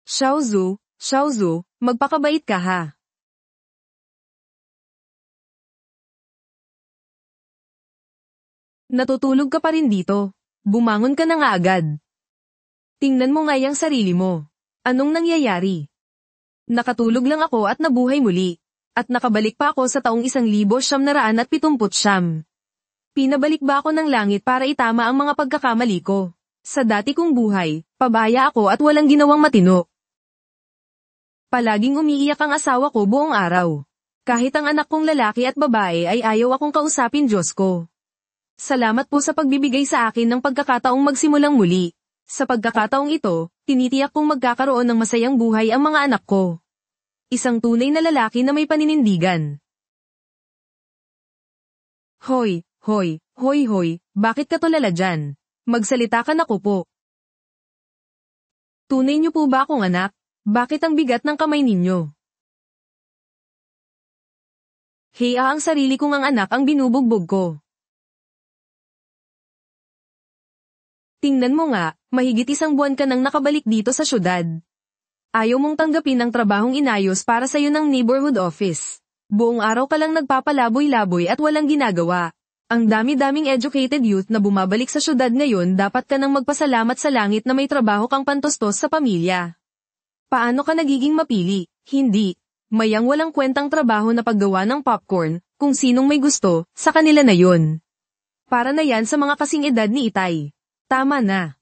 Xiaozu, magpakabait ka ha. Natutulog ka pa rin dito. Bumangon ka na nga agad. Tingnan mo nga yung sarili mo. Anong nangyayari? Nakatulog lang ako at nabuhay muli. At nakabalik pa ako sa taong 1979. Pinabalik ba ako ng langit para itama ang mga pagkakamali ko? Sa dati kong buhay, pabaya ako at walang ginawang matino. Palaging umiiyak ang asawa ko buong araw. Kahit ang anak kong lalaki at babae ay ayaw akong kausapin, Diyos ko. Salamat po sa pagbibigay sa akin ng pagkakataong magsimulang muli. Sa pagkakataong ito, tinitiyak kong magkakaroon ng masayang buhay ang mga anak ko. Isang tunay na lalaki na may paninindigan. Hoy, bakit ka tulala dyan? Magsalita ka na ko po. Tunay niyo po ba akong anak? Bakit ang bigat ng kamay ninyo? Hiya ang sarili kong ang anak ang binubugbog ko. Tingnan mo nga, mahigit 1 buwan ka nang nakabalik dito sa syudad. Ayaw mong tanggapin ang trabahong inayos para sa'yo ng neighborhood office. Buong araw ka lang nagpapalaboy-laboy at walang ginagawa. Ang dami-daming educated youth na bumabalik sa syudad ngayon, dapat ka nang magpasalamat sa langit na may trabaho kang pantustos sa pamilya. Paano ka nagiging mapili? Hindi. Mayang walang kwentang trabaho na paggawa ng popcorn, kung sinong may gusto, sa kanila na yon. Para na yan sa mga kasing edad ni Itay. Tama na.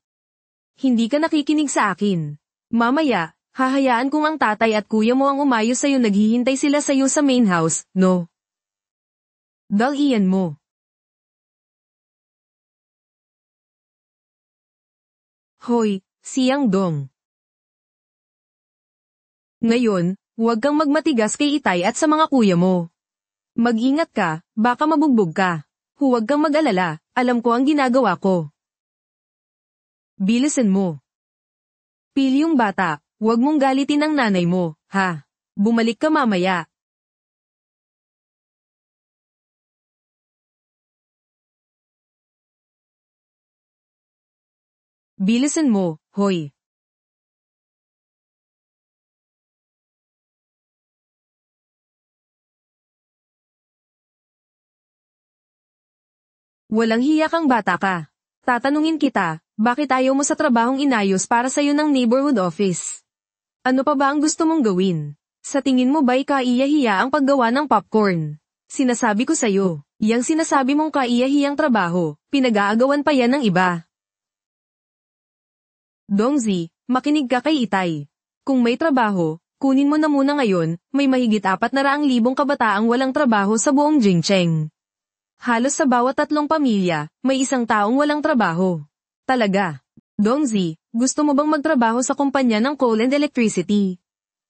Hindi ka nakikinig sa akin. Mamaya, hahayaan kong ang tatay at kuya mo ang umayos sa'yo, naghihintay sila sa'yo sa main house, no? Dal-iyan mo. Hoy, Siang Dong. Ngayon, huwag kang magmatigas kay Itay at sa mga kuya mo. Mag-ingat ka, baka mabugbog ka. Huwag kang mag-alala, alam ko ang ginagawa ko. Bilisan mo. Pili yung bata, huwag mong galitin ang nanay mo, ha? Bumalik ka mamaya. Bilisan mo, hoy. Walang hiya kang bata ka. Tatanungin kita, bakit ayaw mo sa trabahong inayos para sa'yo ng neighborhood office? Ano pa ba ang gusto mong gawin? Sa tingin mo ba'y kaiya-hiya ang paggawa ng popcorn? Sinasabi ko sa'yo, yang sinasabi mong kaiya-hiyang trabaho, pinag-aagawan pa yan ng iba. Dongzi, makinig ka kay Itay. Kung may trabaho, kunin mo na muna ngayon, may mahigit 400,000 kabataang walang trabaho sa buong Jingcheng. Halos sa bawat 3 pamilya, may isang taong walang trabaho. Talaga. Dongzi, gusto mo bang magtrabaho sa kumpanya ng coal and electricity?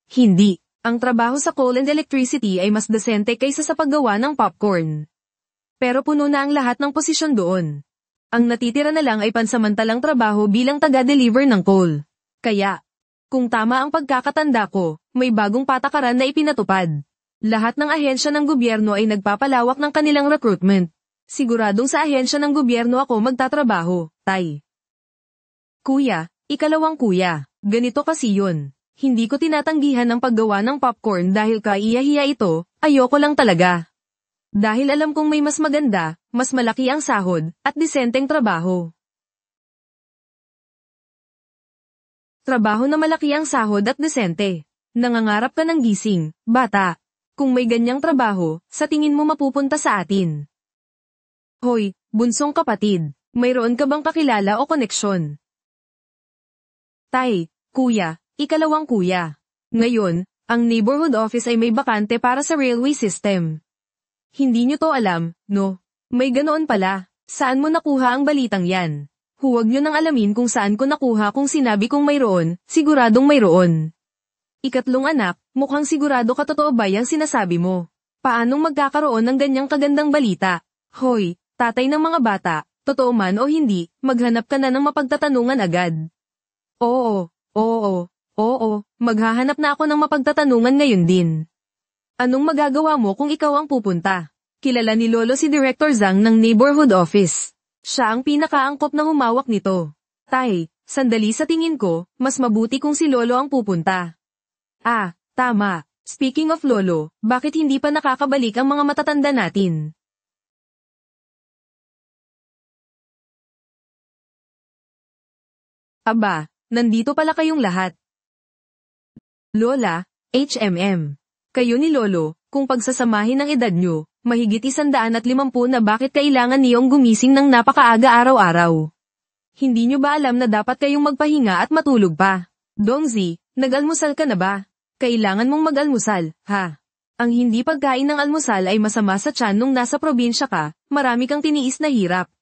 Hindi. Ang trabaho sa coal and electricity ay mas desente kaysa sa paggawa ng popcorn. Pero puno na ang lahat ng posisyon doon. Ang natitira na lang ay pansamantalang trabaho bilang taga-deliver ng coal. Kaya, kung tama ang pagkakatanda ko, may bagong patakaran na ipinatupad. Lahat ng ahensya ng gobyerno ay nagpapalawak ng kanilang recruitment. Siguradong sa ahensya ng gobyerno ako magtatrabaho, Tay. Kuya, ikalawang kuya, ganito kasi yun. Hindi ko tinatanggihan ang paggawa ng popcorn dahil kaiya-hiya ito, ayoko lang talaga. Dahil alam kong may mas maganda, mas malaki ang sahod, at disenteng trabaho. Trabaho na malaki ang sahod at desente. Nangangarap ka ng gising, bata. Kung may ganyang trabaho, sa tingin mo mapupunta sa atin. Hoy, bunsong kapatid, mayroon ka bang kakilala o koneksyon? Tay, kuya, ikalawang kuya. Ngayon, ang neighborhood office ay may bakante para sa railway system. Hindi nyo to alam, no? May ganoon pala. Saan mo nakuha ang balitang yan? Huwag nyo nang alamin kung saan ko nakuha kung sinabi kong mayroon, siguradong mayroon. Ikatlong anak, mukhang sigurado ka totoo ba yung sinasabi mo? Paanong magkakaroon ng ganyang kagandang balita? Hoy, tatay ng mga bata, totoo man o hindi, maghanap ka na ng mapagtatanungan agad. Oo, maghahanap na ako ng mapagtatanungan ngayon din. Anong magagawa mo kung ikaw ang pupunta? Kilala ni Lolo si Director Zhang ng neighborhood office. Siya ang pinakaangkop na humawak nito. Tay, sandali sa tingin ko, mas mabuti kung si Lolo ang pupunta. Ah, tama. Speaking of Lolo, bakit hindi pa nakakabalik ang mga matatanda natin? Aba, nandito pala kayong lahat. Lola, HMM. Kayo ni Lolo, kung pagsasamahin ang edad nyo, mahigit 150 na bakit kailangan niyong gumising ng napakaaga araw-araw. Hindi nyo ba alam na dapat kayong magpahinga at matulog pa? Dongzi, nag-almusal ka na ba? Kailangan mong mag-almusal, ha? Ang hindi pagkain ng almusal ay masama sa tiyan nung nasa probinsya ka, marami kang tiniis na hirap.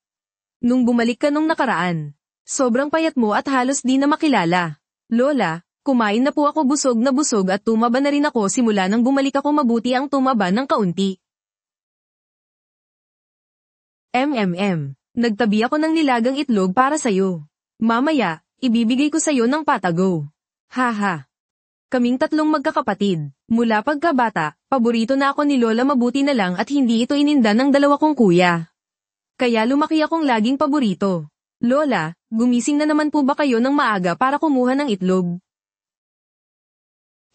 Nung bumalik ka nung nakaraan, sobrang payat mo at halos di na makilala. Lola, kumain na po ako busog na busog at tumaba na rin ako simula nang bumalik ako mabuti ang tumaba ng kaunti. Nagtabi ako ng nilagang itlog para sayo. Mamaya, ibibigay ko sayo ng patago. Haha. Kaming tatlong magkakapatid. Mula pagkabata, paborito na ako ni Lola mabuti na lang at hindi ito ininda ng dalawa kong kuya. Kaya lumaki akong laging paborito. Lola, gumising na naman po ba kayo ng maaga para kumuha ng itlog?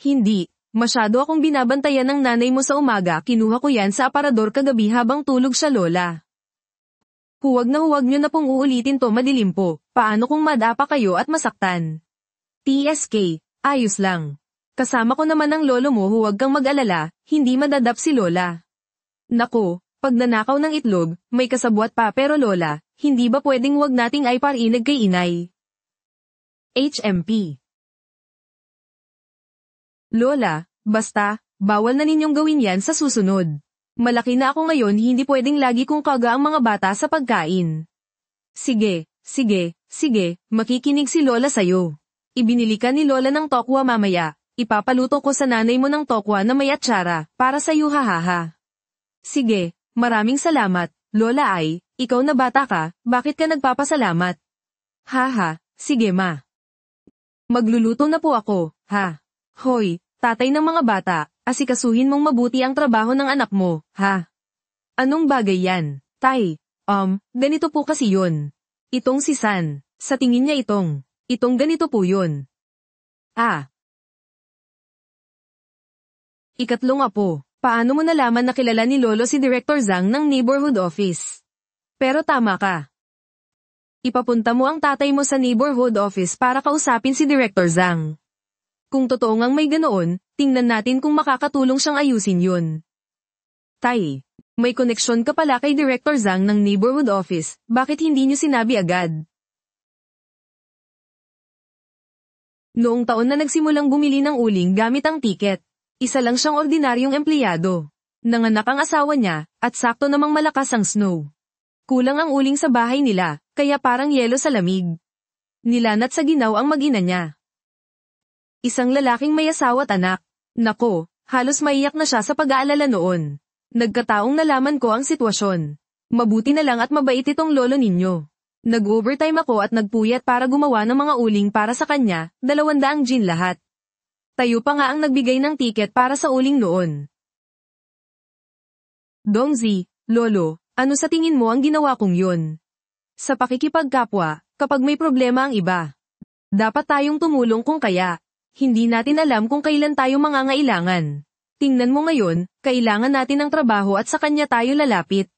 Hindi. Masyado akong binabantayan ng nanay mo sa umaga, kinuha ko yan sa aparador kagabi habang tulog siya Lola. Huwag nyo na pong uulitin to madilim po, paano kung madapa kayo at masaktan? TSK, ayos lang. Kasama ko naman ang lolo mo huwag kang mag-alala, hindi madadap si Lola. Nako, pag nanakaw ng itlog, may kasabwat pa pero Lola, hindi ba pwedeng wag nating ay parinig kay inay? HMP. Lola, basta, bawal na ninyong gawin yan sa susunod. Malaki na ako ngayon hindi pwedeng lagi kong kaga ang mga bata sa pagkain. Sige, makikinig si Lola sayo. Ibinili ka ni Lola ng tokwa mamaya, ipapaluto ko sa nanay mo ng tokwa na may atsara, para sayo hahaha. Sige, maraming salamat, Lola ay, ikaw na bata ka, bakit ka nagpapasalamat? Haha, sige ma. Magluluto na po ako, ha? Hoy, tatay ng mga bata, asikasuhin mong mabuti ang trabaho ng anak mo, ha? Anong bagay yan, tay? Ganito po kasi yun. Itong si San, sa tingin niya itong ganito po yun. Ah. Ikatlong apo, paano mo nalaman na kilala ni Lolo si Director Zhang ng neighborhood office? Pero tama ka. Ipapunta mo ang tatay mo sa neighborhood office para kausapin si Director Zhang. Kung totoo ngang may ganoon, tingnan natin kung makakatulong siyang ayusin yun. Tay, may koneksyon ka pala kay Director Zhang ng neighborhood office, bakit hindi niyo sinabi agad? Noong taon na nagsimulang bumili ng uling gamit ang tiket, isa lang siyang ordinaryong empleyado. Nanganak ang asawa niya, at sakto namang malakas ang snow. Kulang ang uling sa bahay nila, kaya parang yelo sa lamig. Nilanat sa ginaw ang mag-ina niya. Isang lalaking may asawa at anak. Nako, halos maiyak na siya sa pag-aalala noon. Nagkataong nalaman ko ang sitwasyon. Mabuti na lang at mabait itong lolo ninyo. Nag-overtime ako at nagpuyat para gumawa ng mga uling para sa kanya, 200 gin lahat. Tayo pa nga ang nagbigay ng tiket para sa uling noon. Dongzi, Lolo, ano sa tingin mo ang ginawa kong yun? Sa pakikipagkapwa, kapag may problema ang iba, dapat tayong tumulong kung kaya. Hindi natin alam kung kailan tayo mangangailangan. Tingnan mo ngayon, kailangan natin ng trabaho at sa kanya tayo lalapit.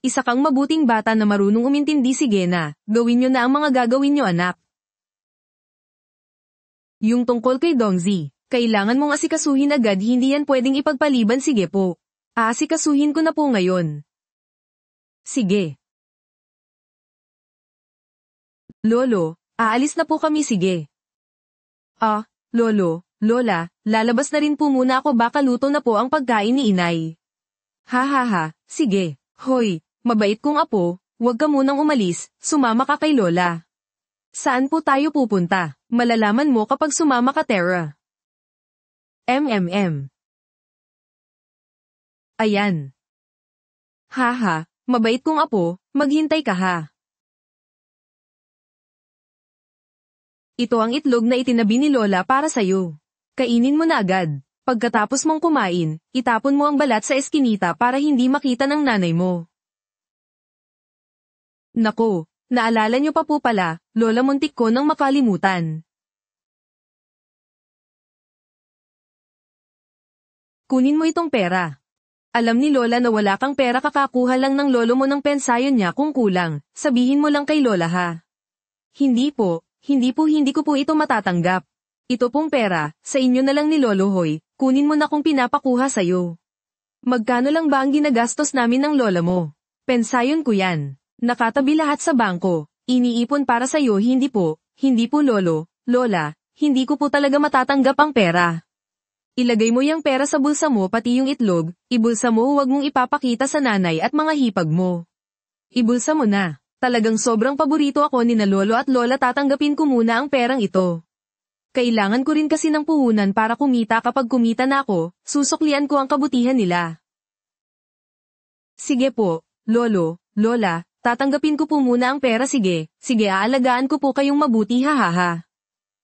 Isa kang mabuting bata na marunong umintindi sige na, gawin nyo na ang mga gagawin nyo anak. Yung tungkol kay Dongzi, kailangan mong asikasuhin agad hindi yan pwedeng ipagpaliban sige po. Aasikasuhin ko na po ngayon. Sige. Lolo, aalis na po kami sige. Lolo, Lola, lalabas na rin po muna ako baka luto na po ang pagkain ni inay. Hahaha, sige. Hoy, mabait kong apo, huwag ka munang umalis, sumama ka kay Lola. Saan po tayo pupunta? Malalaman mo kapag sumama ka Tara. Ayan. Haha, mabait kong apo, maghintay ka ha. Ito ang itlog na itinabi ni Lola para sayo. Kainin mo na agad. Pagkatapos mong kumain, itapon mo ang balat sa eskinita para hindi makita ng nanay mo. Nako, Naalala niyo pa po pala, Lola, muntik ko nang makalimutan. Kunin mo itong pera. Alam ni Lola na wala kang pera, kakakuha lang ng lolo mo ng pensayon niya. Kung kulang, sabihin mo lang kay Lola ha. Hindi po, hindi ko po ito matatanggap. Ito pong pera, sa inyo na lang ni Lolo Hoy, kunin mo na kung pinapakuha sa'yo. Magkano lang ba ang ginagastos namin ng lola mo? Pensayon ko yan. Nakatabi lahat sa bangko, iniipon para sa'yo. Hindi po lolo, lola, hindi ko po talaga matatanggap ang pera. Ilagay mo yung pera sa bulsa mo, pati yung itlog, ibulsa mo, huwag mong ipapakita sa nanay at mga hipag mo. Ibulsa mo na. Talagang sobrang paborito ako ni na lolo at lola, tatanggapin ko muna ang perang ito. Kailangan ko rin kasi ng puhunan para kumita. Kapag kumita na ako, susuklian ko ang kabutihan nila. Sige po, lolo, lola, tatanggapin ko po muna ang pera. Sige, aalagaan ko po kayong mabuti, hahaha.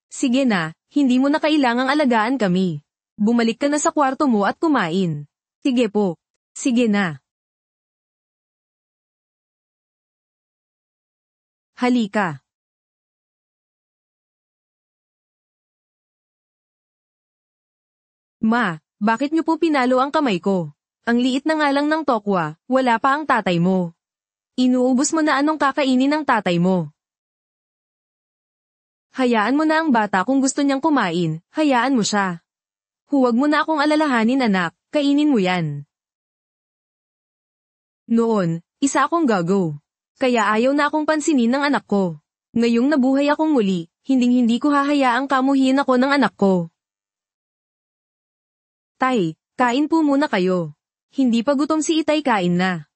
Sige na, hindi mo na kailangang alagaan kami. Bumalik ka na sa kwarto mo at kumain. Sige po. Sige na. Halika. Ma, bakit niyo po pinalo ang kamay ko? Ang liit na nga lang ng tokwa, wala pa ang tatay mo. Inuubos mo na, anong kakainin ng tatay mo? Hayaan mo na ang bata, kung gusto niyang kumain, hayaan mo siya. Huwag mo na akong alalahanin, anak, kainin mo yan. Noon, isa akong gago. Kaya ayaw na akong pansinin ng anak ko. Ngayong nabuhay akong muli, hindi ko hahayaang kamuhiin ako ng anak ko. Tay, kain po muna kayo. Hindi pa gutom si Itay, kain na.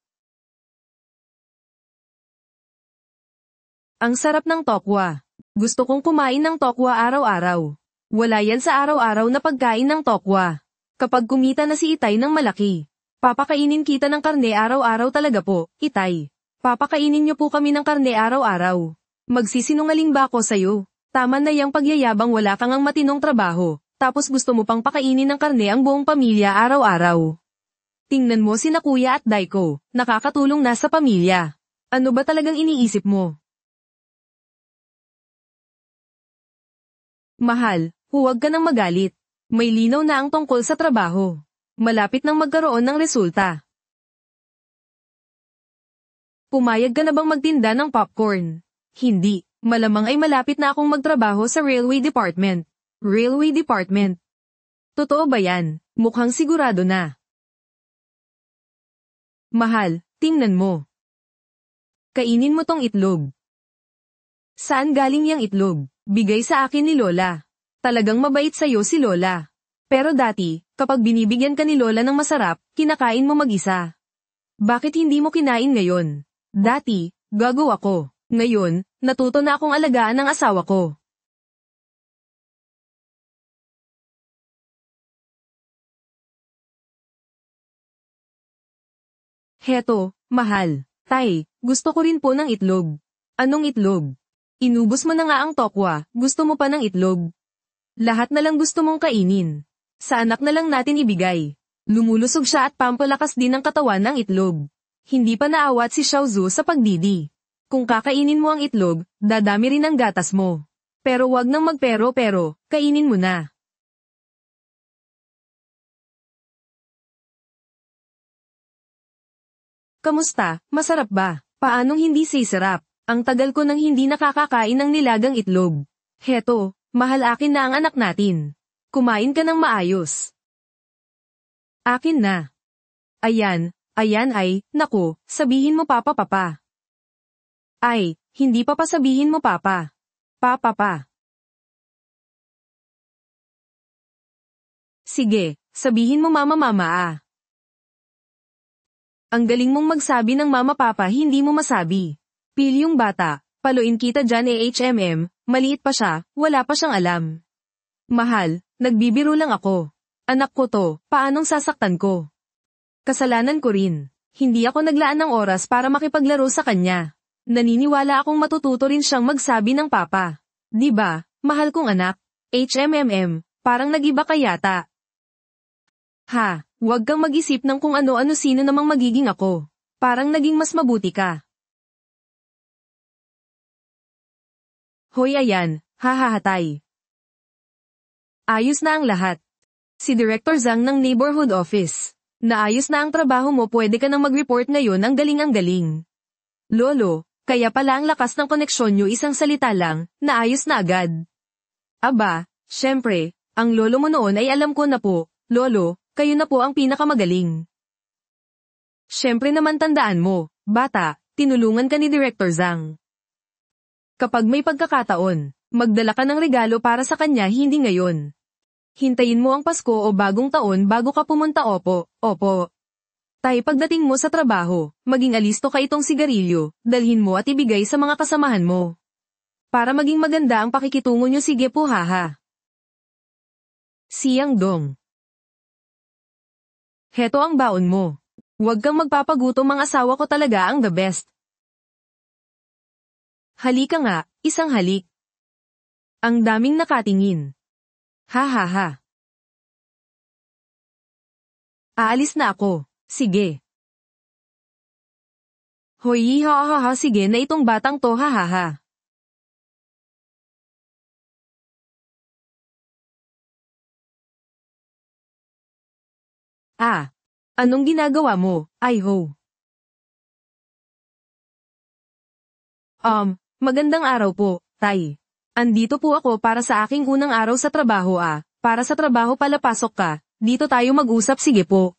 Ang sarap ng tokwa. Gusto kong kumain ng tokwa araw-araw. Wala yan sa araw-araw na pagkain ng tokwa. Kapag kumita na si Itay ng malaki, papakainin kita ng karne araw-araw. Talaga po, Itay. Papakainin niyo po kami ng karne araw-araw. Magsisinungaling ba ako sa'yo? Tama na yang pagyayabang, wala kang ang matinong trabaho, tapos gusto mo pang pakainin ng karne ang buong pamilya araw-araw. Tingnan mo sina Kuya at Daiko, nakakatulong na sa pamilya. Ano ba talagang iniisip mo? Mahal, huwag ka nang magalit. May linaw na ang tungkol sa trabaho. Malapit nang magkaroon ng resulta. Pumayag ka na bang magtinda ng popcorn? Hindi, malamang ay malapit na akong magtrabaho sa Railway Department. Railway Department? Totoo ba yan? Mukhang sigurado na. Mahal, tingnan mo. Kainin mo tong itlog. Saan galing yang itlog? Bigay sa akin ni Lola. Talagang mabait sa'yo si Lola. Pero dati, kapag binibigyan ka ni Lola ng masarap, kinakain mo mag-isa. Bakit hindi mo kinain ngayon? Dati, gago ako. Ngayon, natuto na akong alagaan ng asawa ko. Heto, mahal. Tay, gusto ko rin po ng itlog. Anong itlog? Inubos mo na nga ang tokwa, gusto mo pa ng itlog. Lahat na lang gusto mong kainin. Sa anak na lang natin ibigay. Lumulusog siya at pampalakas din ng katawan ng itlog. Hindi pa naawat si Xiaozu sa pagdidi. Kung kakainin mo ang itlog, dadami rin ang gatas mo. Pero wag nang magpero, kainin mo na. Kamusta, masarap ba? Paanong hindi sisarap? Ang tagal ko nang hindi nakakakain ng nilagang itlog. Heto, mahal, akin na ang anak natin. Kumain ka ng maayos. Akin na. Ayan ay, naku, sabihin mo papa. Ay, hindi pa sabihin mo papa. Papa. Sige, sabihin mo mama ah. Ang galing mong magsabi ng mama papa, hindi mo masabi. Pil yung bata, paluin kita dyan maliit pa siya, wala pa siyang alam. Mahal, nagbibiro lang ako. Anak ko to, paanong sasaktan ko? Kasalanan ko rin. Hindi ako naglaan ng oras para makipaglaro sa kanya. Naniniwala akong matututo rin siyang magsabi ng papa. Di ba, mahal kong anak? Parang nagiba ka yata. Ha, wag kang mag-isip ng kung ano-ano, sino namang magiging ako. Parang naging mas mabuti ka. Hoy ayan, hahahatay. Ayos na ang lahat. Si Director Zhang ng Neighborhood Office. Naayos na ang trabaho mo, pwede ka nang mag-report ngayon, ang galing. Lolo, kaya pala ang lakas ng koneksyon nyo, isang salita lang, naayos na agad. Aba, syempre, ang lolo mo noon ay alam ko na po, lolo, kayo na po ang pinakamagaling. Syempre naman tandaan mo, bata, tinulungan ka ni Director Zhang. Kapag may pagkakataon, magdala ka ng regalo para sa kanya, hindi ngayon. Hintayin mo ang Pasko o bagong taon bago ka pumunta, opo. Tay, pagdating mo sa trabaho, maging alisto ka, itong sigarilyo, dalhin mo at ibigay sa mga kasamahan mo. Para maging maganda ang pakikitungo nyo, sige po haha. Siyang Dong. Heto ang baon mo. Huwag kang magpapagutom, ang asawa ko talaga ang the best. Halika nga, isang halik. Ang daming nakatingin. Ha. Aalis na ako, sige. Hoy ha, sige na itong batang to, ha. Anong ginagawa mo, Ai-ho? Magandang araw po, Tay. Andito po ako para sa aking unang araw sa trabaho. Para sa trabaho pala, pasok ka, dito tayo mag-usap, sige po.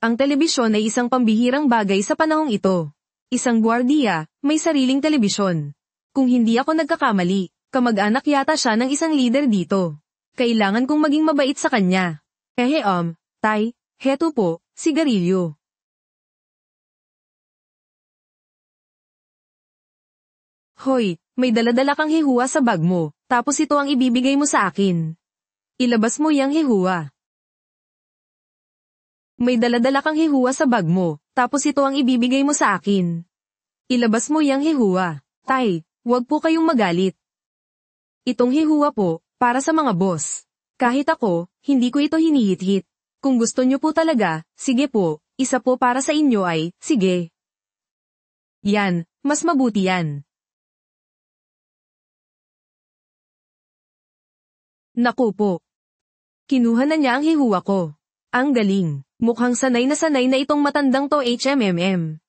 Ang telebisyon ay isang pambihirang bagay sa panahong ito. Isang gwardiya, may sariling telebisyon. Kung hindi ako nagkakamali, kamag-anak yata siya ng isang leader dito. Kailangan kong maging mabait sa kanya. Tay, heto po, sigarilyo. Hoy, may daladala kang hihuwa sa bag mo, tapos ito ang ibibigay mo sa akin. Ilabas mo yang hihuwa. May daladala kang hihuwa sa bag mo, tapos ito ang ibibigay mo sa akin. Ilabas mo yang hihuwa. Tay, wag po kayong magalit. Itong hihuwa po, para sa mga boss. Kahit ako, hindi ko ito hinihit-hit. Kung gusto nyo po talaga, sige po, isa po para sa inyo ay, sige. Yan, mas mabuti yan. Naku po. Kinuha na niya ang hihuwa ko. Ang galing. Mukhang sanay na itong matandang to, HMMM.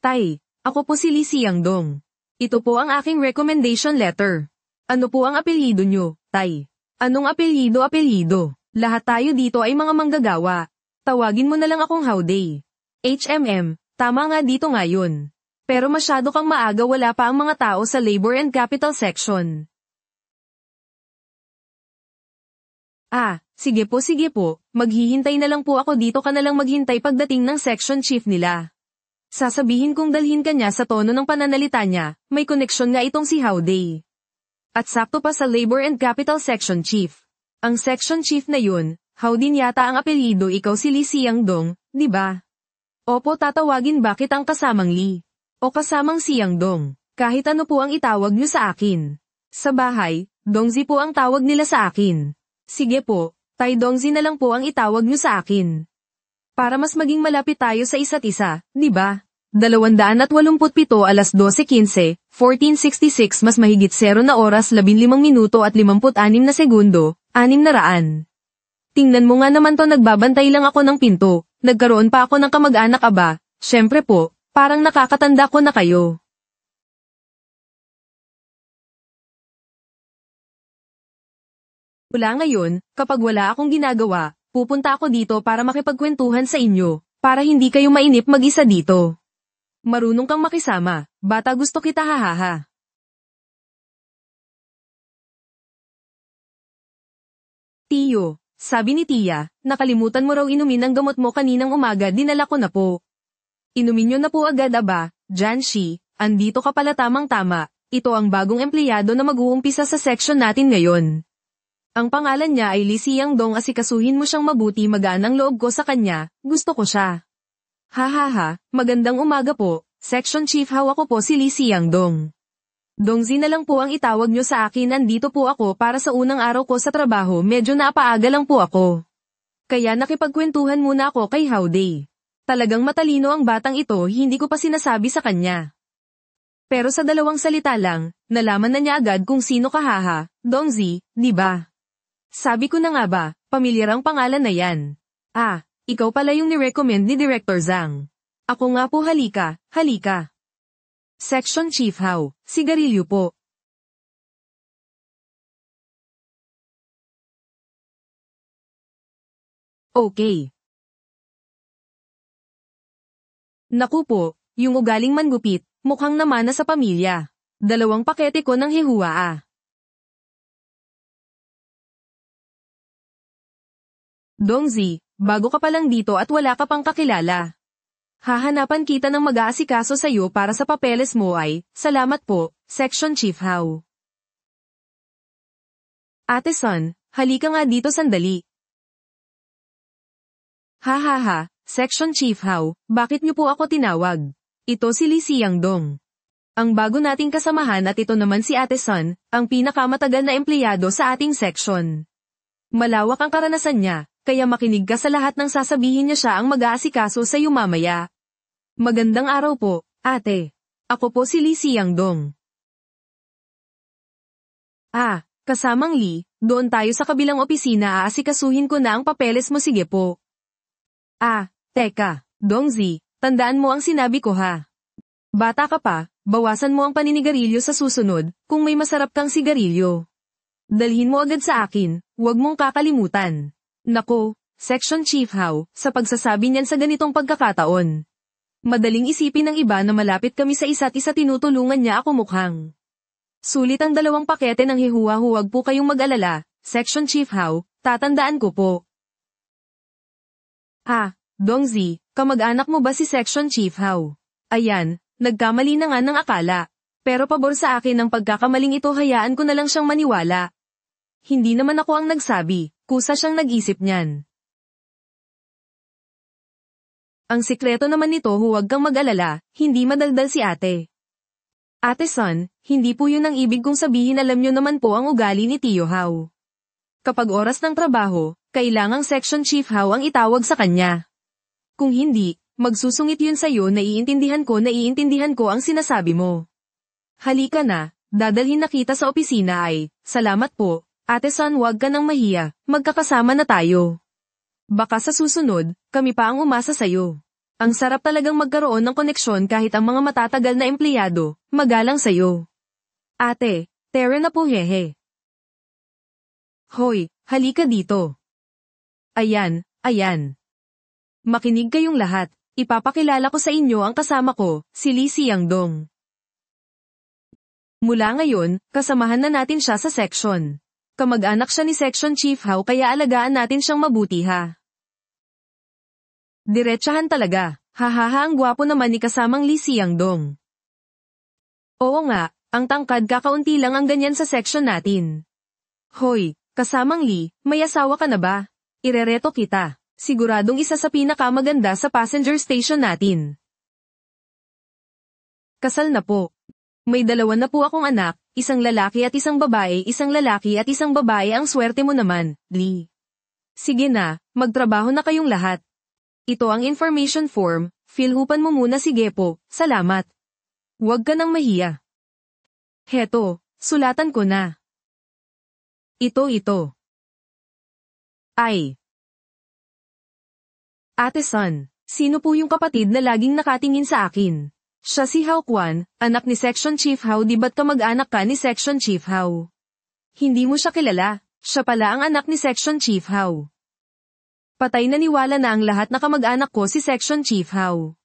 Tay, ako po si Lee Siangdong. Ito po ang aking recommendation letter. Ano po ang apelyido nyo, Tay? Anong apelyido? Lahat tayo dito ay mga manggagawa. Tawagin mo na lang akong Howday. HMM, tama nga dito ngayon. Pero masyado kang maaga, wala pa ang mga tao sa Labor and Capital section. Sige po, maghihintay na lang po ako dito, ka na lang maghintay pagdating ng section chief nila. Sasabihin kong dalhin ka niya, sa tono ng pananalita niya, may koneksyon nga itong si Howday. At sakto pa sa Labor and Capital section chief. Ang section chief na yun, Howdin yata ang apelyido, ikaw si Lee Siangdong, di ba? Opo, tatawagin bakit ang kasamang Lee? O kasamang Siangdong, kahit ano po ang itawag niyo sa akin. Sa bahay, Dongzi po ang tawag nila sa akin. Sige po, Tay Dongzi na lang po ang itawag niyo sa akin. Para mas maging malapit tayo sa isa't isa, di ba? 287 alas 12:15, 1466 mas mahigit 0 na oras 15 minuto at 56 na segundo, 600. Tingnan mo nga naman to, nagbabantay lang ako ng pinto, nagkaroon pa ako ng kamag-anak, aba, syempre po, parang nakakatanda ko na kayo. Mula ngayon, kapag wala akong ginagawa, pupunta ako dito para makipagkwentuhan sa inyo, para hindi kayo mainip mag-isa dito. Marunong kang makisama, bata, gusto kita, hahaha. Tiyo, sabi ni Tia, nakalimutan mo raw inumin ang gamot mo kaninang umaga, dinala ko na po. Inumin nyo na po agad, aba, Janshi, andito ka pala, tamang-tama, ito ang bagong empleyado na mag-uumpisa sa section natin ngayon. Ang pangalan niya ay Lee Siangdong, asikasuhin mo siyang mabuti, magaan ang loob ko sa kanya, gusto ko siya. Hahaha, magandang umaga po, Section Chief, ako po si Lee Siangdong. Dongzi na lang po ang itawag nyo sa akin, andito po ako para sa unang araw ko sa trabaho, medyo napaaga lang po ako. Kaya nakipagkwentuhan muna ako kay Howday. Talagang matalino ang batang ito, hindi ko pa sinasabi sa kanya. Pero sa 2 salita lang, nalaman na niya agad kung sino ka haha, Dongzi, di ba? Sabi ko na nga ba, pamilyar ang pangalan na yan. Ah, ikaw pala yung ni-recommend ni Director Zhang. Ako nga po, halika, halika. Section Chief Hao, sigarilyo po. Okay. Naku po, yung ugaling mangupit, mukhang namana sa pamilya. 2 pakete ko ng hihua ah. Dongzi, bago ka pa lang dito at wala ka pang kakilala. Hahanapan kita ng mag-aasikaso sa'yo para sa papeles mo ay, salamat po, Section Chief Hao. Ate Son, halika nga dito sandali. Ha, Section Chief Hao, bakit niyo po ako tinawag? Ito si Li Xiangdong. Ang bago nating kasamahan at ito naman si Ate Son, ang pinakamatagal na empleyado sa ating section. Malawak ang karanasan niya, kaya makinig ka sa lahat ng sasabihin niya, siya ang mag-aasikaso sa iyo mamaya. Magandang araw po, ate. Ako po si Li Xiangdong. Ah, kasamang Li, doon tayo sa kabilang opisina, aasikasuhin ko na ang papeles mo, sige po. Ah, teka, Dongzi, tandaan mo ang sinabi ko ha. Bata ka pa, bawasan mo ang paninigarilyo sa susunod, kung may masarap kang sigarilyo. Dalhin mo agad sa akin, huwag mong kakalimutan. Nako, Section Chief Hao, sa pagsasabi niyan sa ganitong pagkakataon. Madaling isipin ng iba na malapit kami sa isa't isa, tinutulungan niya ako mukhang. Sulit ang 2 pakete ng hihua, huwag po kayong mag-alala, Section Chief Hao, tatandaan ko po. Ah, Dongzi, kamag-anak mo ba si Section Chief Hao? Ayan, nagkamali na nga ng akala. Pero pabor sa akin ang pagkakamaling ito, hayaan ko na lang siyang maniwala. Hindi naman ako ang nagsabi, kusa siyang nag-isip niyan. Ang sikreto naman nito, huwag kang mag-alala, hindi madaldal si ate. Ate Son, hindi po yun ang ibig kong sabihin, alam nyo naman po ang ugali ni Tio Hao. Kapag oras ng trabaho, kailangang Section Chief Hao ang itawag sa kanya. Kung hindi, magsusungit yun sa'yo, naiintindihan ko ang sinasabi mo. Halika na, dadalhin na kita sa opisina ay, salamat po, Ate Son, huwag ka nang mahiya, magkakasama na tayo. Baka sa susunod, kami pa ang umasa sa'yo. Ang sarap talagang magkaroon ng koneksyon kahit ang mga matatagal na empleyado, magalang sa'yo. Ate, tere na po hehe. Hoy, halika dito. Ayan. Makinig kayong lahat, ipapakilala ko sa inyo ang kasama ko, si Li Xiangdong. Mula ngayon, kasamahan na natin siya sa section. Kamag-anak siya ni Section Chief Hao, kaya alagaan natin siyang mabuti ha. Diretsahan talaga, hahaha, ang gwapo naman ni kasamang Li Xiangdong. Oo nga, ang tangkad, kakaunti lang ang ganyan sa section natin. Hoy, kasamang Li, may asawa ka na ba? Irereto kita, siguradong isa sa pinakamaganda sa passenger station natin. Kasal na po. May 2 na po akong anak, isang lalaki at isang babae, ang swerte mo naman, Lee. Sige na, magtrabaho na kayong lahat. Ito ang information form, fill-upan mo muna, sige po, salamat. Huwag ka nang mahiya. Heto, sulatan ko na. Ito. Ay. Ate Son, sino po yung kapatid na laging nakatingin sa akin? Siya si Hao Quan, anak ni Section Chief Hao, di ba't kamag-anak ka ni Section Chief Hao? Hindi mo siya kilala, siya pala ang anak ni Section Chief Hao. Patay, naniwala na ang lahat na kamag-anak ko si Section Chief Hao.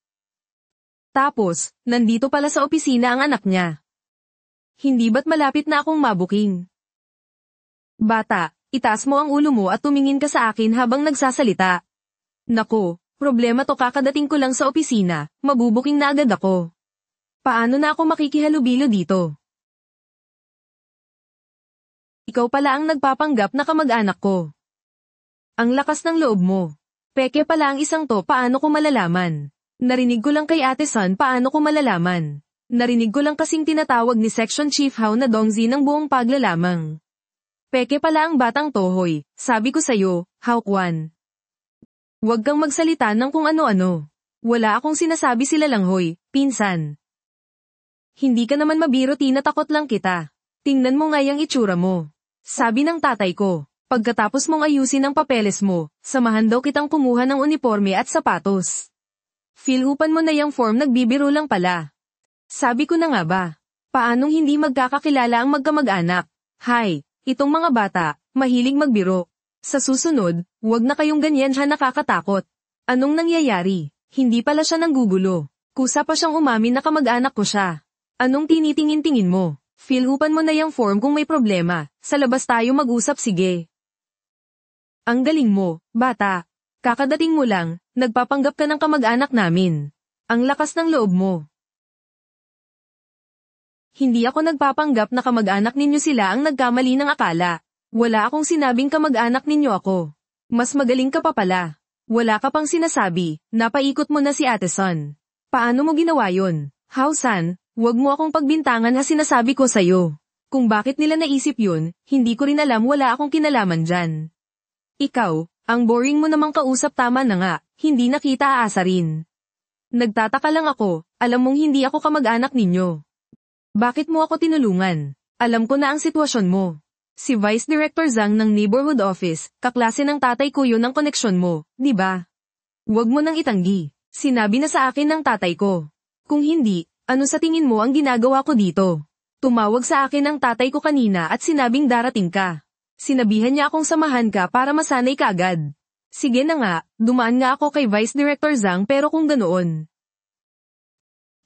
Tapos, nandito pala sa opisina ang anak niya. Hindi ba't malapit na akong mabuking? Bata, itaas mo ang ulo mo at tumingin ka sa akin habang nagsasalita. Nako. Problema to, kakadating ko lang sa opisina, mabubuking na agad ako. Paano na ako makikihalubilo dito? Ikaw pala ang nagpapanggap na kamag-anak ko. Ang lakas ng loob mo. Peke pala ang isang to, paano ko malalaman? Narinig ko lang kay Ate Son, paano ko malalaman? Narinig ko lang kasing tinatawag ni Section Chief Hao na Dongzi ng buong paglalamang. Peke pala ang batang tohoy, sabi ko sa'yo, Hao Quan. Huwag kang magsalita ng kung ano-ano. Wala akong sinasabi, sila lang hoy, pinsan. Hindi ka naman mabiro, tinatakot lang kita. Tingnan mo nga yung itsura mo. Sabi ng tatay ko, pagkatapos mong ayusin ang papeles mo, samahan daw kitang kumuha ng uniforme at sapatos. Fill-upan mo na yung form, nagbibiro lang pala. Sabi ko na nga ba, paanong hindi magkakakilala ang magkamag-anak? Hay, itong mga bata, mahilig magbiro. Sa susunod, huwag na kayong ganyan, siya nakakatakot. Anong nangyayari? Hindi pala siya nanggugulo. Kusa pa siyang umamin na kamag-anak ko siya. Anong tinitingin-tingin mo? Fill-upan mo na yung form kung may problema. Sa labas tayo mag-usap, sige. Ang galing mo, bata. Kakadating mo lang, nagpapanggap ka ng kamag-anak namin. Ang lakas ng loob mo. Hindi ako nagpapanggap na kamag-anak ninyo, sila ang nagkamali ng akala. Wala akong sinabing kamag-anak ninyo ako. Mas magaling ka pa pala. Wala ka pang sinasabi, napaikot mo na si Ate Son. Paano mo ginawa yun? Hao-san, huwag mo akong pagbintangan, ha, sinasabi ko sa'yo. Kung bakit nila naisip yun, hindi ko rin alam, wala akong kinalaman dyan. Ikaw, ang boring mo namang kausap, tama na nga, hindi na kita aasarin. Nagtataka lang ako, alam mong hindi ako kamag-anak ninyo. Bakit mo ako tinulungan? Alam ko na ang sitwasyon mo. Si Vice Director Zhang ng Neighborhood Office, kaklase ng tatay ko, yun ang koneksyon mo, di ba? Huwag mo nang itanggi. Sinabi na sa akin ng tatay ko. Kung hindi, ano sa tingin mo ang ginagawa ko dito? Tumawag sa akin ng tatay ko kanina at sinabing darating ka. Sinabihan niya akong samahan ka para masanay ka agad. Sige na nga, dumaan nga ako kay Vice Director Zhang, pero kung ganoon.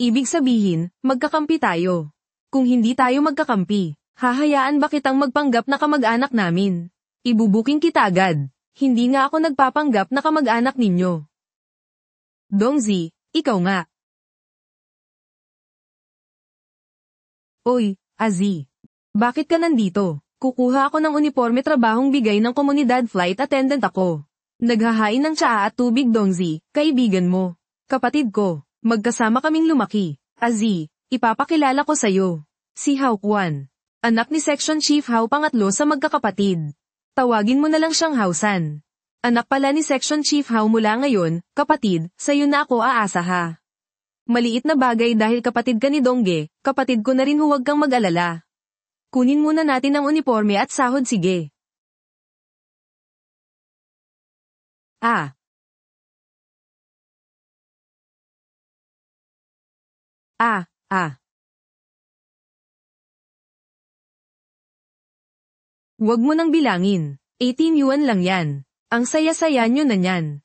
Ibig sabihin, magkakampi tayo. Kung hindi tayo magkakampi, hahayaan ba kitang magpanggap na kamag-anak namin? Ibubuking kita agad. Hindi nga ako nagpapanggap na kamag-anak ninyo. Dongzi, ikaw nga. Oy, Azi. Bakit ka nandito? Kukuha ako ng uniforme, trabahong bigay ng komunidad, flight attendant ako. Naghahain ng tsaa at tubig, Dongzi, kaibigan mo. Kapatid ko, magkasama kaming lumaki. Azi, ipapakilala ko sa'yo. Si Hao Quan. Anak ni Section Chief Hao, pangatlo sa magkakapatid. Tawagin mo na lang siyang Hao-san. Anak pala ni Section Chief Hao, mula ngayon, kapatid, sa'yo na ako aasa, ha. Maliit na bagay dahil kapatid ka ni Dongge, kapatid ko na rin, huwag kang mag-alala. Kunin muna natin ang uniforme at sahod, sige. Ah. Ah, ah. Huwag mo nang bilangin. 18 yuan lang yan. Ang saya-saya nyo na yan.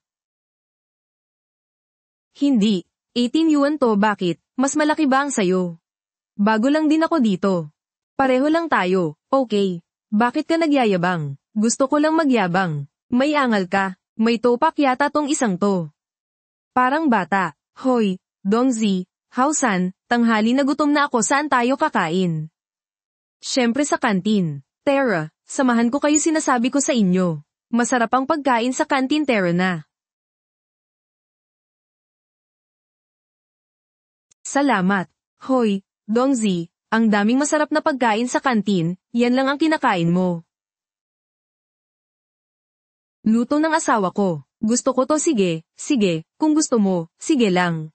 Hindi. 18 yuan to, bakit? Mas malaki ba ang sayo? Bago lang din ako dito. Pareho lang tayo, okay. Bakit ka nagyayabang? Gusto ko lang magyabang. May angal ka. May topak yata tong isang to. Parang bata. Hoy, Dongzi, Hao-san, tanghali na gutom na ako, saan tayo kakain? Siyempre sa kantin. Tara, samahan ko kayo, sinasabi ko sa inyo. Masarap ang pagkain sa kantin, tara na. Salamat. Hoy, Dongzi, ang daming masarap na pagkain sa kantin, yan lang ang kinakain mo. Luto ng asawa ko. Gusto ko to, sige, sige, kung gusto mo, sige lang.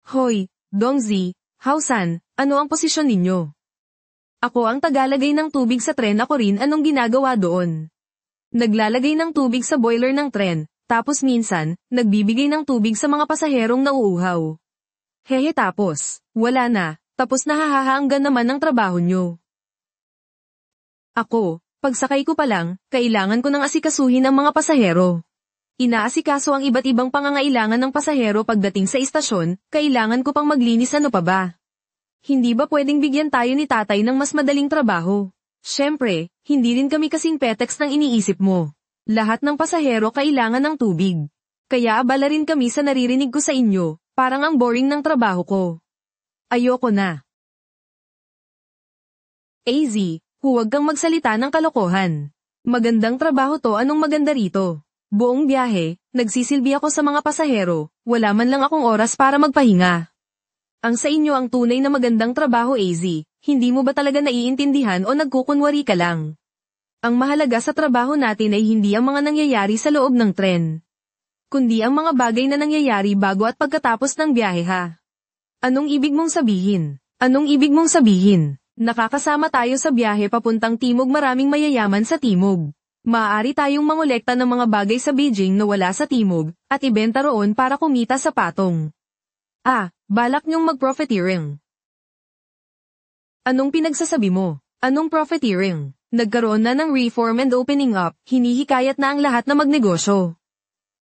Hoy, Dongzi, Hao-san, ano ang posisyon ninyo? Ako ang tagalagay ng tubig sa tren, ako rin, anong ginagawa doon? Naglalagay ng tubig sa boiler ng tren, tapos minsan, nagbibigay ng tubig sa mga pasaherong nauuhaw. Hehe, tapos, wala na, tapos nahahahanggan naman ng trabaho nyo. Ako, pagsakay ko pa lang, kailangan ko nang asikasuhin ang mga pasahero. Inaasikaso ang iba't ibang pangangailangan ng pasahero, pagdating sa istasyon, kailangan ko pang maglinis, ano pa ba? Hindi ba pwedeng bigyan tayo ni tatay ng mas madaling trabaho? Siyempre, hindi rin kami kasing petex ng iniisip mo. Lahat ng pasahero kailangan ng tubig. Kaya abala rin kami sa naririnig ko sa inyo, parang ang boring ng trabaho ko. Ayoko na. AZ, huwag kang magsalita ng kalokohan. Magandang trabaho to, anong maganda rito? Buong biyahe, nagsisilbi ako sa mga pasahero, wala man lang akong oras para magpahinga. Ang sa inyo ang tunay na magandang trabaho, AZ, hindi mo ba talaga naiintindihan o nagkukunwari ka lang? Ang mahalaga sa trabaho natin ay hindi ang mga nangyayari sa loob ng tren. kundi ang mga bagay na nangyayari bago at pagkatapos ng biyahe ha. Anong ibig mong sabihin? Anong ibig mong sabihin? Nakakasama tayo sa biyahe papuntang timog, maraming mayayaman sa timog. Maaari tayong mangolekta ng mga bagay sa Beijing na wala sa timog, at ibenta roon para kumita sa patong. Balak niyong mag-profiteering. Anong pinagsasabi mo? Anong profiteering? Nagkaroon na ng reform and opening up, hinihikayat na ang lahat na magnegosyo.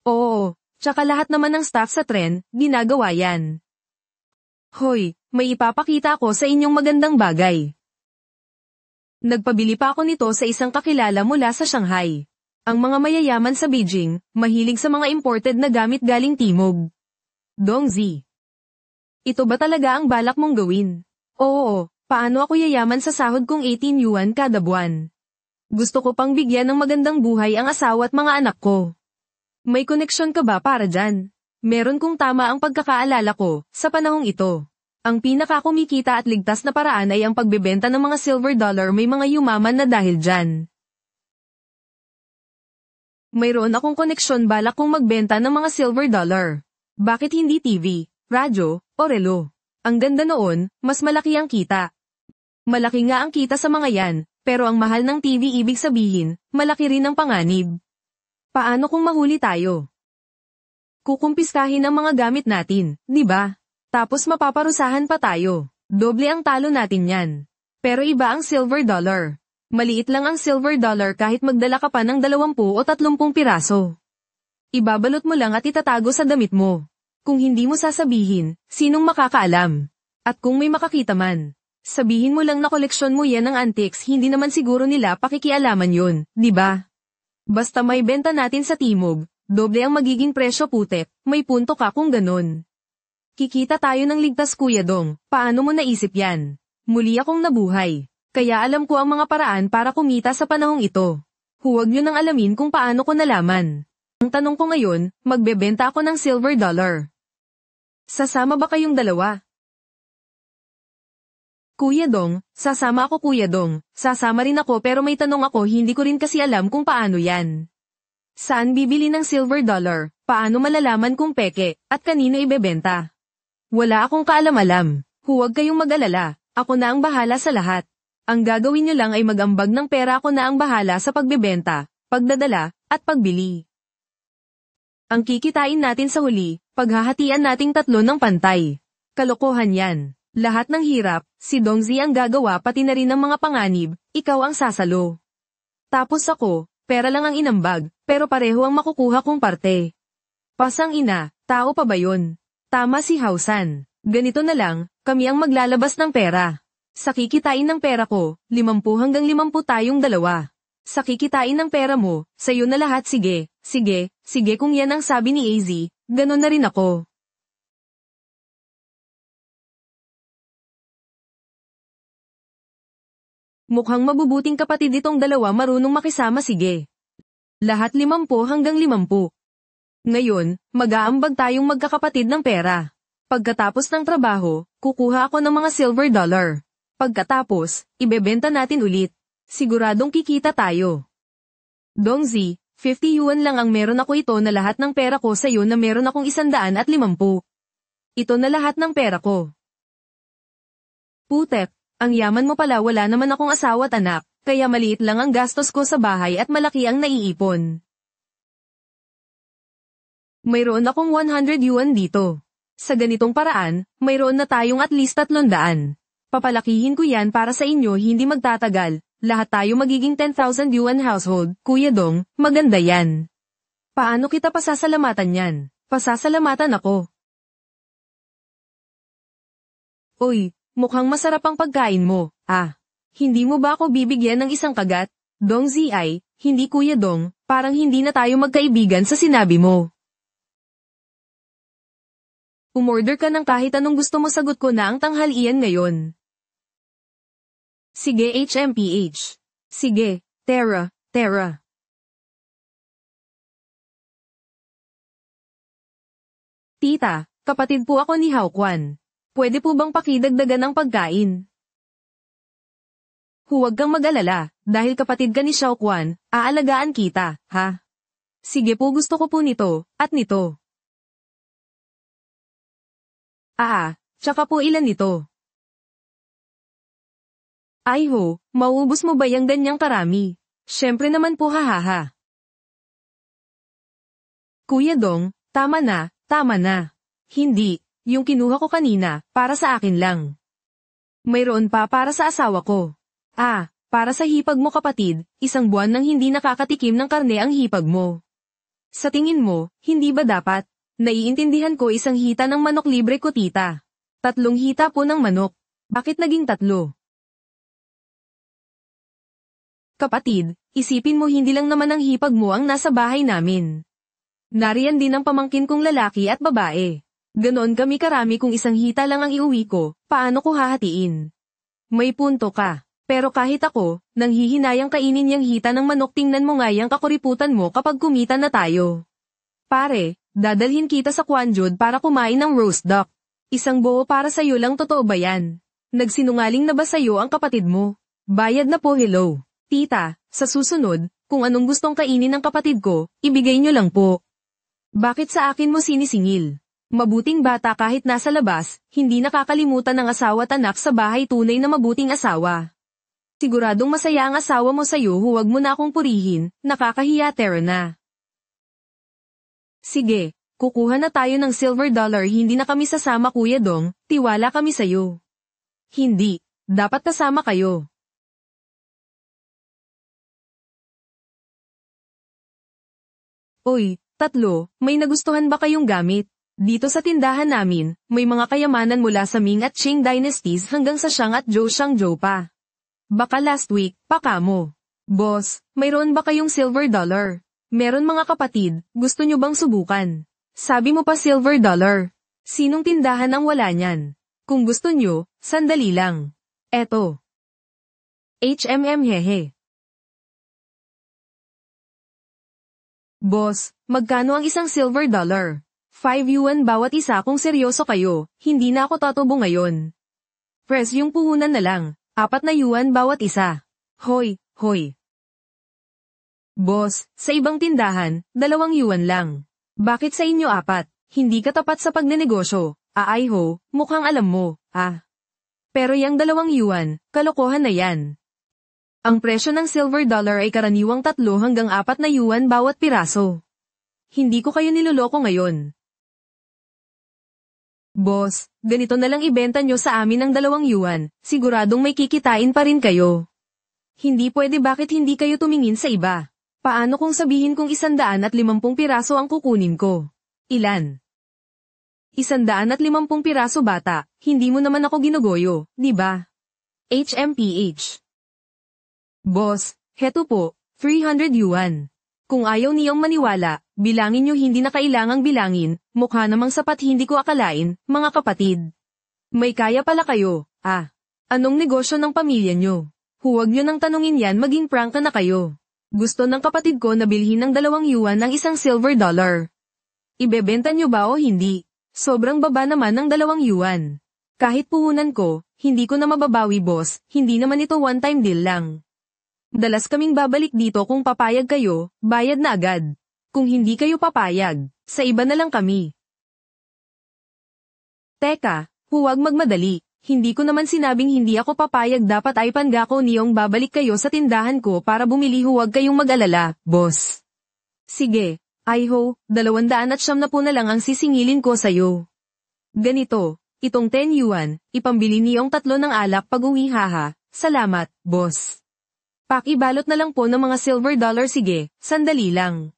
Oo, tsaka lahat naman ng staff sa tren, ginagawa yan. Hoy, may ipapakita ako sa inyong magandang bagay. Nagpabili pa ako nito sa isang kakilala mula sa Shanghai. Ang mga mayayaman sa Beijing, mahilig sa mga imported na gamit galing timog. Dongzi. Ito ba talaga ang balak mong gawin? Oo, paano ako yayaman sa sahod kong 18 yuan kada buwan? Gusto ko pang bigyan ng magandang buhay ang asawa at mga anak ko. May koneksyon ka ba para dyan? Meron kung tama ang pagkakaalala ko, sa panahong ito. Ang pinakakumikita at ligtas na paraan ay ang pagbebenta ng mga silver dollar, may mga yumaman na dahil dyan. Mayroon akong koneksyon, balak kong magbenta ng mga silver dollar. Bakit hindi TV, radyo, o relo? Ang ganda noon, mas malaki ang kita. Malaki nga ang kita sa mga yan, pero ang mahal ng TV ibig sabihin, malaki rin ang panganib. Paano kung mahuli tayo? Kukumpiskahin ang mga gamit natin, di ba? Tapos mapaparusahan pa tayo. Doble ang talo natin yan. Pero iba ang silver dollar. Maliit lang ang silver dollar kahit magdala ka pa ng 20 o 30 piraso. Ibabalot mo lang at itatago sa damit mo. Kung hindi mo sasabihin, sinong makakaalam? At kung may makakita man, sabihin mo lang na koleksyon mo yan ng antiques, hindi naman siguro nila pakikialaman yun, di ba? Basta may benta natin sa timog, doble ang magiging presyo, putek, may punto ka kung ganun. Kikita tayo ng ligtas, Kuya Dong, paano mo naisip yan? Muli akong nabuhay, kaya alam ko ang mga paraan para kumita sa panahong ito. Huwag niyo nang alamin kung paano ko nalaman. Ang tanong ko ngayon, magbebenta ako ng silver dollar. Sasama ba kayong dalawa? Kuya Dong, sasama ako, Kuya Dong, sasama rin ako, pero may tanong ako, hindi ko rin kasi alam kung paano yan. Saan bibili ng silver dollar, paano malalaman kung peke, at kanino ibebenta? Wala akong kaalam-alam. Huwag kayong mag-alala, ako na ang bahala sa lahat. Ang gagawin nyo lang ay mag-ambag ng pera, ako na ang bahala sa pagbebenta, pagdadala, at pagbili. Ang kikitain natin sa huli, paghahatian nating tatlo ng pantay. Kalokohan yan. Lahat ng hirap, si Dongzi ang gagawa, pati na rin ng mga panganib, ikaw ang sasalo. Tapos ako, pera lang ang inambag, pero pareho ang makukuha kong parte. Pasang ina, tao pa ba yun? Tama si Hausan. Ganito na lang, kami ang maglalabas ng pera. Sa kikitain ng pera ko, 50 hanggang 50 tayong dalawa. Sa kikitain ng pera mo, sa'yo na lahat, sige, sige kung yan ang sabi ni AZ, ganon na rin ako. Mukhang mabubuting kapatid itong dalawa, marunong makisama, sige. Lahat 50 hanggang 50. Ngayon, mag-aambag tayong magkakapatid ng pera. Pagkatapos ng trabaho, kukuha ako ng mga silver dollar. Pagkatapos, ibebenta natin ulit. Siguradong kikita tayo. Dongzi, 50 yuan lang ang meron ako, ito na lahat ng pera ko, sa'yo na meron akong 150. Ito na lahat ng pera ko. Putek, ang yaman mo pala, wala naman akong asawa at anak, kaya maliit lang ang gastos ko sa bahay at malaki ang naiipon. Mayroon akong 100 yuan dito. Sa ganitong paraan, mayroon na tayong at least 300. Papalakihin ko yan para sa inyo, hindi magtatagal. Lahat tayo magiging 10,000 yuan household, Kuya Dong, maganda yan. Paano kita pasasalamatan yan? Pasasalamatan ako. Uy, mukhang masarap ang pagkain mo, Hindi mo ba ako bibigyan ng isang kagat? Dongzi ay, hindi, Kuya Dong, parang hindi na tayo magkaibigan sa sinabi mo. Umorder ka ng kahit anong gusto mo, sagot ko na ang tanghalian ngayon. Sige, HMPH. Sige, Terra. Tita, kapatid po ako ni Hao Quan. Pwede po bang pakidagdagan ng pagkain? Huwag kang mag-alala, dahil kapatid ka ni Xiao Quan, aalagaan kita, ha? Sige po, gusto ko po nito, at nito. Tsaka po ilan nito? Ay ho, mauubos mo ba yung ganyang karami? Syempre naman po, hahaha. Kuya Dong, tama na, tama na. Hindi, yung kinuha ko kanina, para sa akin lang. Mayroon pa para sa asawa ko. Para sa hipag mo kapatid, 1 buwan nang hindi nakakatikim ng karne ang hipag mo. Sa tingin mo, hindi ba dapat? Naiintindihan ko 1 hita ng manok libre ko tita. 3 hita po ng manok. Bakit naging 3? Kapatid, isipin mo hindi lang naman ang hipag mo ang nasa bahay namin. Nariyan din ang pamangkin kong lalaki at babae. Ganoon kami karami kung 1 hita lang ang iuwi ko, paano ko hahatiin? May punto ka. Pero kahit ako, nanghihinayang kainin yang hita ng manok, tingnan mo nga yang kakuriputan mo kapag kumita na tayo. Pare, dadalhin kita sa Kwanjod para kumain ng roast duck. 1 buo para sa'yo lang, totoo ba yan? Nagsinungaling na ba sa'yo ang kapatid mo? Bayad na po, hello. Tita, sa susunod, kung anong gustong kainin ng kapatid ko, ibigay nyo lang po. Bakit sa akin mo sinisingil? Mabuting bata kahit nasa labas, hindi nakakalimutan ng asawa at anak sa bahay, tunay na mabuting asawa. Siguradong masaya ang asawa mo sa'yo, huwag mo na akong purihin, nakakahiya, tera na. Sige, kukuha na tayo ng silver dollar, hindi na kami sasama Kuya Dong, tiwala kami sa'yo. Hindi, dapat kasama kayo. Uy, 3, may nagustuhan ba kayong gamit? Dito sa tindahan namin, may mga kayamanan mula sa Ming at Qing dynasties hanggang sa Shang at Zhou pa. Baka last week, pa kamo. Boss, mayroon ba kayong silver dollar? Meron mga kapatid, gusto nyo bang subukan? Sabi mo pa silver dollar. Sinong tindahan ang wala niyan? Kung gusto nyo, sandali lang. Eto. Hehe. Boss, magkano ang 1 silver dollar? 5 yuan bawat isa, kung seryoso kayo, hindi na ako tatubo ngayon. Press yung puhunan na lang, 4 na yuan bawat isa. Hoy. Boss, sa ibang tindahan, 2 yuan lang. Bakit sa inyo 4? Hindi ka tapat sa pagnenegosyo. Ay ho, mukhang alam mo, Pero yang 2 yuan, kalokohan na yan. Ang presyo ng silver dollar ay karaniwang 3 hanggang 4 na yuan bawat piraso. Hindi ko kayo niloloko ngayon. Boss, ganito na lang ibenta nyo sa amin ng 2 yuan, siguradong may kikitain pa rin kayo. Hindi pwede, bakit hindi kayo tumingin sa iba? Paano kung sabihin kong 150 piraso ang kukunin ko? Ilan? 150 piraso bata, hindi mo naman ako ginugoyo, di ba? HMPH. Boss, heto po, 300 yuan. Kung ayaw niyong maniwala, bilangin nyo, hindi na kailangang bilangin, mukha namang sapat, hindi ko akalain, mga kapatid. May kaya pala kayo, Anong negosyo ng pamilya nyo? Huwag nyo nang tanungin yan, maging prank na kayo. Gusto ng kapatid ko na bilhin ng 2 yuan ng 1 silver dollar. Ibebenta nyo ba o hindi? Sobrang baba naman ng 2 yuan. Kahit puhunan ko, hindi ko na mababawi boss, hindi naman ito one-time deal lang. Dalas kaming babalik dito, kung papayag kayo, bayad na agad. Kung hindi kayo papayag, sa iba na lang kami. Teka, huwag magmadali. Hindi ko naman sinabing hindi ako papayag, dapat ay pangako niyong babalik kayo sa tindahan ko para bumili, huwag kayong mag-alala, boss. Sige, ay ho, 200 at 70 na lang ang sisingilin ko sa'yo. Ganito, itong 10 yuan, ipambili niyong 3 ng alak pag-uwi, haha, salamat, boss. Pakibalot na lang po ng mga silver dollar, sige, sandali lang.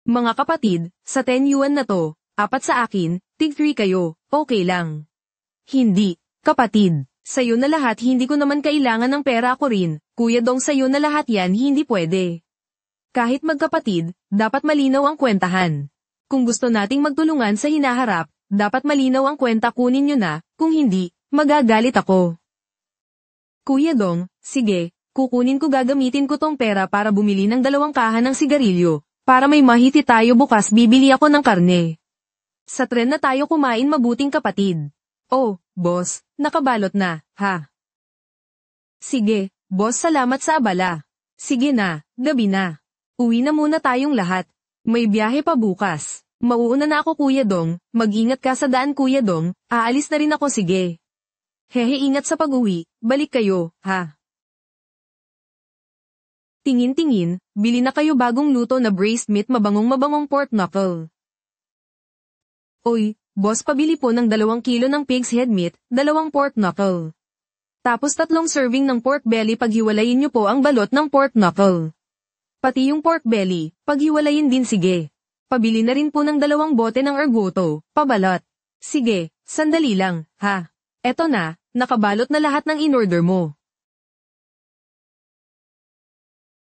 Mga kapatid, sa 10 yuan na to, 4 sa akin, tig 3 kayo, okay lang. Hindi, kapatid, sayo na lahat, hindi ko naman kailangan ng pera, ako rin, Kuya Dong, sayo na lahat yan, hindi pwede. Kahit magkapatid, dapat malinaw ang kwentahan. Kung gusto nating magtulungan sa hinaharap, dapat malinaw ang kwenta, kunin nyo na, kung hindi, magagalit ako. Kuya Dong, sige, kukunin ko, gagamitin ko tong pera para bumili ng 2 kaha ng sigarilyo, para may mahiti tayo bukas, bibili ako ng karne. Sa tren na tayo kumain, mabuting kapatid. Oh, boss, nakabalot na, ha? Sige, boss, salamat sa abala. Sige na, gabi na. Uwi na muna tayong lahat. May biyahe pa bukas. Mauuna na ako Kuya Dong, mag-ingat ka sa daan Kuya Dong, aalis na rin ako sige. Hehe ingat sa pag-uwi, balik kayo, ha? Tingin-tingin, bili na kayo bagong luto na braised meat mabangong pork knuckle. Oy, boss pabili po ng 2 kilo ng pig's head meat, 2 pork knuckle. Tapos 3 serving ng pork belly paghiwalayin nyo po ang balot ng pork knuckle. Pati yung pork belly, paghiwalayin din sige. Pabili na rin po ng 2 bote ng ergoto, pabalot. Sige, sandali lang, ha? Eto na, nakabalot na lahat ng in-order mo.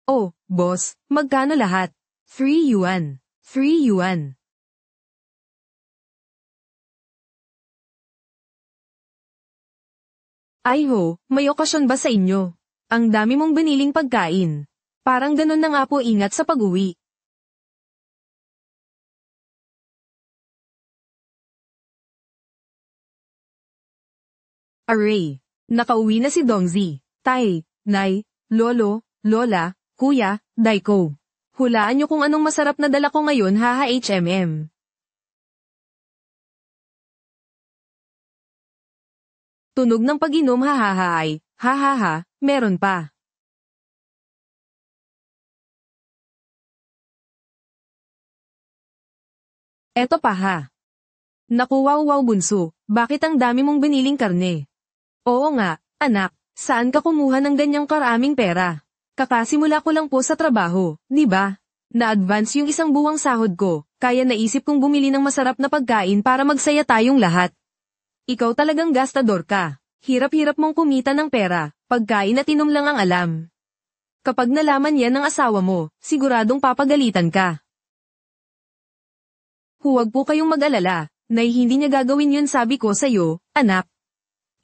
Oh, boss, magkano lahat? 3 yuan. 3 yuan. Ay ho, may okasyon ba sa inyo? Ang dami mong biniling pagkain. Parang ganun na nga po ingat sa pag-uwi. Array. Nakauwi na si Dongzi, Tay, Nay, Lolo, Lola, Kuya, Daiko. Hulaan nyo kung anong masarap na dala ko ngayon haha HMM. Tunog ng pag-inom hahaha ay, hahaha, meron pa. Eto pa ha. Naku wow bunso, bakit ang dami mong biniling karne? Oo nga, anak, saan ka kumuha ng ganyang karaming pera? Kakasimula ko lang po sa trabaho, di ba? Na-advance yung 1 buwang sahod ko, kaya naisip kong bumili ng masarap na pagkain para magsaya tayong lahat. Ikaw talagang gastador ka. Hirap-hirap mong kumita ng pera, pagkain at inom lang ang alam. Kapag nalaman yan ng asawa mo, siguradong papagalitan ka. Huwag po kayong mag-alala, nay hindi niya gagawin yun sabi ko sa'yo, anak.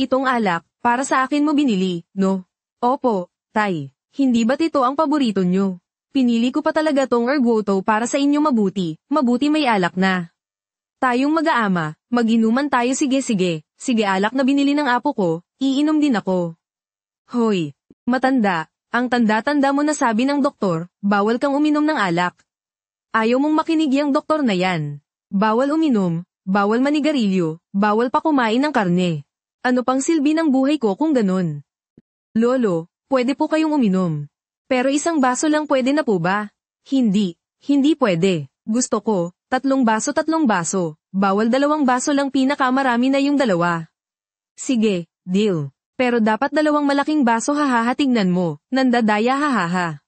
Itong alak, para sa akin mo binili, no? Opo, tay. Hindi ba't ito ang paborito nyo? Pinili ko pa talaga tong ergoto para sa inyo mabuti may alak na. Tayong mag-aama, mag-inuman tayo sige alak na binili ng apo ko, iinom din ako. Hoy, matanda, ang tanda-tanda mo na sabi ng doktor, bawal kang uminom ng alak. Ayaw mong makinig yung doktor na yan. Bawal uminom, bawal manigarilyo, bawal pa kumain ng karne. Ano pang silbi ng buhay ko kung ganun? Lolo, pwede po kayong uminom. Pero 1 baso lang pwede na po ba? Hindi pwede. Gusto ko, 3 baso. Bawal 2 baso lang pinakamarami na yung 2. Sige, deal. Pero dapat 2 malaking baso hahaha tignan mo, nandadaya hahaha.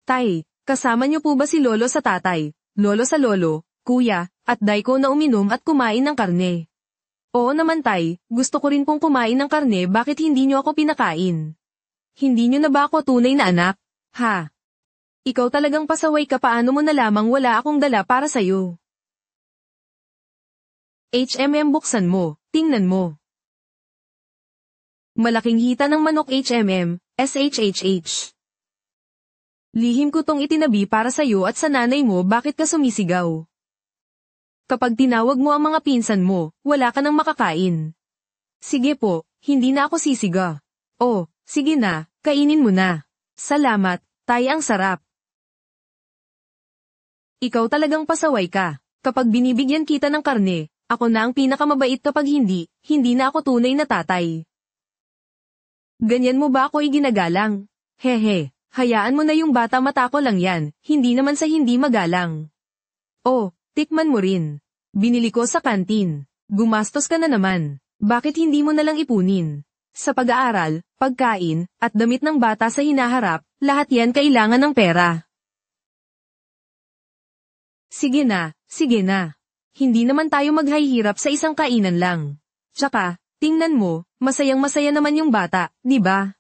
Tay, kasama niyo po ba si Lolo sa tatay, Lolo sa lolo, Kuya, at Daiko na uminom at kumain ng karne? Oo naman tay, gusto ko rin pong kumain ng karne bakit hindi niyo ako pinakain? Hindi niyo na ba ako tunay na anak? Ha? Ikaw talagang pasaway ka paano mo na lamang wala akong dala para sa'yo? HMM buksan mo, tingnan mo. Malaking hita ng manok HMM, SHHH. Lihim ko tong itinabi para sa'yo at sa nanay mo bakit ka sumisigaw. Kapag tinawag mo ang mga pinsan mo, wala ka nang makakain. Sige po, hindi na ako sisiga. Oh, sige na, kainin mo na. Salamat, tay ang sarap. Ikaw talagang pasaway ka. Kapag binibigyan kita ng karne, ako na ang pinakamabait kapag hindi na ako tunay na tatay. Ganyan mo ba ako'y ginagalang? Hehe. Hayaan mo na yung bata matako lang yan, hindi naman sa hindi magalang. Oh, tikman mo rin. Binili ko sa kantin. Gumastos ka na naman. Bakit hindi mo na lang ipunin? Sa pag-aaral, pagkain, at damit ng bata sa hinaharap, lahat yan kailangan ng pera. Sige na. Hindi naman tayo maghahirap sa isang kainan lang. Tsaka, tingnan mo, masayang-masaya naman yung bata, di ba?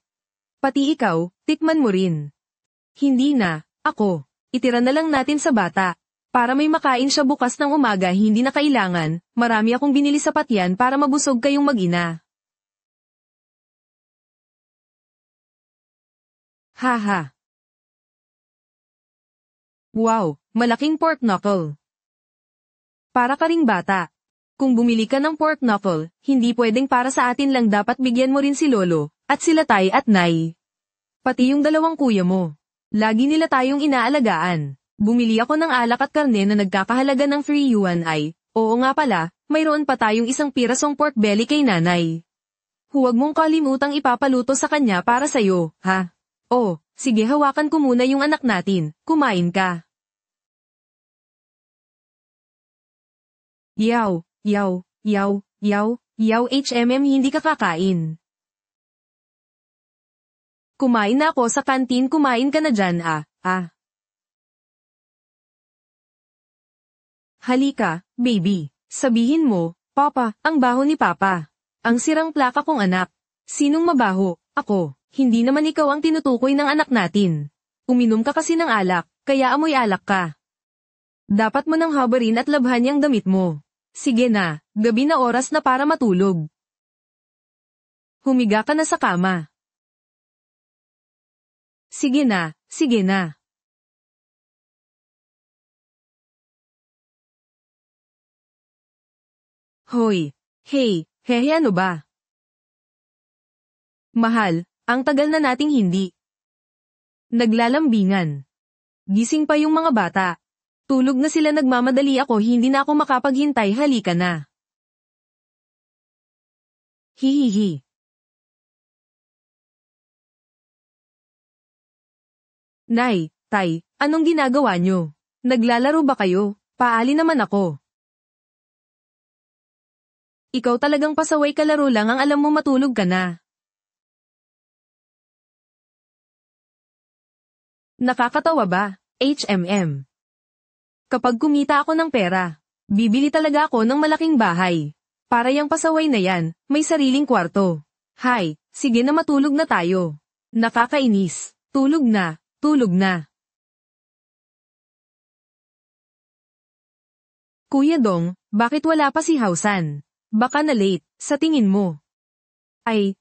Pati ikaw, tikman mo rin. Hindi na, ako. Itira na lang natin sa bata. Para may makain siya bukas ng umaga hindi na kailangan, marami akong binili sa patyan para mabusog kayong mag-ina. Haha. Wow, malaking pork knuckle. Para ka ring bata. Kung bumili ka ng pork knuckle, hindi pwedeng para sa atin lang, dapat bigyan mo rin si Lolo, at sila Tay at Nay. Pati yung dalawang kuya mo. Lagi nila tayong inaalagaan. Bumili ako ng alak at karne na nagkakahalaga ng 3 yuan ay, oo nga pala, mayroon pa tayong isang pirasong pork belly kay nanay. Huwag mong kalimutang ipapaluto sa kanya para sa'yo, ha? Oh, sige, hawakan ko muna yung anak natin, kumain ka. Yaw, yaw, yaw, yaw, yaw hindi ka kakain. Kumain na ako sa kantin, kumain ka na dyan ah. Halika, baby. Sabihin mo, Papa, ang baho ni Papa. Ang sirang plaka kong anak. Sinong mabaho? Ako. Hindi naman ikaw ang tinutukoy ng anak natin. Uminom ka kasi ng alak, kaya amoy alak ka. Dapat mo nang habarin at labhan yung damit mo. Sige na, gabi na, oras na para matulog. Humiga ka na sa kama. Sige na, sige na. Hoy, hey, hehe, ano ba? Mahal, ang tagal na nating hindi naglalambingan. Gising pa yung mga bata. Tulog na sila, nagmamadali ako, hindi na ako makapaghintay, halika na. Hihihi. Nay, Tay, anong ginagawa nyo? Naglalaro ba kayo? Paali naman ako. Ikaw talagang pasaway, kalaro lang ang alam mo, matulog ka na. Nakakatawa ba? HMM. Kapag kumita ako ng pera, bibili talaga ako ng malaking bahay. Para yang pasaway na yan, may sariling kwarto. Hay, sige na, matulog na tayo. Nakakainis. Tulog na, tulog na. Kuya Dong, bakit wala pa si Hausan? Baka na late, sa tingin mo. Ay,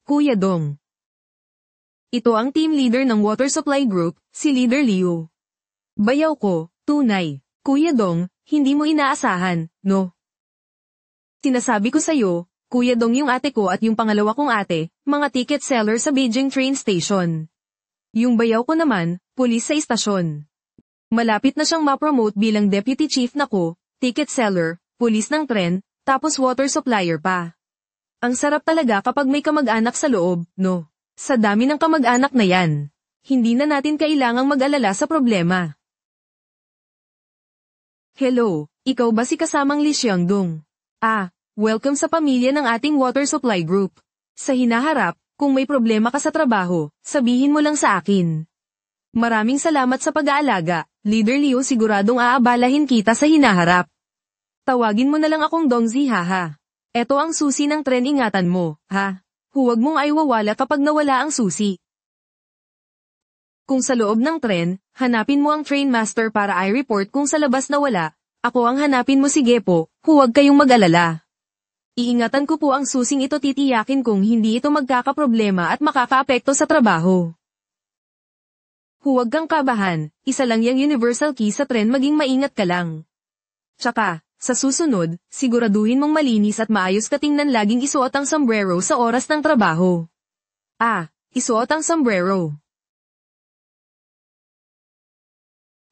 Kuya Dong. Ito ang team leader ng water supply group, si Leader Liu. Bayaw ko, tunay. Kuya Dong, hindi mo inaasahan, no? Sinasabi ko sa'yo, Kuya Dong, yung ate ko at yung pangalawa kong ate, mga ticket seller sa Beijing train station. Yung bayaw ko naman, pulis sa istasyon. Malapit na siyang ma-promote bilang deputy chief na ko, ticket seller, pulis ng tren, tapos water supplier pa. Ang sarap talaga kapag may kamag-anak sa loob, no? Sa dami ng kamag-anak na yan, hindi na natin kailangang mag-alala sa problema. Hello, ikaw ba si kasamang Li Xiangdong? Welcome sa pamilya ng ating water supply group. Sa hinaharap, kung may problema ka sa trabaho, sabihin mo lang sa akin. Maraming salamat sa pag-aalaga, Leader Liu, siguradong aabalahin kita sa hinaharap. Tawagin mo na lang akong Dongzi, haha. Eto ang susi ng tren, ingatan mo, ha? Huwag mong aiwawala kapag nawala ang susi. Kung sa loob ng tren, hanapin mo ang train master para i-report. Kung sa labas nawala, ako ang hanapin mo, sige po, huwag kayong mag-alala. Iingatan ko po ang susing ito, titiyakin kong hindi ito magkakaproblema at makakaapekto sa trabaho. Huwag kang kabahan, isa lang yung universal key sa tren, maging maingat ka lang. Tsaka, sa susunod, siguraduhin mong malinis at maayos ka tingnan, laging isuot ang sombrero sa oras ng trabaho. Isuot ang sombrero.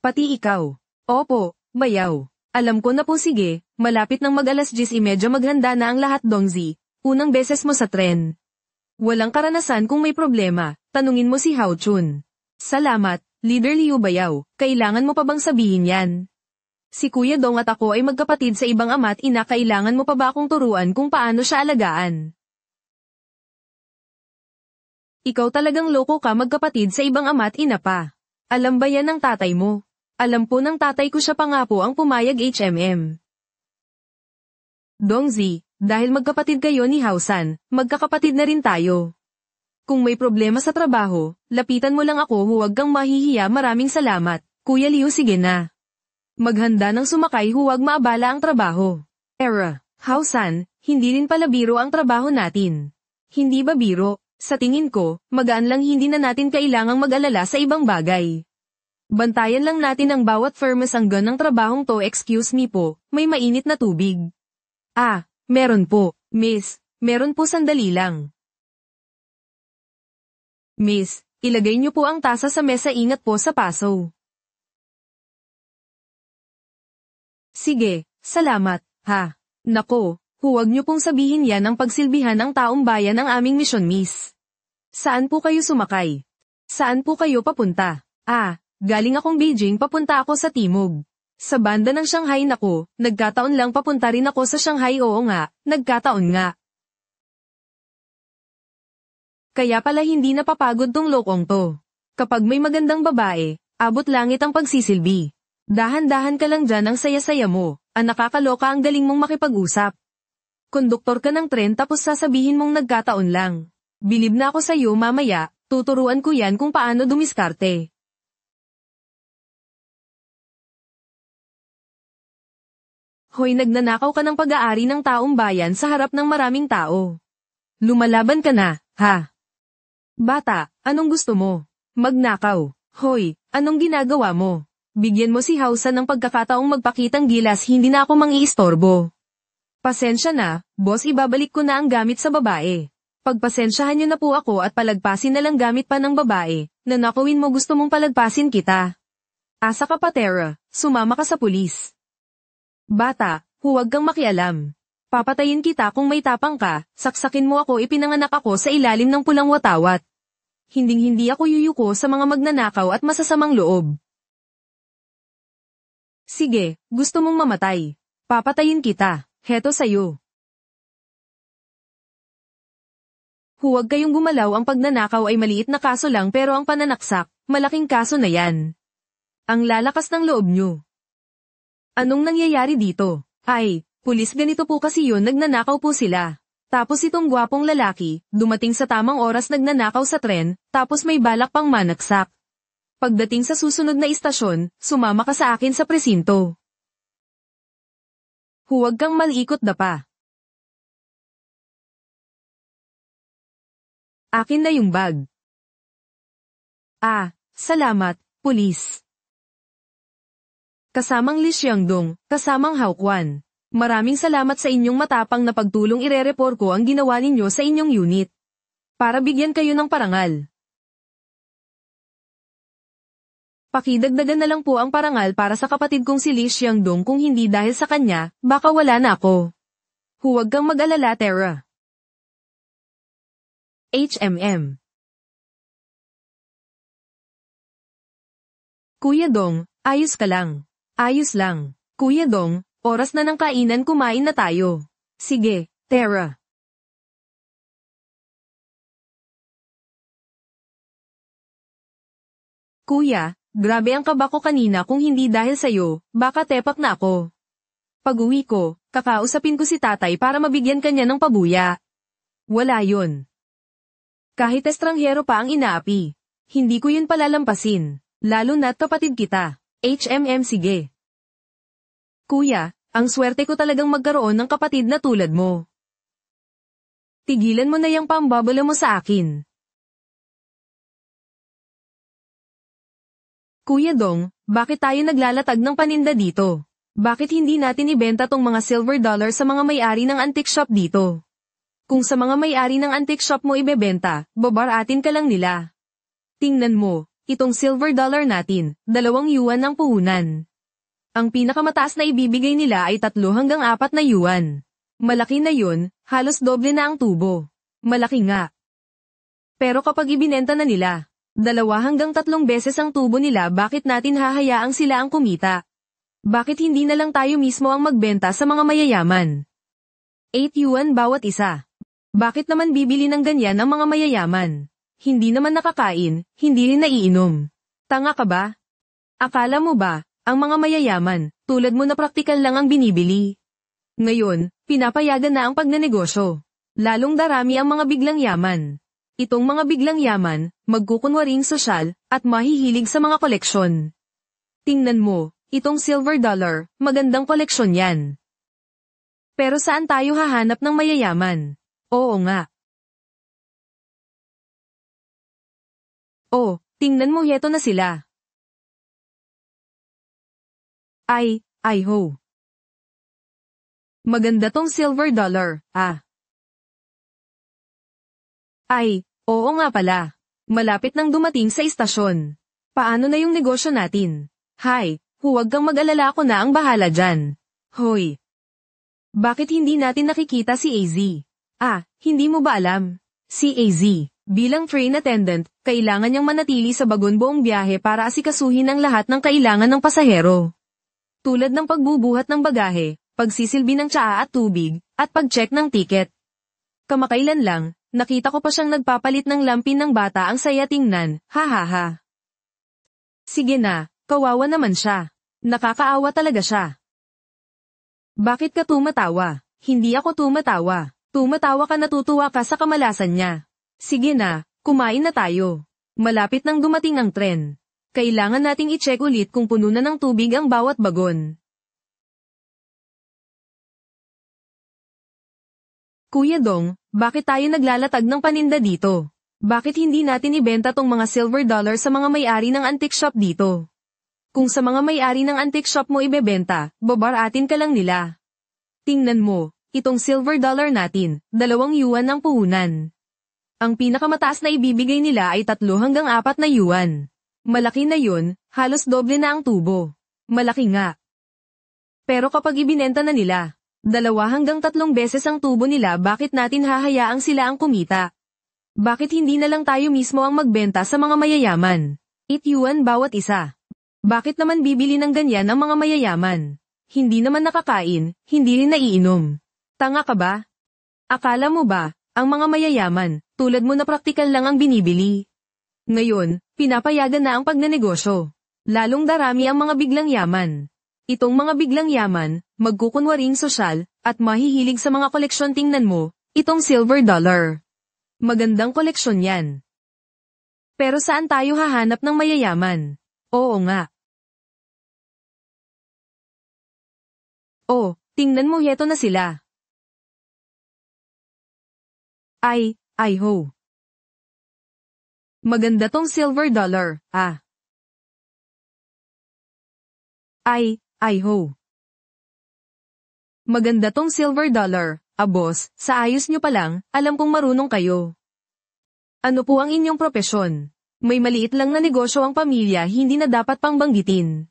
Pati ikaw. Opo, bayaw. Alam ko na po, sige, malapit ng mag-alas 10:30, maghanda na ang lahat, Dongzi. Unang beses mo sa tren. Walang karanasan, kung may problema, tanungin mo si Hao Chun. Salamat, Leader Liu, bayaw, kailangan mo pa bang sabihin yan? Si Kuya Dong at ako ay magkapatid sa ibang ama at ina, kailangan mo pa ba akong turuan kung paano siya alagaan? Ikaw talagang loko ka, magkapatid sa ibang ama at ina pa. Alam ba yan ng tatay mo? Alam po ng tatay ko, siya pa nga po ang pumayag, HMM. Dongzi, dahil magkapatid kayo ni Hausan, magkakapatid na rin tayo. Kung may problema sa trabaho, lapitan mo lang ako, huwag kang mahihiya. Maraming salamat, Kuya Liu, sige na. Maghanda ng sumakay, huwag maabala ang trabaho. Hausan, hindi rin pala biro ang trabaho natin. Hindi ba biro? Sa tingin ko, magaan lang, hindi na natin kailangang mag-alala sa ibang bagay. Bantayan lang natin ang bawat firmes ang ng trabahong to. Excuse me po, may mainit na tubig. Meron po, miss. Meron po sandali lang. Miss, ilagay niyo po ang tasa sa mesa, ingat po sa paso. Sige, salamat, ha. Nako, huwag niyo pong sabihin yan ang pagsilbihan ng taong bayan ng aming misyon, miss. Saan po kayo sumakay? Saan po kayo papunta? Galing akong Beijing, papunta ako sa Timog. Sa banda ng Shanghai, nako, nagkataon lang papunta rin ako sa Shanghai, oo nga, nagkataon nga. Kaya pala hindi napapagod tong lokong to. Kapag may magandang babae, abot langit ang pagsisilbi. Dahan-dahan ka lang dyan, ang saya-saya mo, ang nakakaloka, ang galing mong makipag-usap. Konduktor ka ng tren tapos sasabihin mong nagkataon lang. Bilib na ako sa'yo, mamaya, tuturuan ko yan kung paano dumiskarte. Hoy, nagnanakaw ka ng pag-aari ng taong bayan sa harap ng maraming tao. Lumalaban ka na, ha? Bata, anong gusto mo? Magnakaw. Hoy, anong ginagawa mo? Bigyan mo si Hausa ng pagkakataong magpakitang gilas, hindi na ako mangiistorbo. Pasensya na, boss, ibabalik ko na ang gamit sa babae. Pagpasensyahan niyo na po ako at palagpasin na lang gamit pa ng babae. Nanakawin mo, gusto mong palagpasin kita. Asa ka pa, Tara, sumama ka sa pulis. Bata, huwag kang makialam. Papatayin kita kung may tapang ka, saksakin mo ako, ipinanganak ako sa ilalim ng pulang watawat. Hinding-hindi ako yuyuko sa mga magnanakaw at masasamang loob. Sige, gusto mong mamatay. Papatayin kita, heto sayo. Huwag kayong gumalaw, ang pagnanakaw ay maliit na kaso lang, pero ang pananaksak, malaking kaso na yan. Ang lalakas ng loob nyo. Anong nangyayari dito? Pulis, ganito po kasi yun, nagnanakaw po sila. Tapos itong gwapong lalaki, dumating sa tamang oras, nagnanakaw sa tren, tapos may balak pang manaksak. Pagdating sa susunod na istasyon, sumama ka sa akin sa presinto. Huwag kang malikot na pa. Akin na yung bag. Salamat, pulis. Kasamang Li Xiangdong, kasamang Hao Quan. Maraming salamat sa inyong matapang na pagtulong, irereport ko ang ginawa ninyo sa inyong unit. Para bigyan kayo ng parangal. Pakidagdagan na lang po ang parangal para sa kapatid kong si Li Xiangdong, kung hindi dahil sa kanya, baka wala na ako. Huwag kang mag-alala, Tara. HMM. Kuya Dong, ayos ka lang. Ayos lang. Kuya Dong, oras na ng kainan, kumain na tayo. Sige, Tara. Kuya, grabe ang kaba ko kanina, kung hindi dahil sa'yo, baka tepak na ako. Pag-uwi ko, kakausapin ko si tatay para mabigyan kanya ng pabuya. Wala yun. Kahit estranghero pa ang inaapi. Hindi ko yun palalampasin. Lalo na't kapatid kita. HMM, sige. Kuya, ang swerte ko talagang magkaroon ng kapatid na tulad mo. Tigilan mo na yung pambabala mo sa akin. Kuya Dong, bakit tayo naglalatag ng paninda dito? Bakit hindi natin ibenta tong mga silver dollar sa mga may-ari ng antique shop dito? Kung sa mga may-ari ng antique shop mo ibebenta, babaratin ka lang nila. Tingnan mo, itong silver dollar natin, 2 yuan ang puhunan. Ang pinakamataas na ibibigay nila ay 3 hanggang 4 na yuan. Malaki na yun, halos doble na ang tubo. Malaki nga. Pero kapag ibinenta na nila, 2 hanggang 3 beses ang tubo nila, bakit natin hahayaang sila ang kumita? Bakit hindi na lang tayo mismo ang magbenta sa mga mayayaman? 8 yuan bawat isa. Bakit naman bibili ng ganyan ang mga mayayaman? Hindi naman nakakain, hindi rin naiinom. Tanga ka ba? Akala mo ba, ang mga mayayaman, tulad mo na praktikal lang ang binibili? Ngayon, pinapayagan na ang pagnenegosyo. Lalong darami ang mga biglang yaman. Itong mga biglang yaman, magkukunwaring sosyal, at mahihilig sa mga koleksyon. Tingnan mo, itong silver dollar, magandang koleksyon yan. Pero saan tayo hahanap ng mayayaman? Oo nga. Oh, tingnan mo, heto na sila. Ay ho. Maganda tong silver dollar, ah. Ay, oo nga pala. Malapit nang dumating sa istasyon. Paano na yung negosyo natin? Hay, huwag kang mag-alala, ako na ang bahala dyan. Hoy. Bakit hindi natin nakikita si AZ? Ah, hindi mo ba alam? Si AZ, bilang train attendant, kailangan niyang manatili sa bagon buong biyahe para asikasuhin ang lahat ng kailangan ng pasahero. Tulad ng pagbubuhat ng bagahe, pagsisilbi ng tsaa at tubig, at pag-check ng tiket. Kamakailan lang, nakita ko pa siyang nagpapalit ng lampin ng bata, ang saya tingnan, ha. Sige na, kawawa naman siya. Nakakaawa talaga siya. Bakit ka tumatawa? Hindi ako tumatawa. Tumatawa ka, natutuwa ka sa kamalasan niya. Sige na, kumain na tayo. Malapit nang dumating ang tren. Kailangan nating i-check ulit kung puno na ng tubig ang bawat bagon. Kuya Dong, bakit tayo naglalatag ng paninda dito? Bakit hindi natin ibenta tong mga silver dollar sa mga may-ari ng antique shop dito? Kung sa mga may-ari ng antique shop mo ibebenta, babaratin ka lang nila. Tingnan mo, itong silver dollar natin, 2 yuan ang puhunan. Ang pinakamataas na ibibigay nila ay 3 hanggang 4 na yuan. Malaki na yun, halos doble na ang tubo. Malaki nga. Pero kapag ibinenta na nila, 2 hanggang 3 beses ang tubo nila, bakit natin hahayaang sila ang kumita? Bakit hindi na lang tayo mismo ang magbenta sa mga mayayaman? 8 yuan bawat isa. Bakit naman bibili ng ganyan ang mga mayayaman? Hindi naman nakakain, hindi rin naiinom. Tanga ka ba? Akala mo ba, ang mga mayayaman, tulad mo na praktikal lang ang binibili? Ngayon, pinapayagan na ang pagnenegosyo. Lalong darami ang mga biglang yaman. Itong mga biglang yaman, magkukunwaring sosyal, at mahihilig sa mga koleksyon. Tingnan mo, itong silver dollar. Magandang koleksyon yan. Pero saan tayo hahanap ng mayayaman? Oo nga. Oh, tingnan mo, heto na sila. Ay ho. Maganda tong silver dollar, ah. Ay ho. Maganda tong silver dollar, boss, sa ayos nyo pa lang, alam kong marunong kayo. Ano po ang inyong propesyon? May maliit lang na negosyo ang pamilya, hindi na dapat pang banggitin.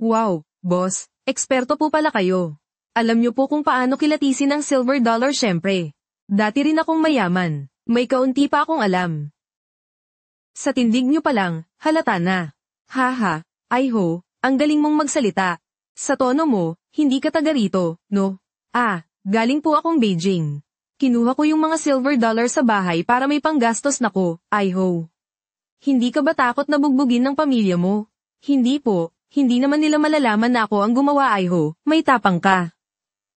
Wow, boss, eksperto po pala kayo. Alam nyo po kung paano kilatisin ang silver dollar. Syempre. Dati rin akong mayaman, may kaunti pa akong alam. Sa tindig nyo pa lang, halata na. Haha, ay ho, ang galing mong magsalita. Sa tono mo, hindi ka taga rito, no? Ah, galing po akong Beijing. Kinuha ko yung mga silver dollar sa bahay para may panggastos na ko, ay ho. Hindi ka ba takot na bugbugin ng pamilya mo? Hindi po, hindi naman nila malalaman na ako ang gumawa, ay ho, may tapang ka.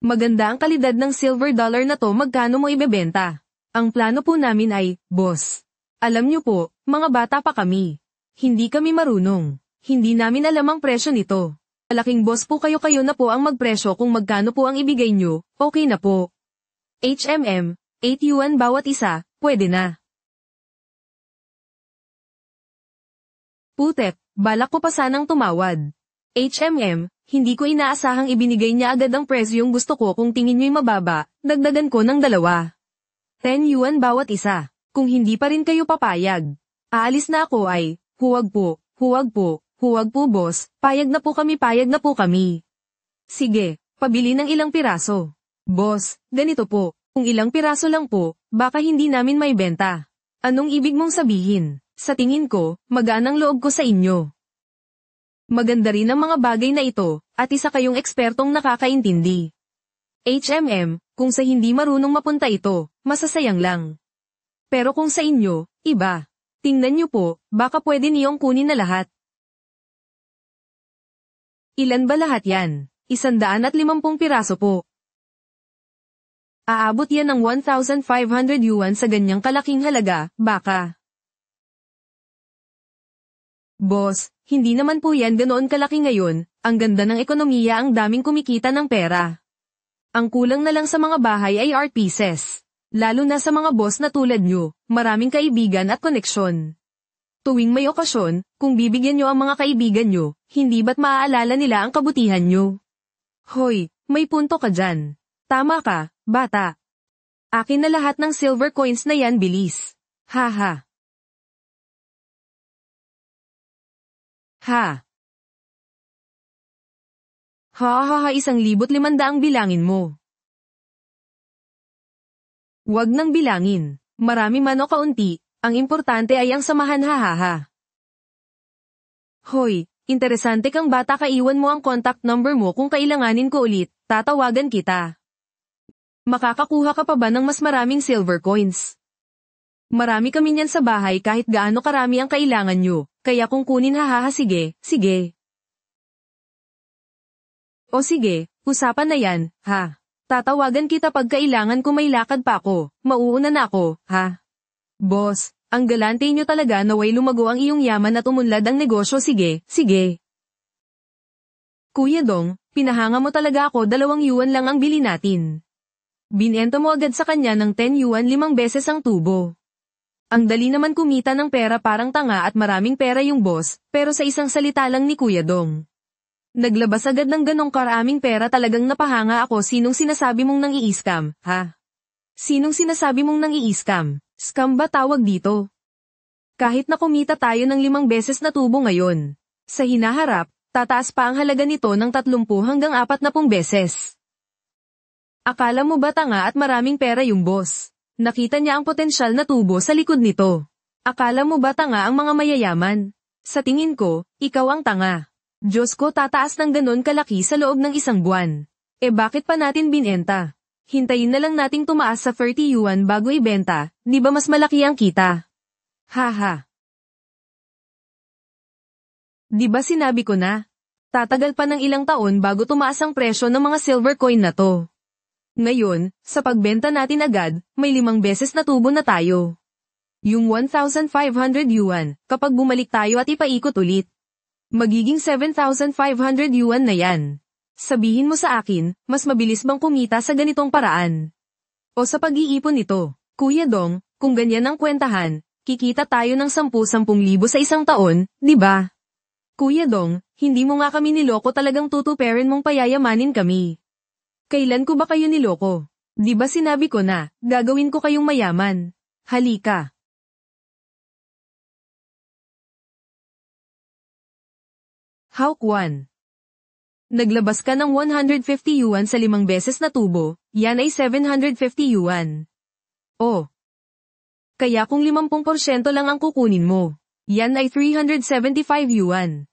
Maganda ang kalidad ng silver dollar na to, magkano mo ibebenta? Ang plano po namin ay, boss. Alam nyo po, mga bata pa kami. Hindi kami marunong. Hindi namin alam ang presyo nito. Malaking boss po kayo na po ang magpresyo, kung magkano po ang ibigay nyo, okay na po. 8 yuan bawat isa, pwede na. Putek, balak ko pa sanang tumawad. Hindi ko inaasahang ibinigay niya agad ang presyong gusto ko. Kung tingin nyo'y mababa, dagdagan ko ng 2. 10 yuan bawat isa. Kung hindi pa rin kayo papayag, aalis na ako. Ay, huwag po boss, payag na po kami. Sige, pabili ng ilang piraso. Boss, ganito po, kung ilang piraso lang po, baka hindi namin may benta. Anong ibig mong sabihin? Sa tingin ko, magaan ang loob ko sa inyo. Maganda rin ang mga bagay na ito, at isa kayong ekspertong nakakaintindi. Kung sa hindi marunong mapunta ito, masasayang lang. Pero kung sa inyo, iba. Tingnan nyo po, baka pwede niyong kunin na lahat. Ilan ba lahat yan? 150 piraso po. Aabot yan ng 1,500 yuan sa ganyang kalaking halaga, baka. Boss, hindi naman po yan ganoon kalaki ngayon, ang ganda ng ekonomiya, ang daming kumikita ng pera. Ang kulang na lang sa mga bahay ay art pieces. Lalo na sa mga boss na tulad nyo, maraming kaibigan at koneksyon. Tuwing may okasyon, kung bibigyan nyo ang mga kaibigan nyo, hindi ba't maaalala nila ang kabutihan nyo? Hoy, may punto ka dyan. Tama ka, bata. Akin na lahat ng silver coins na yan, bilis. Haha. Ha. Ha, 1,500 bilangin mo. Wag nang bilangin. Marami man o kaunti, ang importante ay ang samahan, hahaha. Hoy, interesante kang bata, kaiwan mo ang contact number mo, kung kailanganin ko ulit, tatawagan kita. Makakakuha ka pa ba ng mas maraming silver coins? Marami kami niyan sa bahay kahit gaano karami ang kailangan nyo, kaya kung kunin, hahaha, sige, sige. O sige, usapan na yan, ha. Tatawagan kita pag kailangan ko, may lakad pa ako, mauuna na ako, ha. Boss, ang galante nyo talaga, naway lumago ang iyong yaman at umunlad ang negosyo, sige, sige. Kuya Dong, pinahanga mo talaga ako, 2 yuan lang ang bili natin. Binenta mo agad sa kanya ng 10 yuan 5 beses ang tubo. Ang dali naman kumita ng pera, parang tanga at maraming pera yung boss, pero sa isang salita lang ni Kuya Dong. Naglabas agad ng ganong karaming pera, talagang napahanga ako. Sinong sinasabi mong nang-i-scam, ha? Sinong sinasabi mong nang-i-scam? Scam ba tawag dito? Kahit na kumita tayo ng 5 beses na tubo ngayon, sa hinaharap, tataas pa ang halaga nito ng 30 hanggang 40 beses. Akala mo ba tanga at maraming pera yung boss? Nakita niya ang potensyal na tubo sa likod nito. Akala mo ba tanga ang mga mayayaman? Sa tingin ko, ikaw ang tanga. Diyos ko, tataas ng ganon kalaki sa loob ng 1 buwan. Bakit pa natin binenta? Hintayin na lang nating tumaas sa 30 yuan bago ibenta, di ba mas malaki ang kita? Haha. Di ba sinabi ko na? Tatagal pa ng ilang taon bago tumaas ang presyo ng mga silver coin na to. Ngayon, sa pagbenta natin agad, may 5 beses na tubo na tayo. Yung 1,500 yuan, kapag bumalik tayo at ipaikot ulit, magiging 7,500 yuan na yan. Sabihin mo sa akin, mas mabilis bang kumita sa ganitong paraan? O sa pag-iipon nito? Kuya Dong, kung ganyan ang kwentahan, kikita tayo ng 10,000 sa isang taon, di ba? Kuya Dong, hindi mo nga kami niloko, talagang tutuperin mong payayamanin kami. Kailan ko ba kayo niloko? Di ba sinabi ko na, gagawin ko kayong mayaman? Halika. Hawk 1. Naglabas ka ng 150 yuan sa 5 beses na tubo, yan ay 750 yuan. Oh. Kaya kung 50% lang ang kukunin mo, yan ay 375 yuan.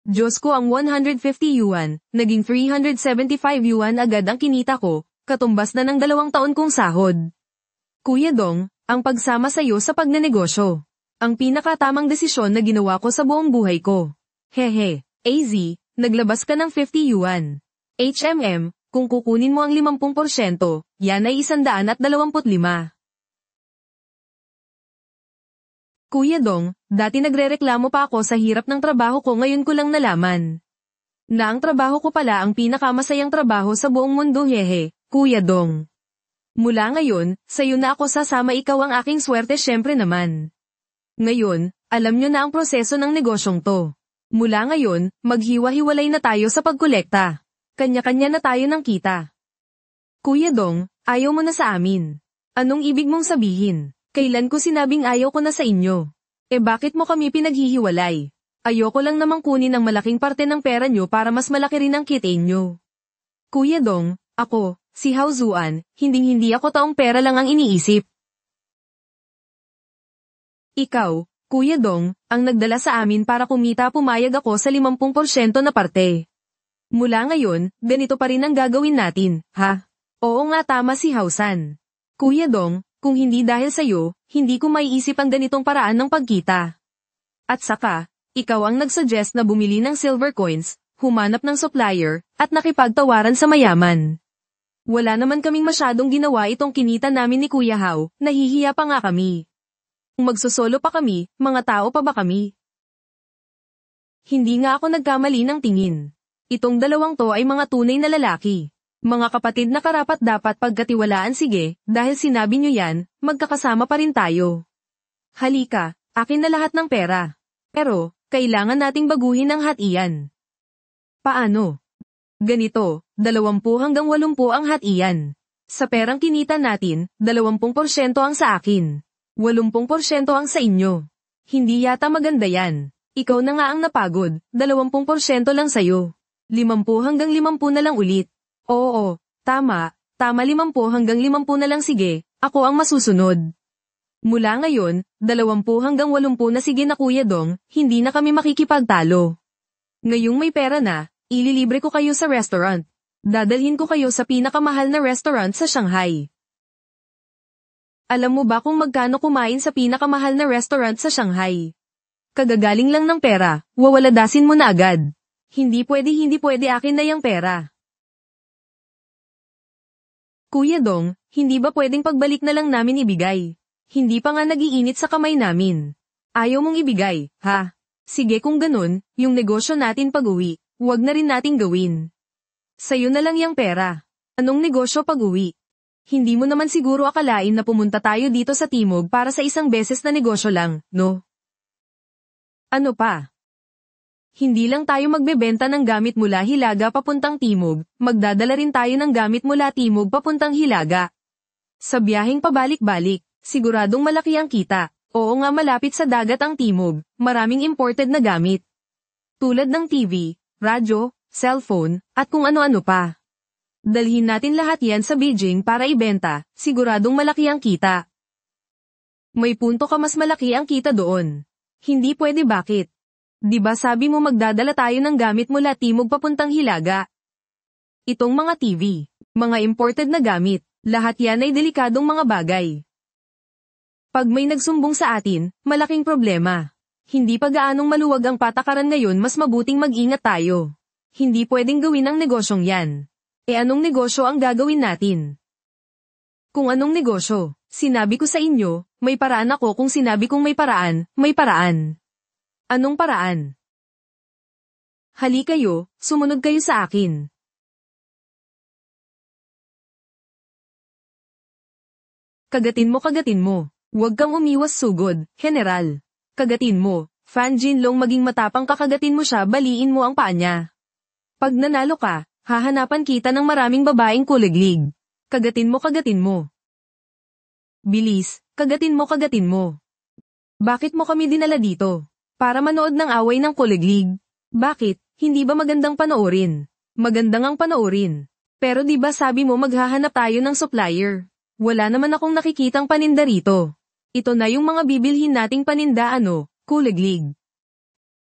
Diyos ko, ang 150 yuan, naging 375 yuan agad ang kinita ko, katumbas na ng 2 taon kong sahod. Kuya Dong, ang pagsama sa'yo sa pagnenegosyo, ang pinakatamang desisyon na ginawa ko sa buong buhay ko. Hehe, AZ, naglabas ka ng 50 yuan. HMM, kung kukunin mo ang 50%, yan ay 125. Kuya Dong, dati nagrereklamo pa ako sa hirap ng trabaho ko, ngayon ko lang nalaman na ang trabaho ko pala ang pinakamasayang trabaho sa buong mundo, hehe, Kuya Dong. Mula ngayon, sa'yo na ako sasama, ikaw ang aking swerte, syempre naman. Ngayon, alam nyo na ang proseso ng negosyong to. Mula ngayon, maghiwa-hiwalay na tayo sa pagkolekta. Kanya-kanya na tayo ng kita. Kuya Dong, ayaw mo na sa amin. Anong ibig mong sabihin? Kailan ko sinabing ayaw ko na sa inyo? Bakit mo kami pinaghihiwalay? Ayoko lang namang kunin ang malaking parte ng pera nyo para mas malaki rin ang kitain nyo. Kuya Dong, ako, si Hao Zuan, hinding-hindi ako taong pera lang ang iniisip. Ikaw, Kuya Dong, ang nagdala sa amin para kumita, pumayag ako sa 50% na parte. Mula ngayon, ganito pa rin ang gagawin natin, ha? Oo nga, tama si Hausan. Kuya Dong, kung hindi dahil sa'yo, hindi ko maiisip ang ganitong paraan ng pagkita. At saka, ikaw ang nagsuggest na bumili ng silver coins, humanap ng supplier, at nakipagtawaran sa mayaman. Wala naman kaming masyadong ginawa itong kinita namin ni Kuya Hao, nahihiya pa nga kami. Kung magsosolo pa kami, mga tao pa ba kami? Hindi nga ako nagkamali ng tingin. Itong 2 to ay mga tunay na lalaki. Mga kapatid na karapat-dapat pagkatiwalaan, sige, dahil sinabi nyo yan, magkakasama pa rin tayo. Halika, akin na lahat ng pera. Pero, kailangan nating baguhin ang hatian. Paano? Ganito, 20 hanggang 80 ang hatian. Sa perang kinita natin, 20% ang sa akin. 80% ang sa inyo. Hindi yata maganda yan. Ikaw na nga ang napagod, 20% lang sayo. 50 hanggang 50 na lang ulit. Oo, tama 50 hanggang 50 na lang sige, ako ang masusunod. Mula ngayon, 20 hanggang 80 na sige na Kuya Dong, hindi na kami makikipagtalo. Ngayong may pera na, ililibre ko kayo sa restaurant. Dadalhin ko kayo sa pinakamahal na restaurant sa Shanghai. Alam mo ba kung magkano kumain sa pinakamahal na restaurant sa Shanghai? Kagagaling lang ng pera, wawaladasin mo na agad. Hindi pwede akin na yung pera. Kuya Dong, hindi ba pwedeng pagbalik na lang namin ibigay? Hindi pa nga nagiinit sa kamay namin. Ayaw mong ibigay, ha? Sige kung ganun, yung negosyo natin pag-uwi, huwag na rin nating gawin. Sa'yo na lang yung pera. Anong negosyo pag-uwi? Hindi mo naman siguro akalain na pumunta tayo dito sa Timog para sa isang beses na negosyo lang, no? Ano pa? Hindi lang tayo magbebenta ng gamit mula Hilaga papuntang Timog, magdadala rin tayo ng gamit mula Timog papuntang Hilaga. Sa biyaheng pabalik-balik, siguradong malaki ang kita. Oo nga malapit sa dagat ang Timog, maraming imported na gamit. Tulad ng TV, radyo, cellphone, at kung ano-ano pa. Dalhin natin lahat yan sa Beijing para ibenta, siguradong malaki ang kita. May punto ka mas malaki ang kita doon. Hindi pwede bakit? Di ba sabi mo magdadala tayo ng gamit mula Timog papuntang Hilaga? Itong mga TV, mga imported na gamit, lahat yan ay delikadong mga bagay. Pag may nagsumbong sa atin, malaking problema. Hindi pa gaanong maluwag ang patakaran ngayon mas mabuting mag-ingat tayo. Hindi pwedeng gawin ang negosyong yan. Anong negosyo ang gagawin natin? Kung anong negosyo, sinabi ko sa inyo, may paraan ako kung sinabi kong may paraan, may paraan. Anong paraan? Hali kayo, sumunod kayo sa akin. Kagatin mo. Huwag kang umiwas sugod, General. Kagatin mo, Fan Jinlong maging matapang kakagatin mo siya baliin mo ang paa niya. Pag nanalo ka, hahanapan kita ng maraming babaeng kuliglig. Kagatin mo. Bilis, kagatin mo. Bakit mo kami dinala dito? Para manood ng away ng kuliglig. Bakit, hindi ba magandang panoorin? Magandang ang panoorin. Pero di ba sabi mo maghahanap tayo ng supplier? Wala naman akong nakikitang paninda rito. Ito na yung mga bibilhin nating paninda kuliglig.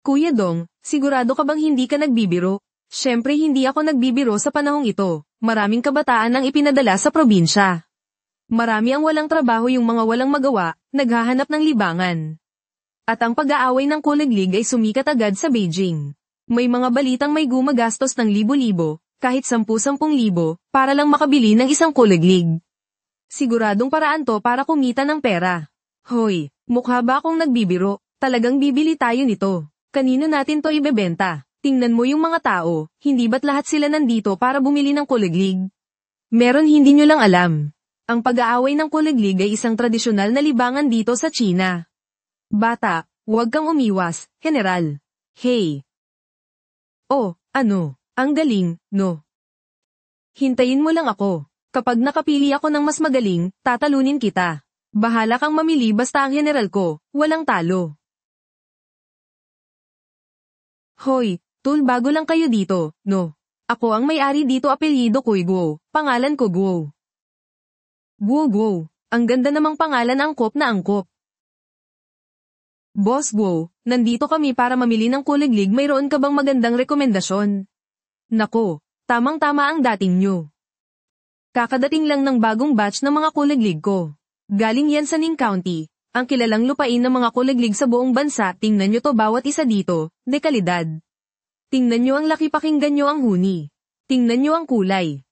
Kuya Dong, sigurado ka bang hindi ka nagbibiro? Syempre hindi ako nagbibiro sa panahong ito. Maraming kabataan ang ipinadala sa probinsya. Marami ang walang trabaho yung mga walang magawa, naghahanap ng libangan. At ang pag-aaway ng kuliglig ay sumikat agad sa Beijing. May mga balitang may gumagastos ng libo-libo, kahit 10,000 para lang makabili ng isang kuliglig. Siguradong paraan to para kumita ng pera. Hoy, mukha ba akong nagbibiro? Talagang bibili tayo nito. Kanino natin to ibebenta? Tingnan mo yung mga tao, hindi ba't lahat sila nandito para bumili ng kuliglig? Meron hindi nyo lang alam. Ang pag-aaway ng kuliglig ay isang tradisyonal na libangan dito sa China. Bata, huwag kang umiwas, General. Hey! Oh, ang galing, no? Hintayin mo lang ako. Kapag nakapili ako ng mas magaling, tatalunin kita. Bahala kang mamili basta ang general ko, walang talo. Hoy, tul bago lang kayo dito, no? Ako ang may-ari dito apelyido ko'y Guo, pangalan ko Guo. Guo, ang ganda namang pangalan angkop na angkop. Boss Guo, nandito kami para mamili ng kuliglig mayroon ka bang magandang rekomendasyon? Nako, tamang-tama ang dating nyo. Kakadating lang ng bagong batch ng mga kuliglig ko. Galing yan sa Ning County, ang kilalang lupain ng mga kuliglig sa buong bansa. Tingnan nyo to bawat isa dito, de kalidad. Tingnan nyo ang laki pakinggan nyo ang huni. Tingnan nyo ang kulay.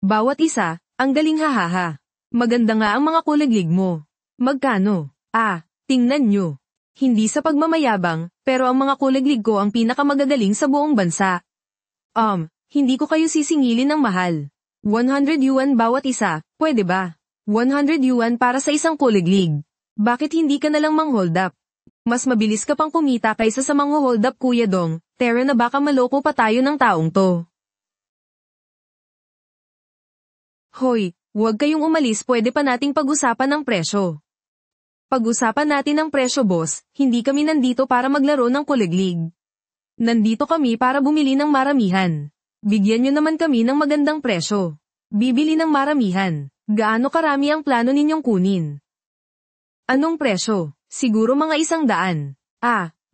Bawat isa, ang galing hahaha. Maganda nga ang mga kuliglig mo. Magkano? Tingnan nyo. Hindi sa pagmamayabang, pero ang mga kuliglig ko ang pinakamagagaling sa buong bansa. Hindi ko kayo sisingilin ng mahal. 100 yuan bawat isa, pwede ba? 100 yuan para sa isang kuliglig. Bakit hindi ka nalang mang-hold up? Mas mabilis ka pang kumita kaysa sa mga hold up Kuya Dong, tera na baka maloko pa tayo ng taong to. Hoy, huwag kayong umalis, pwede pa nating pag-usapan ng presyo. Pag-usapan natin ang presyo boss, hindi kami nandito para maglaro ng kuliglig. Nandito kami para bumili ng maramihan. Bigyan nyo naman kami ng magandang presyo. Bibili ng maramihan. Gaano karami ang plano ninyong kunin? Anong presyo? Siguro mga 100.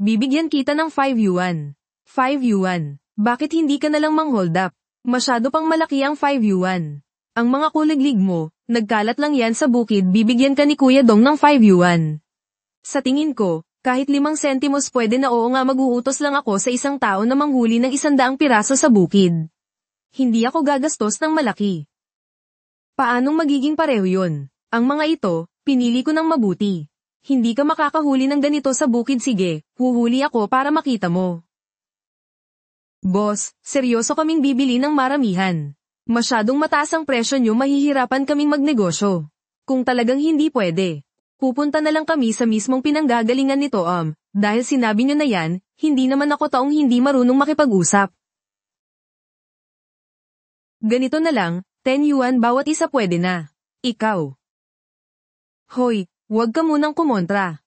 Bibigyan kita ng 5 yuan. 5 yuan. Bakit hindi ka nalang mang-hold up? Masyado pang malaki ang 5 yuan. Ang mga kuliglig mo, nagkalat lang yan sa bukid, bibigyan ka ni Kuya Dong ng 5 yuan. Sa tingin ko, kahit 5 sentimos pwede na, oo nga, mag-uutos lang ako sa isang tao na manghuli ng 100 piraso sa bukid. Hindi ako gagastos ng malaki. Paanong magiging pareho yun? Ang mga ito, pinili ko ng mabuti. Hindi ka makakahuli ng ganito sa bukid, sige, huhuli ako para makita mo. Boss, seryoso kaming bibili ng maramihan. Masyadong mataas ang presyo nyo, mahihirapan kaming magnegosyo. Kung talagang hindi pwede, pupunta na lang kami sa mismong pinanggagalingan nito dahil sinabi nyo na yan, hindi naman ako taong hindi marunong makipag-usap. Ganito na lang, 10 yuan bawat isa pwede na. Ikaw. Hoy, huwag ka munang kumontra.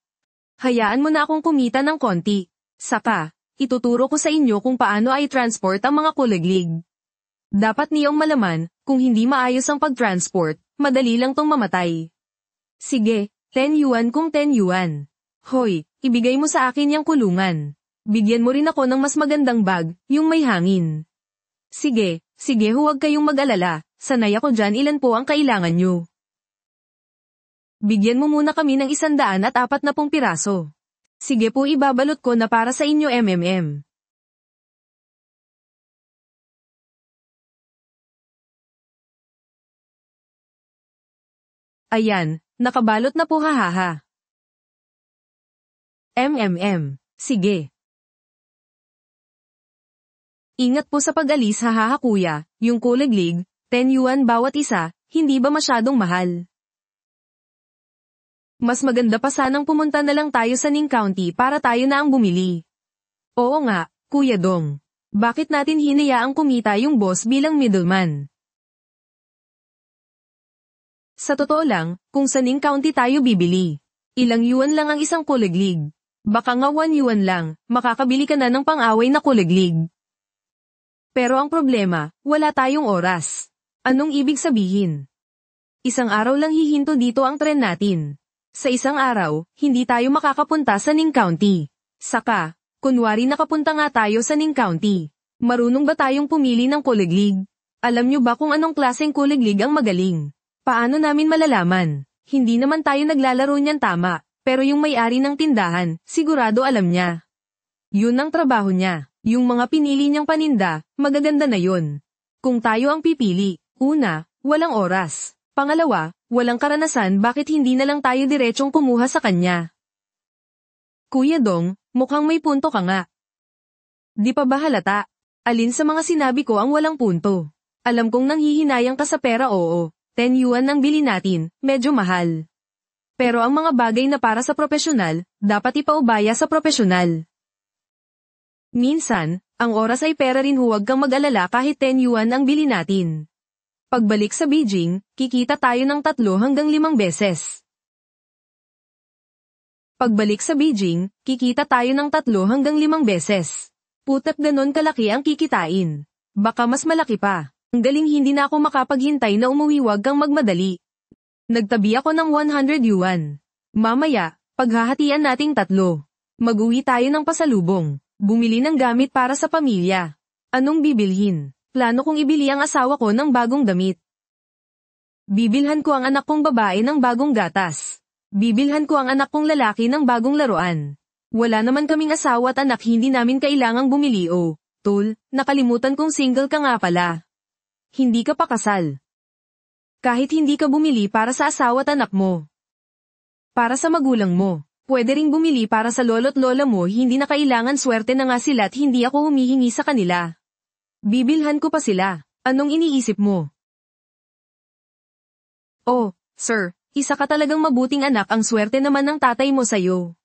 Hayaan mo na akong kumita ng konti. Saka, ituturo ko sa inyo kung paano ay transport ang mga kuliglig. Dapat niyong malaman, kung hindi maayos ang pag-transport, madali lang tong mamatay. Sige, 10 yuan kung 10 yuan. Hoy, ibigay mo sa akin yung kulungan. Bigyan mo rin ako ng mas magandang bag, yung may hangin. Sige, huwag kayong mag-alala, sanay ako dyan, ilan po ang kailangan nyo. Bigyan mo muna kami ng 140 piraso. Sige po, ibabalot ko na para sa inyo MMM. Ayan, nakabalot na po, hahaha. MMM, sige. Ingat po sa pag-alis, hahaha kuya, yung kuliglig, 10 yuan bawat isa, hindi ba masyadong mahal? Mas maganda pa sanang pumunta na lang tayo sa Ning County para tayo na ang bumili. Oo nga, Kuya Dong. Bakit natin hinayaang kumita yung boss bilang middleman? Sa totoo lang, kung sa Ning County tayo bibili, ilang yuan lang ang isang kuliglig. Baka nga 1 yuan lang, makakabili ka na ng pang-away na kuliglig. Pero ang problema, wala tayong oras. Anong ibig sabihin? Isang araw lang hihinto dito ang tren natin. Sa isang araw, hindi tayo makakapunta sa Ning County. Saka, kunwari nakapunta nga tayo sa Ning County. Marunong ba tayong pumili ng kuliglig? Alam nyo ba kung anong klaseng kuliglig ang magaling? Paano namin malalaman? Hindi naman tayo naglalaro niyan, tama, pero yung may-ari ng tindahan, sigurado alam niya. Yun ang trabaho niya. Yung mga pinili niyang paninda, magaganda na yun. Kung tayo ang pipili, una, walang oras. Pangalawa, walang karanasan, bakit hindi na lang tayo diretsong kumuha sa kanya? Kuya Dong, mukhang may punto ka nga. Di pa ba halata? Alin sa mga sinabi ko ang walang punto? Alam kong nanghihinayang ka sa pera, oo. 10 yuan ang bili natin, medyo mahal. Pero ang mga bagay na para sa profesional, dapat ipaubaya sa profesional. Minsan, ang oras ay pera rin, huwag kang mag-alala kahit 10 yuan ang bili natin. Pagbalik sa Beijing, kikita tayo ng 3 hanggang 5 beses. Pagbalik sa Beijing, kikita tayo ng 3 hanggang 5 beses. Putak ganon kalaki ang kikitain. Baka mas malaki pa. Ang galing, hindi na ako makapaghintay na umuwi, wag kang magmadali. Nagtabi ako ng 100 yuan. Mamaya, paghahatian nating 3. Mag-uwi tayo ng pasalubong. Bumili ng gamit para sa pamilya. Anong bibilhin? Plano kong ibili ang asawa ko ng bagong damit. Bibilhan ko ang anak kong babae ng bagong gatas. Bibilhan ko ang anak kong lalaki ng bagong laruan. Wala naman kaming asawa at anak, hindi namin kailangang bumili. Oh, tol, nakalimutan kong single ka nga pala. Hindi ka pa kasal. Kahit hindi ka bumili para sa asawa at anak mo. Para sa magulang mo. Pwede ring bumili para sa lolo't lola mo, hindi na kailangan, swerte na nga sila at hindi ako humihingi sa kanila. Bibilhan ko pa sila. Anong iniisip mo? Oh, sir, isa ka talagang mabuting anak, ang swerte naman ng tatay mo sa'yo.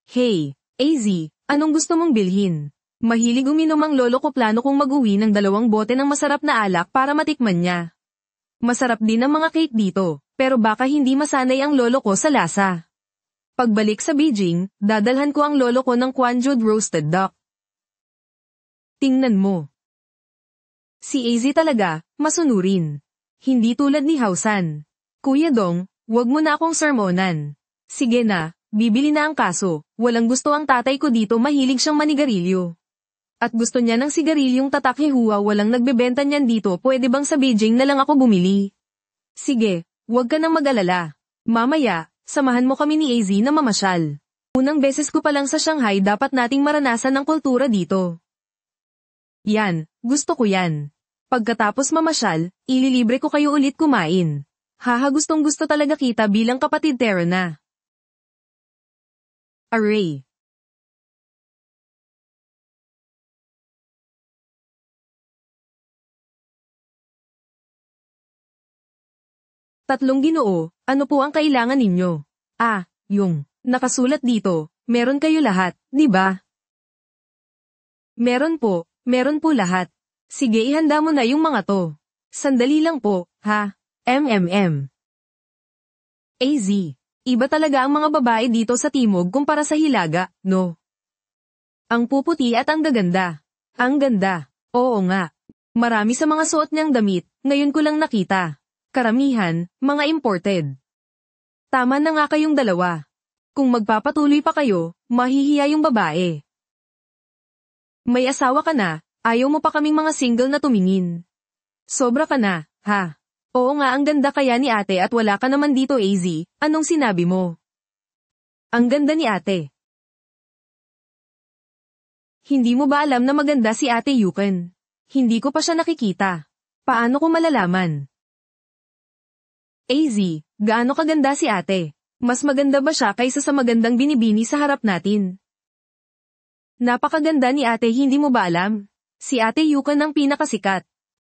Hey, AZ, anong gusto mong bilhin? Mahilig uminom ang lolo ko, plano kong mag-uwi ng 2 bote ng masarap na alak para matikman niya. Masarap din ang mga cake dito, pero baka hindi masanay ang lolo ko sa lasa. Pagbalik sa Beijing, dadalhan ko ang lolo ko ng Quanjude roasted duck. Tingnan mo. Si AZ talaga, masunurin. Hindi tulad ni Hausan. Kuya Dong, wag mo na akong sermonan. Sige na, bibili na ang kaso, walang gusto ang tatay ko dito, mahilig siyang manigarilyo. At gusto niya ng sigarilyong tatak, hihuwa, walang nagbebenta niyan dito, pwede bang sa Beijing na lang ako bumili? Sige, wag ka nang mag-alala. Mamaya, samahan mo kami ni AZ na mamasyal. Unang beses ko pa lang sa Shanghai, dapat nating maranasan ng kultura dito. Yan, gusto ko yan. Pagkatapos mamasyal, ililibre ko kayo ulit kumain. Haha, gustong gusto talaga kita bilang kapatid Tara na. Array. Tatlong Ginoo, ano po ang kailangan ninyo? Yung nakasulat dito, meron kayo lahat, di ba? Meron po lahat. Sige, ihanda mo na yung mga to. Sandali lang po, ha? AZ, iba talaga ang mga babae dito sa Timog kumpara sa Hilaga, no? Ang puputi at ang gaganda. Ang ganda. Oo nga. Marami sa mga suot niyang damit, ngayon ko lang nakita. Karamihan, mga imported. Tama na nga kayong dalawa. Kung magpapatuloy pa kayo, mahihiya yung babae. May asawa ka na, ayaw mo pa kaming mga single na tumingin. Sobra ka na, ha? Oo nga, ang ganda kaya ni ate at wala ka naman dito, AZ, anong sinabi mo? Ang ganda ni ate. Hindi mo ba alam na maganda si ate Yuken? Hindi ko pa siya nakikita. Paano ko malalaman? AZ, gaano kaganda si ate? Mas maganda ba siya kaysa sa magandang binibini sa harap natin? Napakaganda ni ate, hindi mo ba alam? Si ate Yuken ang pinakasikat.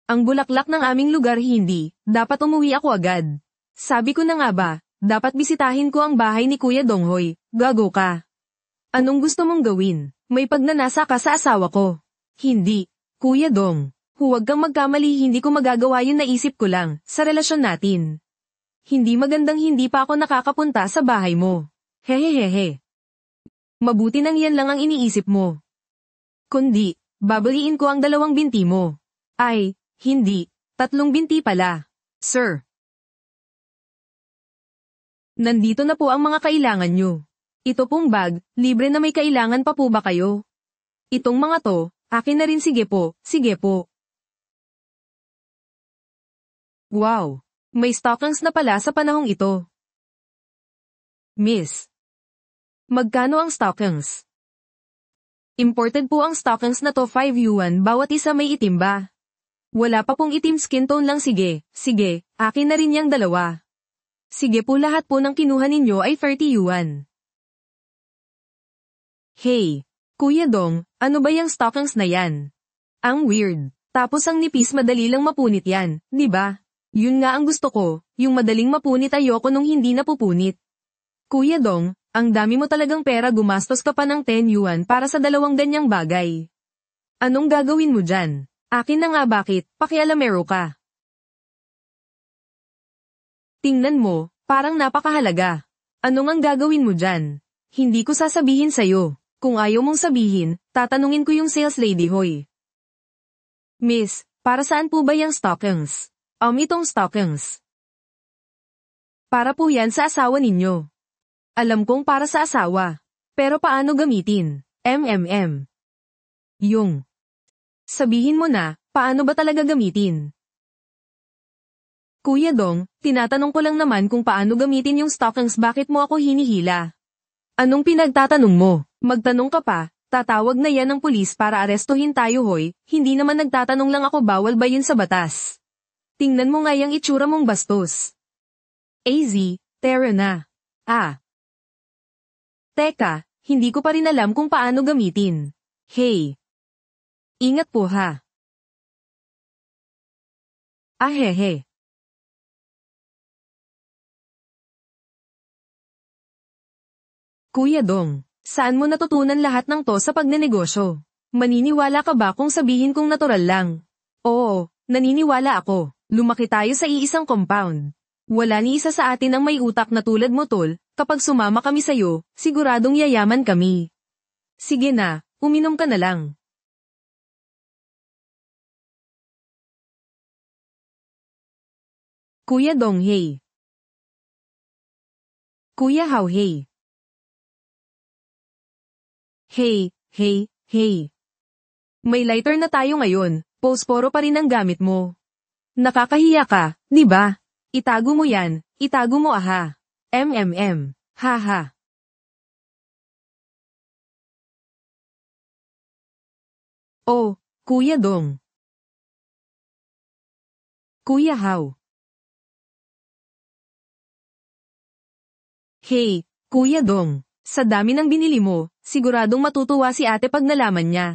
Ang bulaklak ng aming lugar, hindi, dapat umuwi ako agad. Sabi ko na nga ba, dapat bisitahin ko ang bahay ni Kuya Donghoy, gago ka. Anong gusto mong gawin? May pagnanasa ka sa asawa ko. Hindi, Kuya Dong, huwag kang magkamali, hindi ko magagawa yun, naisip ko lang, sa relasyon natin. Hindi magandang hindi pa ako nakakapunta sa bahay mo. Hehehehe. Mabuti nang yan lang ang iniisip mo. Kundi, babaliin ko ang 2 binti mo. Ay, hindi, 3 binti pala. Sir. Nandito na po ang mga kailangan nyo. Ito pong bag, libre na, may kailangan pa po ba kayo? Itong mga to, akin na rin, sige po, sige po. Wow, may stockings na pala sa panahong ito. Miss. Magkano ang stockings? Imported po ang stockings na to, 5 yuan bawat isa, may itim ba? Wala pa pong itim, skin tone lang, sige, akin na rin yang 2. Sige po, lahat po ng kinuha ninyo ay 30 yuan. Hey, Kuya Dong, ano ba yung stockings na yan? Ang weird. Tapos ang nipis, madali lang mapunit yan, di ba? Yun nga ang gusto ko, yung madaling mapunit, ayoko nung hindi napupunit. Kuya Dong, ang dami mo talagang pera, gumastos ka pa ng 10 yuan para sa 2 ganyang bagay. Anong gagawin mo dyan? Akin na nga, bakit? Pakialamero ka. Tingnan mo, parang napakahalaga. Anong ang gagawin mo dyan? Hindi ko sasabihin sa'yo. Kung ayaw mong sabihin, tatanungin ko yung sales lady, hoy. Miss, para saan po ba yung stockings? Itong stockings. Para po yan sa asawa ninyo. Alam kong para sa asawa. Pero paano gamitin? Yung. Sabihin mo na, paano ba talaga gamitin? Kuya Dong, tinatanong ko lang naman kung paano gamitin yung stockings, bakit mo ako hinihila? Anong pinagtatanong mo? Magtanong ka pa, tatawag na yan ng pulis para arestuhin tayo, hoy, hindi naman nagtatanong lang ako, bawal ba yun sa batas? Tingnan mo nga yung itsura mong bastos. AZ, Tara na. Teka, hindi ko pa rin alam kung paano gamitin. Hey. Ingat po, ha. Hehe. Kuya Dong, Saan mo natutunan lahat ng to sa pagnenegosyo? Maniniwala ka ba kung sabihin kong natural lang? Oo, naniniwala ako. Lumaki tayo sa iisang compound. Wala ni isa sa atin ang may utak na tulad mo tol, kapag sumama kami sa'yo, siguradong yayaman kami. Sige na, uminom ka na lang. Kuya Donghei. Kuya Hauhei. Hey, hey, hey. May lighter na tayo ngayon, posporo pa rin ang gamit mo. Nakakahiya ka, di ba? Itago mo yan, itago mo aha. Haha. Oh, Kuya Dong. Kuya Hao. Hey, Kuya Dong. Sa dami ng binili mo, siguradong matutuwa si ate pag nalaman niya.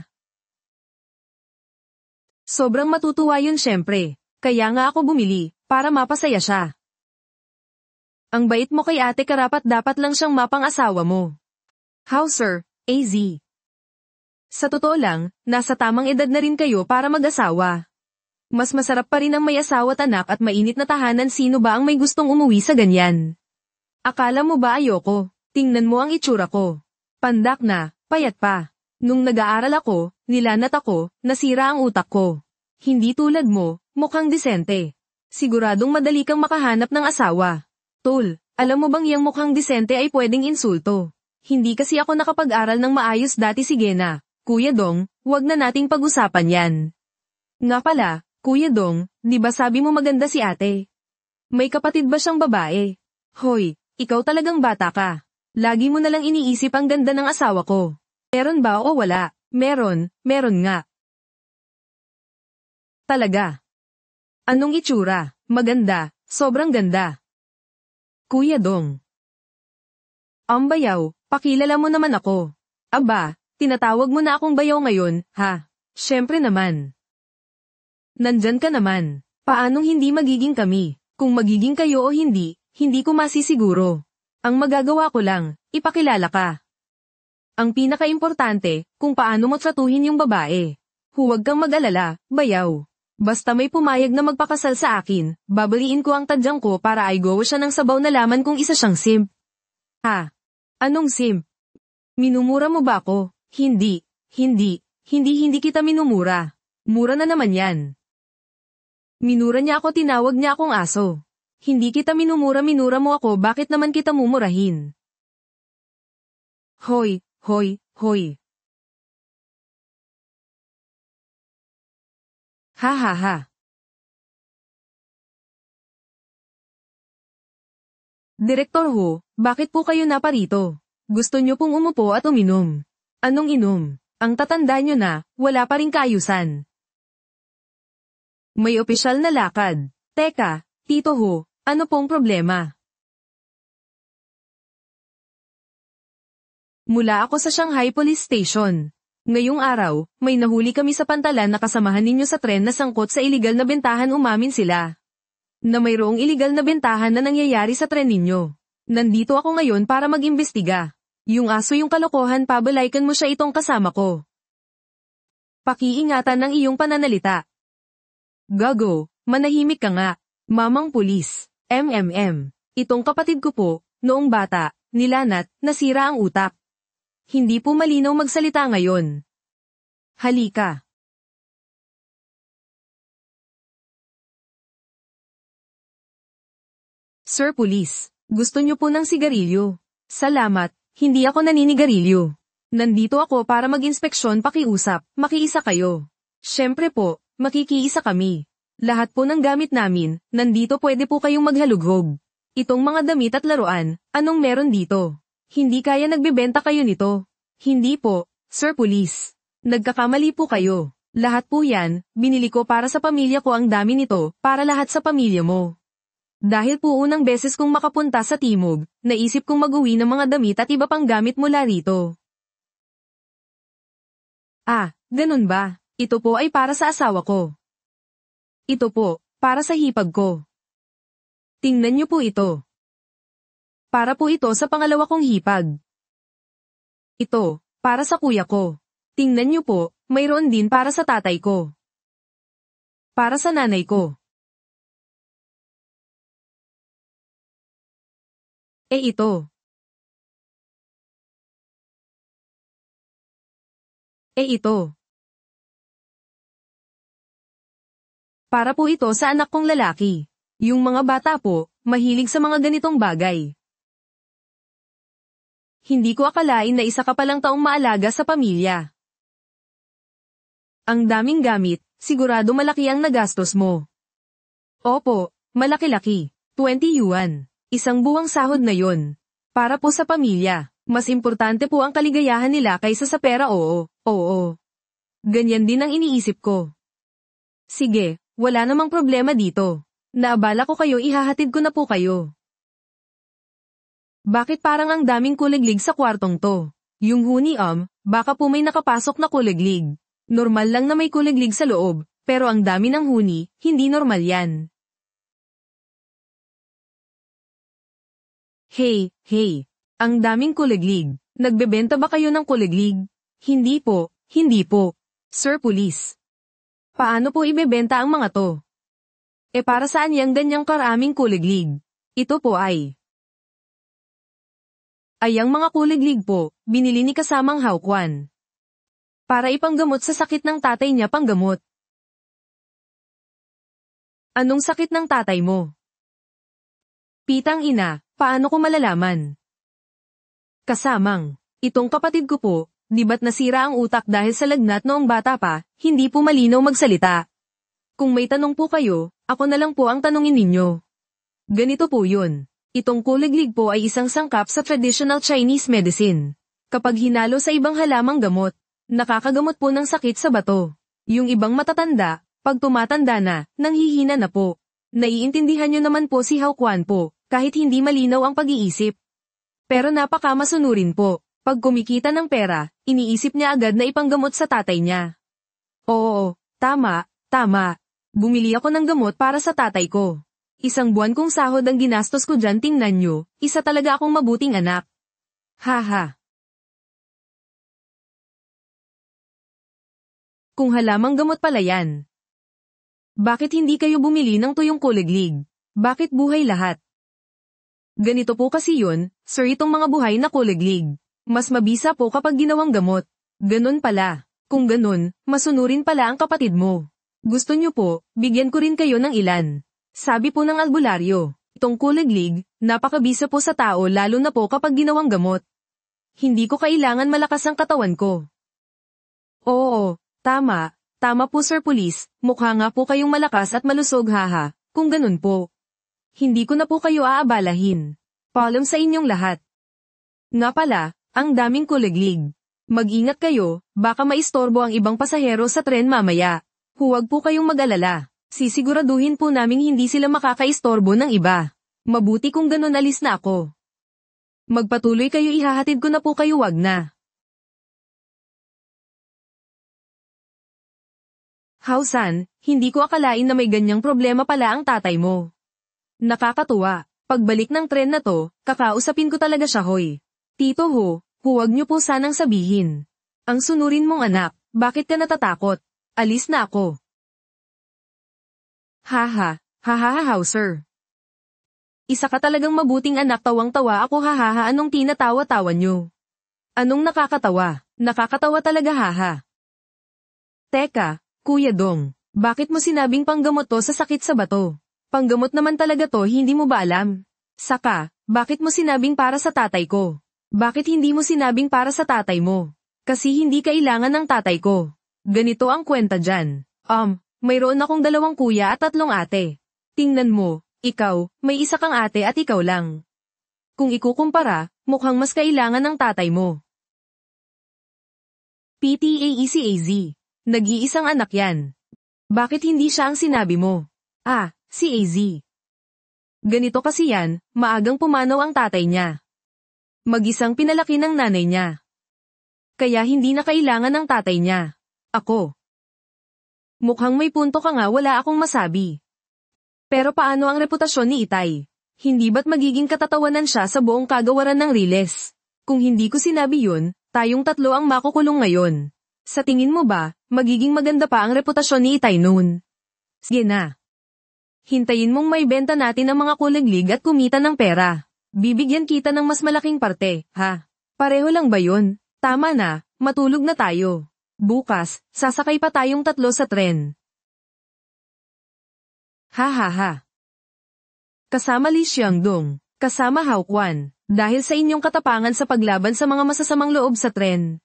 Sobrang matutuwa yun syempre. Kaya nga ako bumili, para mapasaya siya. Ang bait mo kay ate karapat dapat lang siyang mapang-asawa mo. How sir, AZ? Sa totoo lang, nasa tamang edad na rin kayo para mag-asawa. Mas masarap pa rin ang may asawa at anak at mainit na tahanan sino ba ang may gustong umuwi sa ganyan? Akala mo ba ayoko? Tingnan mo ang itsura ko. Pandak na, payat pa. Nung nag-aaral ako, nilanat ako, nasira ang utak ko. Hindi tulad mo, mukhang disente. Siguradong madali kang makahanap ng asawa. Tol, alam mo bang yang mukhang disente ay pwedeng insulto? Hindi kasi ako nakapag-aral ng maayos dati sige na. Kuya Dong, wag na nating pag-usapan yan. Nga pala, Kuya Dong, di ba sabi mo maganda si ate? May kapatid ba siyang babae? Hoy, ikaw talagang bata ka. Lagi mo nalang iniisip ang ganda ng asawa ko. Meron ba o wala? Meron nga. Talaga. Anong itsura? Maganda, sobrang ganda. Kuya Dong. Bayaw, pakilala mo naman ako. Aba, tinatawag mo na akong bayaw ngayon, ha? Syempre naman. Nandyan ka naman. Paanong hindi magiging kami? Kung magiging kayo o hindi, hindi ko masisiguro. Ang magagawa ko lang, ipakilala ka. Ang pinaka-importante, kung paano mo tratuhin yung babae. Huwag kang mag-alala, bayaw. Basta may pumayag na magpakasal sa akin, babaliin ko ang tadyang ko para ay go siya ng sabaw na laman kung isa siyang simp. Ha? Anong simp? Minumura mo ba ako? Hindi kita minumura. Mura na naman yan. Minura niya ako tinawag niya akong aso. Hindi kita minumura mo ako bakit naman kita mumurahin? Hoy. Ha. Direktor Ho, bakit po kayo naparito? Gusto nyo pong umupo at uminom. Anong inom? Ang tatanda nyo na, wala pa ring kaayusan. May opisyal na lakad. Teka, Tito Ho, ano pong problema? Mula ako sa Shanghai Police Station. Ngayong araw, may nahuli kami sa pantalan na kasamahan ninyo sa tren na sangkot sa iligal na bentahan umamin sila. Na mayroong iligal na bentahan na nangyayari sa tren ninyo. Nandito ako ngayon para mag-imbestiga. Yung aso yung kalokohan pabalaykan mo siya itong kasama ko. Pakiingatan ng iyong pananalita. Gago, manahimik ka nga. Mamang pulis, Itong kapatid ko po, noong bata, nilanat, nasira ang utak. Hindi po malinaw magsalita ngayon. Halika. Sir Police, gusto niyo po ng sigarilyo? Salamat, hindi ako naninigarilyo. Nandito ako para mag-inspeksyon pakiusap, makiisa kayo. Siyempre po, makikiisa kami. Lahat po ng gamit namin, nandito pwede po kayong maghalughog. Itong mga damit at laruan, anong meron dito? Hindi kaya nagbebenta kayo nito. Hindi po, Sir Police. Nagkakamali po kayo. Lahat po yan, binili ko para sa pamilya ko ang dami nito, para lahat sa pamilya mo. Dahil po unang beses kong makapunta sa Timog, naisip kong mag-uwi ng mga damit at iba pang gamit mula rito. Ah, ganun ba? Ito po ay para sa asawa ko. Ito po, para sa hipag ko. Tingnan niyo po ito. Para po ito sa pangalawa kong hipag. Ito, para sa kuya ko. Tingnan niyo po, mayroon din para sa tatay ko. Para sa nanay ko. Ito. Ito. Para po ito sa anak kong lalaki. Yung mga bata po, mahilig sa mga ganitong bagay. Hindi ko akalain na isa ka palang taong maalaga sa pamilya. Ang daming gamit, sigurado malaki ang nagastos mo. Opo, malaki-laki. 20 yuan. Isang buwang sahod na yon. Para po sa pamilya, mas importante po ang kaligayahan nila kaysa sa pera. Oo. Ganyan din ang iniisip ko. Sige, wala namang problema dito. Naabala ko kayo, ihahatid ko na po kayo. Bakit parang ang daming kuliglig sa kwartong to? Yung huni baka po may nakapasok na kuliglig. Normal lang na may kuliglig sa loob, pero ang dami ng huni, hindi normal yan. Hey, ang daming kuliglig. Nagbebenta ba kayo ng kuliglig? Hindi po. Sir Police. Paano po ibebenta ang mga to? Para saan yang ganyang karaming kuliglig? Ito po ay ang mga kuliglig po, binili ni kasamang Hao-kwan. Para ipanggamot sa sakit ng tatay niya, panggamot. Anong sakit ng tatay mo? Pitang ina, paano ko malalaman? Kasamang, itong kapatid ko po, di ba't nasira ang utak dahil sa lagnat noong bata pa, hindi po malinaw magsalita. Kung may tanong po kayo, ako na lang po ang tanungin ninyo. Ganito po yun. Itong kuliglig po ay isang sangkap sa traditional Chinese medicine. Kapag hinalo sa ibang halamang gamot, nakakagamot po ng sakit sa bato. Yung ibang matatanda, pag tumatanda na, nanghihina na po. Naiintindihan nyo naman po si Hao-kwan po, kahit hindi malinaw ang pag-iisip. Pero napakamasunurin po. Pag kumikita ng pera, iniisip niya agad na ipanggamot sa tatay niya. Oo, tama. Bumili ako ng gamot para sa tatay ko. Isang buwan kong sahod ang ginastos ko dyan, tingnan nyo, isa talaga akong mabuting anak. Haha. Kung halamang gamot pala yan. Bakit hindi kayo bumili ng tuyong kuliglig? Bakit buhay lahat? Ganito po kasi yun, sir, itong mga buhay na kuliglig. Mas mabisa po kapag ginawang gamot. Ganun pala. Kung ganun, masunurin pala ang kapatid mo. Gusto nyo po, bigyan ko rin kayo ng ilan. Sabi po ng albularyo, itong kuliglig, napakabisa po sa tao lalo na po kapag ginawang gamot. Hindi ko kailangan malakas ang katawan ko. Oo, tama po Sir Police, mukha nga po kayong malakas at malusog, haha, kung ganun po. Hindi ko na po kayo aabalahin. Paalam sa inyong lahat. Nga pala, ang daming kuliglig. Mag-ingat kayo, baka maistorbo ang ibang pasahero sa tren mamaya. Huwag po kayong mag-alala. Sisiguraduhin po naming hindi sila makakaistorbo ng iba. Mabuti kung ganun, alis na ako. Magpatuloy kayo, ihahatid ko na po kayo, wag na. Hao-san, hindi ko akalain na may ganyang problema pala ang tatay mo. Nakakatuwa. Pagbalik ng tren na to, kakausapin ko talaga siya, hoy. Tito Ho, huwag niyo po sanang sabihin. Ang sunurin mong anak, bakit ka natatakot? Alis na ako. Haha, sir. Isa ka talagang mabuting anak, tawang-tawa ako, hahaha, anong tinatawa-tawa nyo? Anong nakakatawa? Nakakatawa talaga, haha. Teka, Kuya Dong, bakit mo sinabing panggamot to sa sakit sa bato? Panggamot naman talaga to, hindi mo ba alam? Saka, bakit mo sinabing para sa tatay ko? Bakit hindi mo sinabing para sa tatay mo? Kasi hindi kailangan ng tatay ko. Ganito ang kwenta dyan. Mayroon akong 2 kuya at 3 ate. Tingnan mo, ikaw, may isa kang ate at ikaw lang. Kung ikukumpara, mukhang mas kailangan ng tatay mo. PTAECAZ. Nag-iisang anak yan. Bakit hindi siya ang sinabi mo? Si AZ. Ganito kasi yan, maagang pumanaw ang tatay niya. Mag-isang pinalaki ng nanay niya. Kaya hindi na kailangan ng tatay niya. Ako. Mukhang may punto ka nga, wala akong masabi. Pero paano ang reputasyon ni Itay? Hindi ba't magiging katatawanan siya sa buong kagawaran ng Riles? Kung hindi ko sinabi yun, Tayong tatlo ang makukulong ngayon. Sa tingin mo ba, magiging maganda pa ang reputasyon ni Itay noon? Sige na. Hintayin mong may benta natin ang mga kulaglig at kumita ng pera. Bibigyan kita ng mas malaking parte, ha? Pareho lang ba yun? Tama na, matulog na tayo. Bukas, sasakay pa tayong tatlo sa tren. Ha ha ha. Kasama Li Xiangdong, kasama Hao Quan, dahil sa inyong katapangan sa paglaban sa mga masasamang loob sa tren.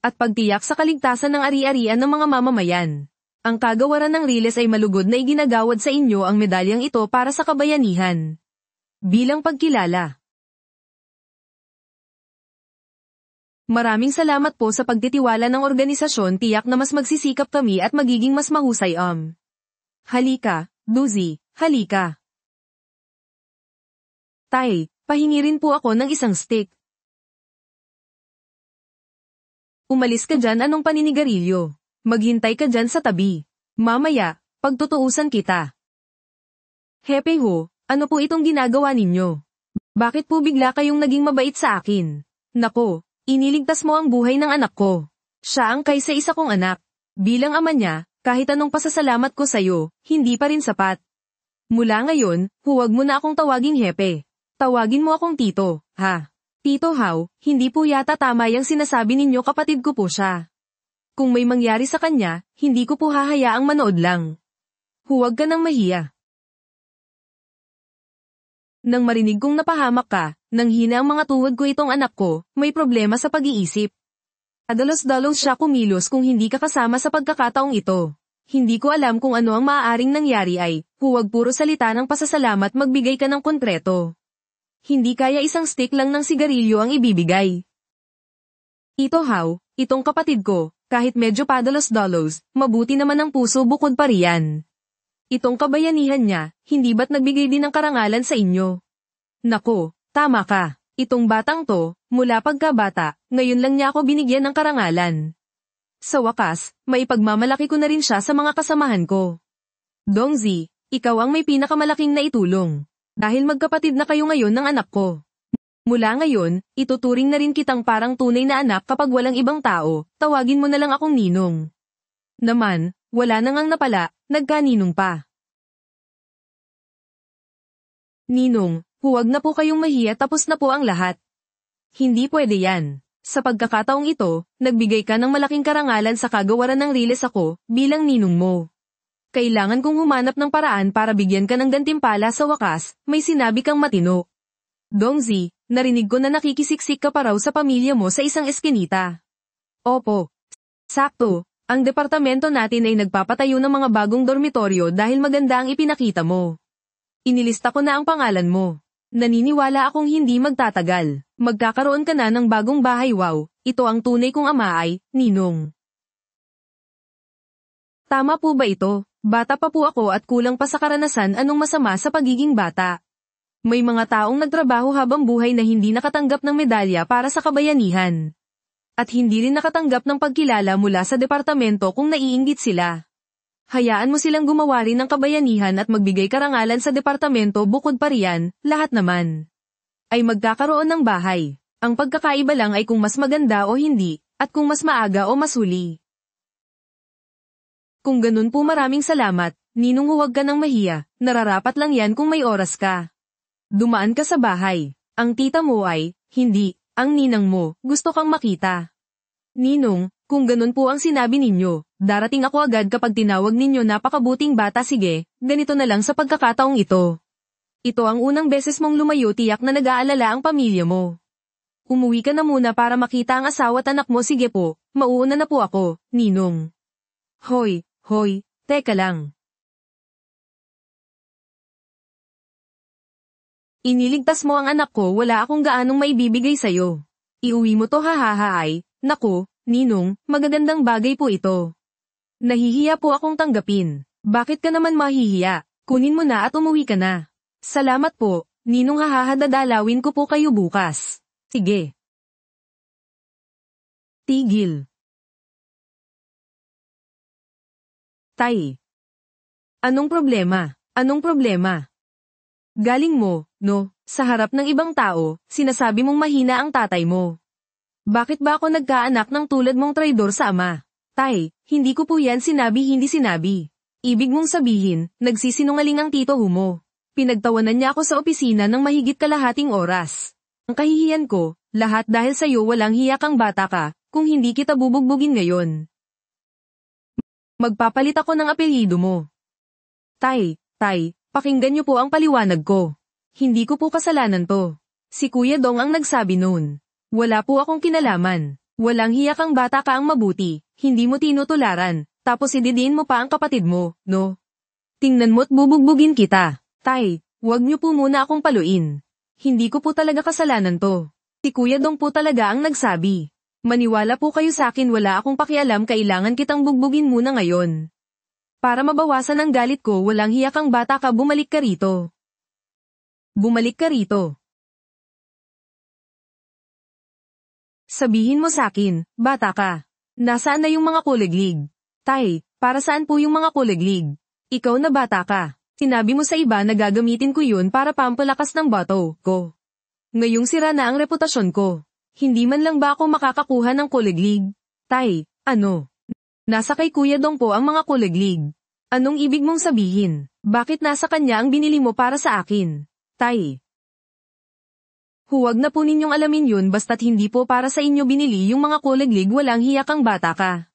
At pagtiyak sa kaligtasan ng ari-arian ng mga mamamayan. Ang kagawaran ng Riles ay malugod na iginagawad sa inyo ang medalyang ito para sa kabayanihan. Bilang pagkilala. Maraming salamat po sa pagtitiwala ng organisasyon, tiyak na mas magsisikap kami at magiging mas mahusay. Halika, Duzi, halika. Tay, pahingi rin po ako ng isang stick. Umalis ka dyan, anong paninigarilyo? Maghintay ka dyan sa tabi. Mamaya, pagtutuusan kita. Hepe ho, ano po itong ginagawa ninyo? Bakit po bigla kayong naging mabait sa akin? Nako, iniligtas mo ang buhay ng anak ko. Siya ang kaysa isa kong anak. Bilang ama niya, kahit anong pasasalamat ko sa'yo, hindi pa rin sapat. Mula ngayon, huwag mo na akong tawaging Hepe. Tawagin mo akong Tito, ha? Tito Hao, hindi po yata tama yung sinasabi ninyo, kapatid ko po siya. Kung may mangyari sa kanya, hindi ko po hahayaang manood lang. Huwag ka nang mahiya. Nang marinig kong napahamak ka, nang hina ang mga tuhod ko itong anak ko, may problema sa pag-iisip. Adalos-dalos siya kumilos kung hindi ka kasama sa pagkakataong ito. Hindi ko alam kung ano ang maaaring nangyari ay, huwag puro salita ng pasasalamat, magbigay ka ng konkreto. Hindi kaya isang stick lang ng sigarilyo ang ibibigay. Ito Hao, itong kapatid ko, kahit medyo padalos-dalos, mabuti naman ang puso bukod pa riyan. Itong kabayanihan niya, hindi ba't nagbigay din ng karangalan sa inyo? Nako, tama ka. Itong batang to, mula pagkabata, ngayon lang niya ako binigyan ng karangalan. Sa wakas, maipagmamalaki ko na rin siya sa mga kasamahan ko. Dongzi, ikaw ang may pinakamalaking naitulong. Dahil magkapatid na kayo ngayon ng anak ko. Mula ngayon, ituturing na rin kitang parang tunay na anak kapag walang ibang tao, tawagin mo na lang akong Ninong. Naman, wala na ngang napala, nagkaninong pa. Ninong, huwag na po kayong mahiya, tapos na po ang lahat. Hindi pwede yan. Sa pagkakataong ito, nagbigay ka ng malaking karangalan sa kagawaran ng Riles, ako, bilang ninong mo. Kailangan kong humanap ng paraan para bigyan ka ng gantimpala sa wakas, may sinabi kang matino. Dongzi, narinig ko na nakikisiksik ka pa raw sa pamilya mo sa isang eskinita. Opo. Sakto, ang departamento natin ay nagpapatayo ng mga bagong dormitoryo dahil maganda ang ipinakita mo. Inilista ko na ang pangalan mo. Naniniwala akong hindi magtatagal. Magkakaroon ka na ng bagong bahay. Wow, ito ang tunay kong ama ay, Ninong. Tama po ba ito? Bata pa po ako at kulang pa sa karanasan, anong masama sa pagiging bata? May mga taong nagtrabaho habang buhay na hindi nakatanggap ng medalya para sa kabayanihan. At hindi rin nakatanggap ng pagkilala mula sa departamento kung naiinggit sila. Hayaan mo silang gumawa rin ng kabayanihan at magbigay karangalan sa departamento, bukod pa riyan, lahat naman ay magkakaroon ng bahay. Ang pagkakaiba lang ay kung mas maganda o hindi, at kung mas maaga o masuli. Kung ganun po, maraming salamat, Ninong, huwag ka nang mahiya, nararapat lang yan kung may oras ka. Dumaan ka sa bahay. Ang tita mo ay, hindi, ang ninang mo, gusto kang makita. Ninong, kung ganun po ang sinabi ninyo, darating ako agad kapag tinawag ninyo napakabuting bata. Sige, ganito na lang sa pagkakataong ito. Ito ang unang beses mong lumayo, tiyak na nag-aalala ang pamilya mo. Umuwi ka na muna para makita ang asawa at anak mo. Sige po, mauuna na po ako, Ninong. Hoy, teka lang. Iniligtas mo ang anak ko, wala akong gaanong maibibigay sa'yo. Iuwi mo to, hahaha ay, nako, Ninong, magagandang bagay po ito. Nahihiya po akong tanggapin. Bakit ka naman mahihiya? Kunin mo na at umuwi ka na. Salamat po, Ninong, hahaha, dadalawin ko po kayo bukas. Sige. Tigil. Tay. Anong problema? Anong problema? Galing mo, no, sa harap ng ibang tao, sinasabi mong mahina ang tatay mo. Bakit ba ako nagkaanak ng tulad mong traidor sa ama? Tay, hindi ko po yan hindi sinabi. Ibig mong sabihin, nagsisinungaling ang tito mo. Pinagtawanan niya ako sa opisina ng mahigit kalahating oras. Ang kahihiyan ko, lahat dahil sa'yo walang hiya kang bata ka, kung hindi kita bubugbugin ngayon. Magpapalit ako ng apelyido mo. Tay, pakinggan niyo po ang paliwanag ko. Hindi ko po kasalanan to. Si Kuya Dong ang nagsabi noon. Wala po akong kinalaman. Walang hiya kang bata ka ang mabuti, hindi mo tinutularan, tapos ididiin mo pa ang kapatid mo, no? Tingnan mo't bubugbugin kita. Tay, wag niyo po muna akong paluin. Hindi ko po talaga kasalanan to. Si Kuya Dong po talaga ang nagsabi. Maniwala po kayo sa akin, wala akong pakialam, kailangan kitang bugbugin muna ngayon. Para mabawasan ang galit ko, walang hiya kang bata ka, bumalik ka rito. Bumalik ka rito. Sabihin mo sa akin, bata ka. Nasaan na yung mga kuliglig? Tay, para saan po yung mga kuliglig? Ikaw na bata ka. Sinabi mo sa iba na gagamitin ko yun para pampalakas ng bato ko. Ngayong sira na ang reputasyon ko. Hindi man lang ba ako makakakuha ng kuliglig? Tay, ano? Nasa kay Kuya Dong po ang mga kuliglig. Anong ibig mong sabihin? Bakit nasa kanya ang binili mo para sa akin? Tay. Huwag na po ninyong alamin yun basta't hindi po para sa inyo binili yung mga kuliglig, walang hiya kang bata ka.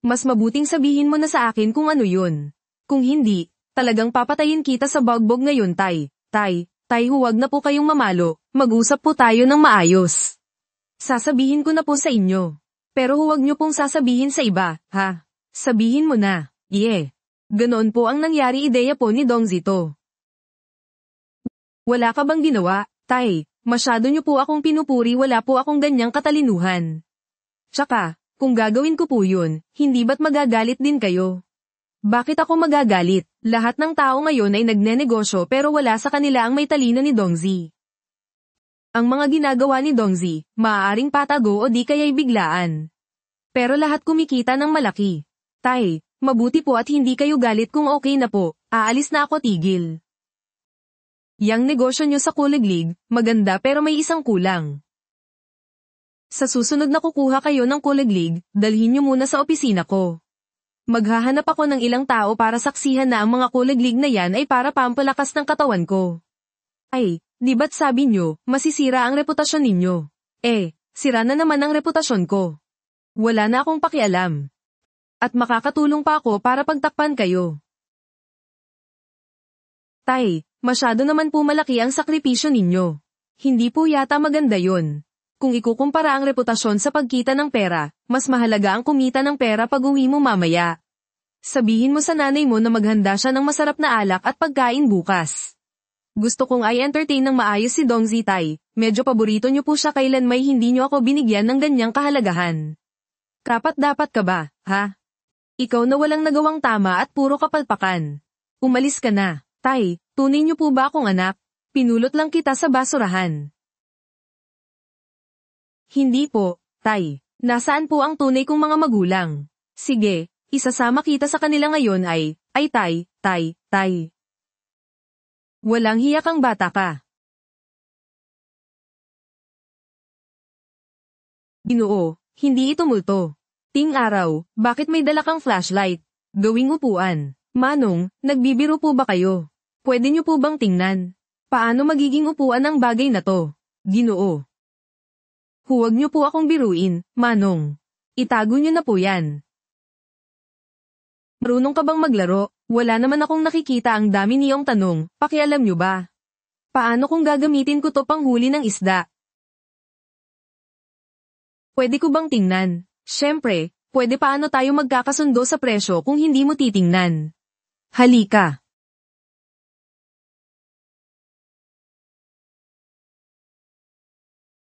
Mas mabuting sabihin mo na sa akin kung ano yun. Kung hindi, talagang papatayin kita sa bagbog ngayon, tay. Tay, huwag na po kayong mamalo, mag-usap po tayo ng maayos. Sasabihin ko na po sa inyo. Pero huwag nyo pong sasabihin sa iba, ha? Sabihin mo na, yeah. Ganoon po ang nangyari, ideya po ni Dong Zito. Wala ka bang ginawa, tay? Masyado nyo po akong pinupuri, wala po akong ganyang katalinuhan. Tsaka, kung gagawin ko po yun, hindi ba't magagalit din kayo? Bakit ako magagalit? Lahat ng tao ngayon ay nagnenegosyo pero wala sa kanila ang may talino ni Dongzi. Ang mga ginagawa ni Dongzi, maaaring patago o di kaya'y biglaan. Pero lahat kumikita ng malaki. Tay, mabuti po at hindi kayo galit, kung okay na po, aalis na ako, tigil. Yang negosyo nyo sa kuliglig, maganda pero may isang kulang. Sa susunod na kukuha kayo ng kuliglig, dalhin nyo muna sa opisina ko. Maghahanap ako ng ilang tao para saksihan na ang mga kuliglig na yan ay para pampalakas ng katawan ko. Ay, di ba't sabi nyo, masisira ang reputasyon ninyo? Sira na naman ang reputasyon ko. Wala na akong pakialam. At makakatulong pa ako para pagtakpan kayo. Tay, masyado naman po malaki ang sakripisyo ninyo. Hindi po yata maganda yon. Kung ikukumpara ang reputasyon sa pagkita ng pera, mas mahalaga ang kumita ng pera pag uwi mo mamaya. Sabihin mo sa nanay mo na maghanda siya ng masarap na alak at pagkain bukas. Gusto kong i-entertain ng maayos si Dongzi, tay. Medyo paborito niyo po siya, kailan may hindi niyo ako binigyan ng ganyang kahalagahan. Kapat dapat ka ba, ha? Ikaw na walang nagawang tama at puro kapalpakan. Umalis ka na. Tay, tunay niyo po ba akong anak? Pinulot lang kita sa basurahan. Hindi po, tay. Nasaan po ang tunay kong mga magulang? Sige, isasama kita sa kanila ngayon ay tay. Walang hiya kang bata ka. Ginoo, hindi ito multo. Ting araw, bakit may dala kang flashlight? Gawing upuan. Manong, nagbibiro po ba kayo? Pwede niyo po bang tingnan? Paano magiging upuan ang bagay na to? Ginoo. Huwag niyo po akong biruin, Manong. Itago niyo na po yan. Marunong ka bang maglaro? Wala naman akong nakikita, ang dami niyong tanong, pakialam niyo ba? Paano kung gagamitin ko to panghuli ng isda? Pwede ko bang tingnan? Siyempre, pwede. Paano tayo magkakasundo sa presyo kung hindi mo titingnan? Halika.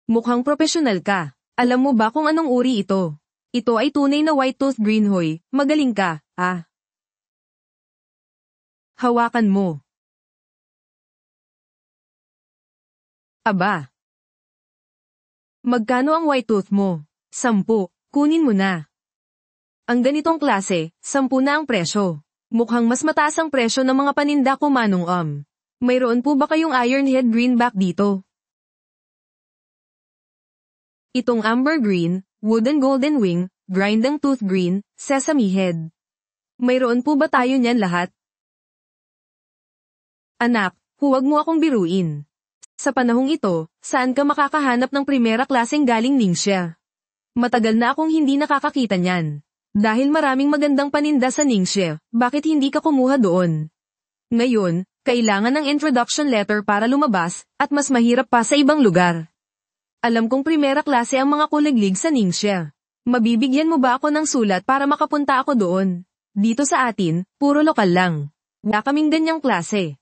Mukhang profesional ka. Alam mo ba kung anong uri ito? Ito ay tunay na white-toothed greenhoy. Magaling ka, ah. Hawakan mo. Aba. Magkano ang white-tooth mo? 10. Kunin mo na. Ang ganitong klase, 10 na ang presyo. Mukhang mas mataas ang presyo ng mga paninda ko, Manong. Mayroon po ba kayong ironhead greenback dito? Itong amber green, wooden golden wing, grinding tooth green, sesame head. Mayroon po ba tayo niyan lahat? Anak, huwag mo akong biruin. Sa panahong ito, saan ka makakahanap ng primera klaseng galing Ningxia? Matagal na akong hindi nakakakita niyan. Dahil maraming magandang paninda sa Ningxia, bakit hindi ka kumuha doon? Ngayon, kailangan ng introduction letter para lumabas, at mas mahirap pa sa ibang lugar. Alam kong primera klase ang mga kuliglig sa Ningxia. Mabibigyan mo ba ako ng sulat para makapunta ako doon? Dito sa atin, puro lokal lang. Wala kaming ganyang klase.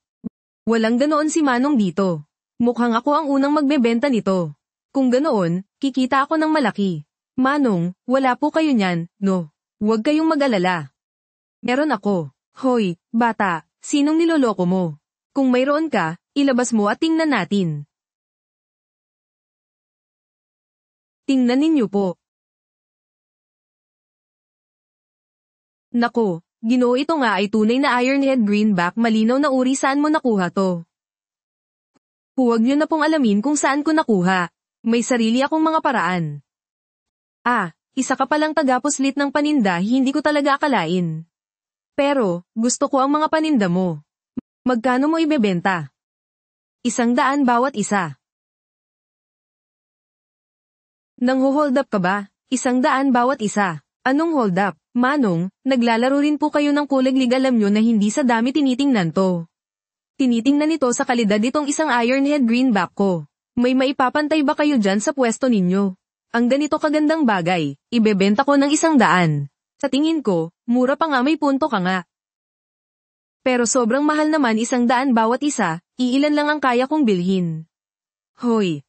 Walang ganoon si Manong dito. Mukhang ako ang unang magbebenta nito. Kung ganoon, kikita ako ng malaki. Manong, wala po kayo niyan, no? Huwag kayong mag-alala. Meron ako. Hoy, bata, sinong niloloko mo? Kung mayroon ka, ilabas mo at tingnan natin. Tingnan ninyo po. Nako, Ginoo, ito nga ay tunay na ironhead greenback, malinaw na uri. Saan mo nakuha to? Huwag niyo na pong alamin kung saan ko nakuha. May sarili akong mga paraan. Isa ka palang tagapuslit ng paninda, hindi ko talaga akalain. Pero, gusto ko ang mga paninda mo. Magkano mo ibebenta? 100 bawat isa. Nangho-hold up ka ba? 100 bawat isa. Anong hold up? Manong, naglalaro rin po kayo ng kuliglig, alam nyo na hindi sa dami tinitingnan to. Tinitingnan nito sa kalidad itong isang ironhead greenback ko. May maipapantay ba kayo dyan sa pwesto ninyo? Ang ganito kagandang bagay, ibebenta ko ng 100. Sa tingin ko, mura pa nga, may punto ka nga. Pero sobrang mahal naman, 100 bawat isa, iilan lang ang kaya kong bilhin. Hoy!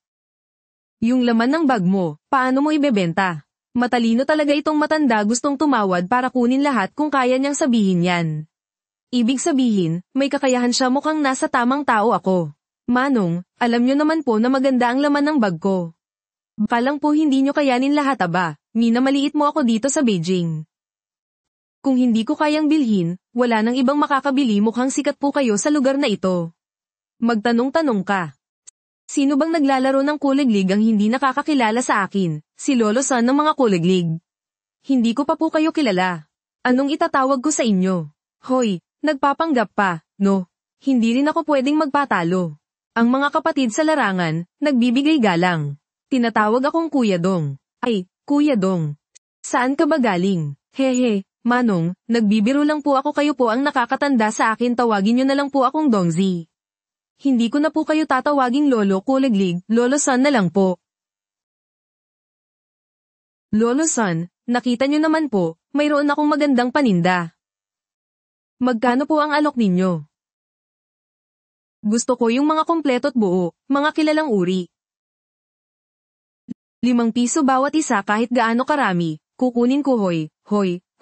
Yung laman ng bag mo, paano mo ibebenta? Matalino talaga itong matanda, gustong tumawad para kunin lahat kung kaya niyang sabihin yan. Ibig sabihin, may kakayahan siya, mukhang nasa tamang tao ako. Manong, alam nyo naman po na maganda ang laman ng bag ko. Baka lang po hindi nyo kayanin lahat, aba, minamaliit mo ako dito sa Beijing. Kung hindi ko kayang bilhin, wala nang ibang makakabili, mukhang sikat po kayo sa lugar na ito. Magtanong-tanong ka. Sino bang naglalaro ng kuliglig ang hindi nakakakilala sa akin? Si Lolo San ng mga kuliglig. Hindi ko pa po kayo kilala. Anong itatawag ko sa inyo? Hoy, nagpapanggap pa, no? Hindi rin ako pwedeng magpatalo. Ang mga kapatid sa larangan, nagbibigay galang. Tinatawag akong Kuya Dong. Ay, Kuya Dong. Saan ka ba galing? Hehe, Manong, nagbibiro lang po ako, kayo po ang nakakatanda sa akin, tawagin nyo na lang po akong Dongzi. Hindi ko na po kayo tatawaging Lolo Kuliglig, Lolo San na lang po. Lolo San, nakita nyo naman po, mayroon akong magandang paninda. Magkano po ang alok ninyo? Gusto ko yung mga kompleto at buo, mga kilalang uri. 5 piso bawat isa, kahit gaano karami, kukunin ko. Hoy,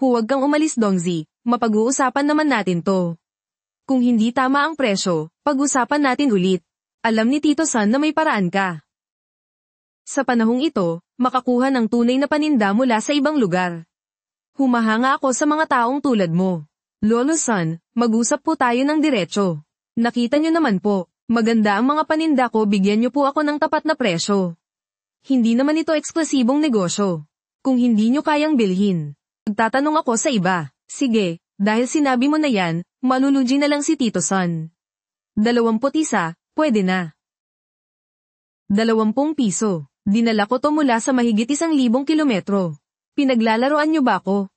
huwag kang umalis, Dongzi, mapag-uusapan naman natin to. Kung hindi tama ang presyo, pag-usapan natin ulit. Alam ni Tito San na may paraan ka. Sa panahong ito, makakuha ng tunay na paninda mula sa ibang lugar. Humahanga ako sa mga taong tulad mo. Lolo San, mag-usap po tayo ng diretso. Nakita nyo naman po, maganda ang mga paninda ko, bigyan nyo po ako ng tapat na presyo. Hindi naman ito eksklusibong negosyo. Kung hindi nyo kayang bilhin, magtatanong ako sa iba. Sige, dahil sinabi mo na yan, malulugi na lang si Tito San. 21, pwede na. 20 piso. Dinala ko to mula sa mahigit 1,000 kilometro. Pinaglalaroan nyo ba ako?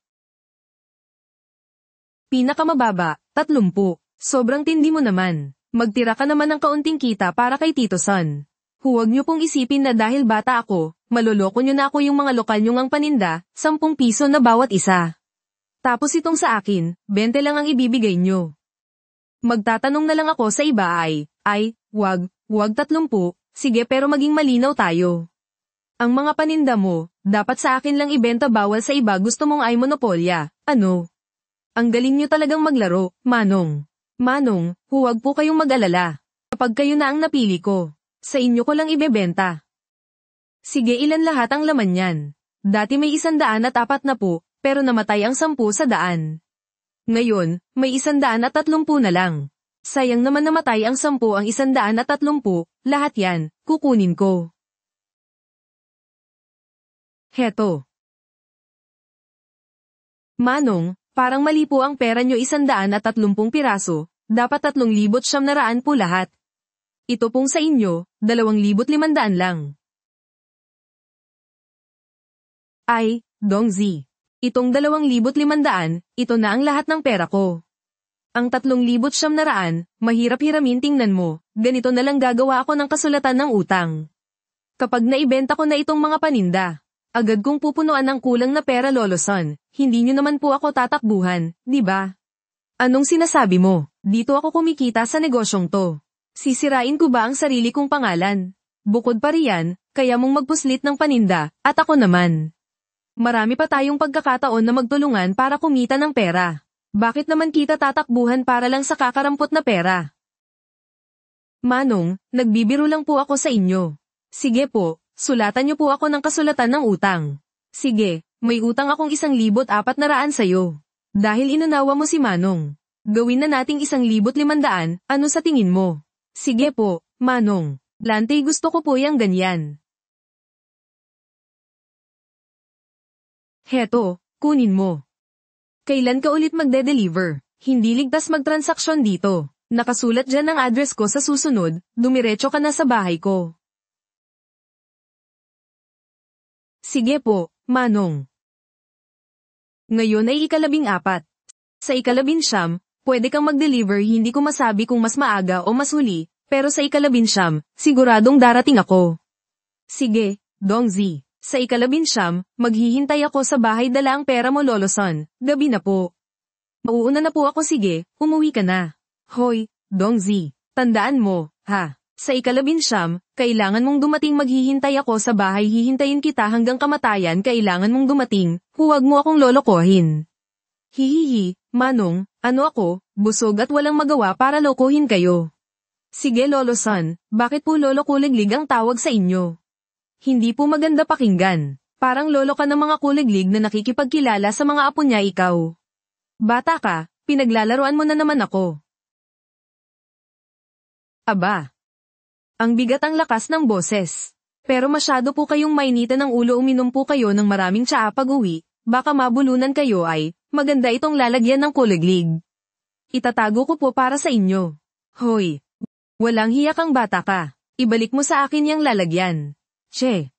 Pinakamababa, 30. Sobrang tindi mo naman. Magtira ka naman ng kaunting kita para kay Tito San. Huwag nyo pong isipin na dahil bata ako, maloloko nyo na ako. Yung mga lokal nyong ang paninda, 10 piso na bawat isa. Tapos itong sa akin, 20 lang ang ibibigay nyo. Magtatanong na lang ako sa iba. Wag 30. Sige, pero maging malinaw tayo. Ang mga paninda mo, dapat sa akin lang ibenta, bawal sa iba. Gusto mong ay monopolya, ano? Ang galing nyo talagang maglaro, Manong. Manong, huwag po kayong mag-alala. Kapag kayo na ang napili ko, sa inyo ko lang ibebenta. Sige, ilan lahat ang laman yan? Dati may 140 pero namatay ang 10 sa daan. Ngayon, may 130 na lang. Sayang naman namatay ang 10, ang 130, lahat yan, kukunin ko. Heto. Manong, parang mali po ang pera nyo 130 piraso, dapat 3,900 po lahat. Ito pong sa inyo, 2,500 lang. Ay, Dongzi. Itong 2,500, ito na ang lahat ng pera ko. Ang 3,900, mahirap hiramin tingnan mo, ganito na lang gagawa ako ng kasulatan ng utang. Kapag naibenta ko na itong mga paninda, agad kong pupunuan ng kulang na pera Lolo-san, hindi nyo naman po ako tatakbuhan, di ba? Anong sinasabi mo? Dito ako kumikita sa negosyong to. Sisirain ko ba ang sarili kong pangalan? Bukod pa riyan, kaya mong magpuslit ng paninda, at ako naman. Marami pa tayong pagkakataon na magtulungan para kumita ng pera. Bakit naman kita tatakbuhan para lang sa kakarampot na pera? Manong, nagbibiro lang po ako sa inyo. Sige po, sulatan niyo po ako ng kasulatan ng utang. Sige, may utang akong 1,400 sa'yo. Dahil inunawa mo si Manong. Gawin na nating 1,500, ano sa tingin mo? Sige po, Manong. Lante gusto ko po yung ganyan. Heto, kunin mo. Kailan ka ulit magde-deliver? Hindi ligtas magtransaksyon dito. Nakasulat dyan ang address ko sa susunod, dumiretso ka na sa bahay ko. Sige po, Manong. Ngayon ay 14. Sa 19, pwede kang mag-deliver hindi ko masabi kung mas maaga o mas huli, pero sa 19, siguradong darating ako. Sige, Dongzi. Sa 19, maghihintay ako sa bahay dala ang pera mo Lolo-san, gabi na po. Mauuna na po ako sige, umuwi ka na. Hoy, Dongzi, tandaan mo, ha? Sa 19, kailangan mong dumating maghihintay ako sa bahay hihintayin kita hanggang kamatayan kailangan mong dumating, huwag mo akong lolokohin. Hihihi, Manong, ano ako, busog at walang magawa para lokohin kayo. Sige Lolo-san, bakit po Lolo Kuliglig ang tawag sa inyo? Hindi po maganda pakinggan. Parang lolo ka ng mga kuliglig na nakikipagkilala sa mga apo niya ikaw. Bata ka, pinaglalaruan mo na naman ako. Aba. Ang bigat ang lakas ng boses. Pero masyado po kayong mainitan ng ulo uminom po kayo ng maraming tsaa pag-uwi, baka mabulunan kayo ay, maganda itong lalagyan ng kuliglig. Itatago ko po para sa inyo. Hoy. Walang hiya kang bata ka. Ibalik mo sa akin yung lalagyan. Che.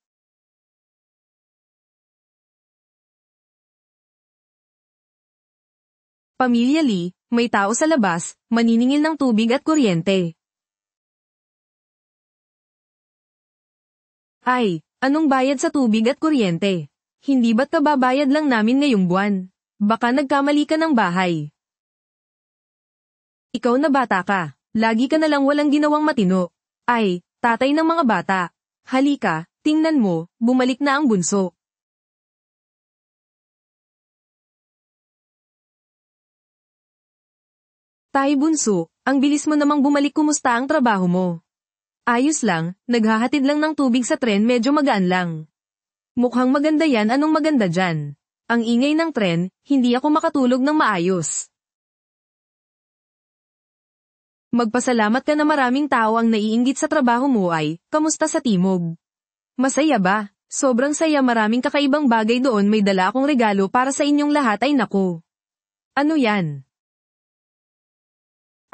Pamilya Lee, may tao sa labas, maniningil ng tubig at kuryente. Ay, anong bayad sa tubig at kuryente? Hindi ba't kababayad lang namin ngayong buwan? Baka nagkamali ka ng bahay. Ikaw na bata ka, lagi ka na lang walang ginawang matino. Ay, tatay ng mga bata. Halika, tingnan mo, bumalik na ang bunso. Tay bunso, ang bilis mo namang bumalik kumusta ang trabaho mo? Ayos lang, naghahatid lang ng tubig sa tren medyo magaan lang. Mukhang maganda yan anong maganda dyan? Ang ingay ng tren, hindi ako makatulog ng maayos. Magpasalamat ka na maraming tao ang naiinggit sa trabaho mo ay, kamusta sa Timog? Masaya ba? Sobrang saya maraming kakaibang bagay doon may dala akong regalo para sa inyong lahat ay naku. Ano yan?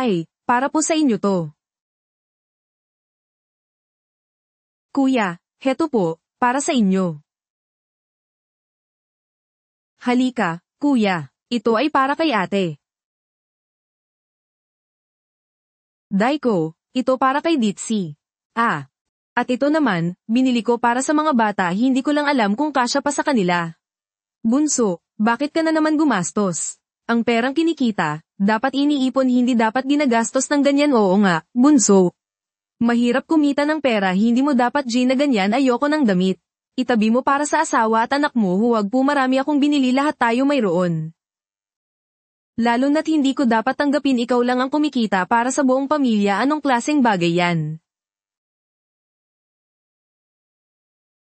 Ay, para po sa inyo to. Kuya, heto po, para sa inyo. Halika, kuya, ito ay para kay ate. Daiko, ito para kay Ditsi. Ah. At ito naman, binili ko para sa mga bata hindi ko lang alam kung kasya pa sa kanila. Bunso, bakit ka na naman gumastos? Ang perang kinikita, dapat iniipon hindi dapat ginagastos ng ganyan oo nga, bunso. Mahirap kumita ng pera hindi mo dapat na ganyan ayoko ng damit. Itabi mo para sa asawa at anak mo huwag po marami akong binili lahat tayo mayroon. Lalo na't hindi ko dapat tanggapin ikaw lang ang kumikita para sa buong pamilya anong klaseng bagay yan.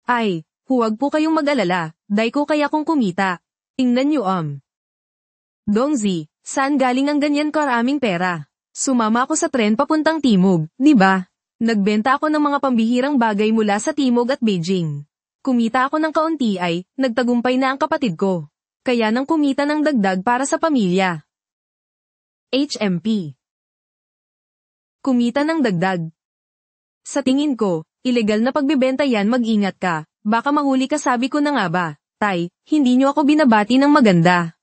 Ay, huwag po kayong mag-alala, Daiko kaya kong kumita. Tingnan niyo Dongzi, saan galing ang ganyan karaming pera? Sumama ako sa tren papuntang Timog, di ba? Nagbenta ako ng mga pambihirang bagay mula sa Timog at Beijing. Kumita ako ng kaunti ay, nagtagumpay na ang kapatid ko. Kaya nang kumita ng dagdag para sa pamilya. HMP. Kumita ng dagdag. Sa tingin ko, ilegal na pagbebenta yan, mag-ingat ka, baka mahuli ka, sabi ko na nga ba, Tay, hindi nyo ako binabati ng maganda.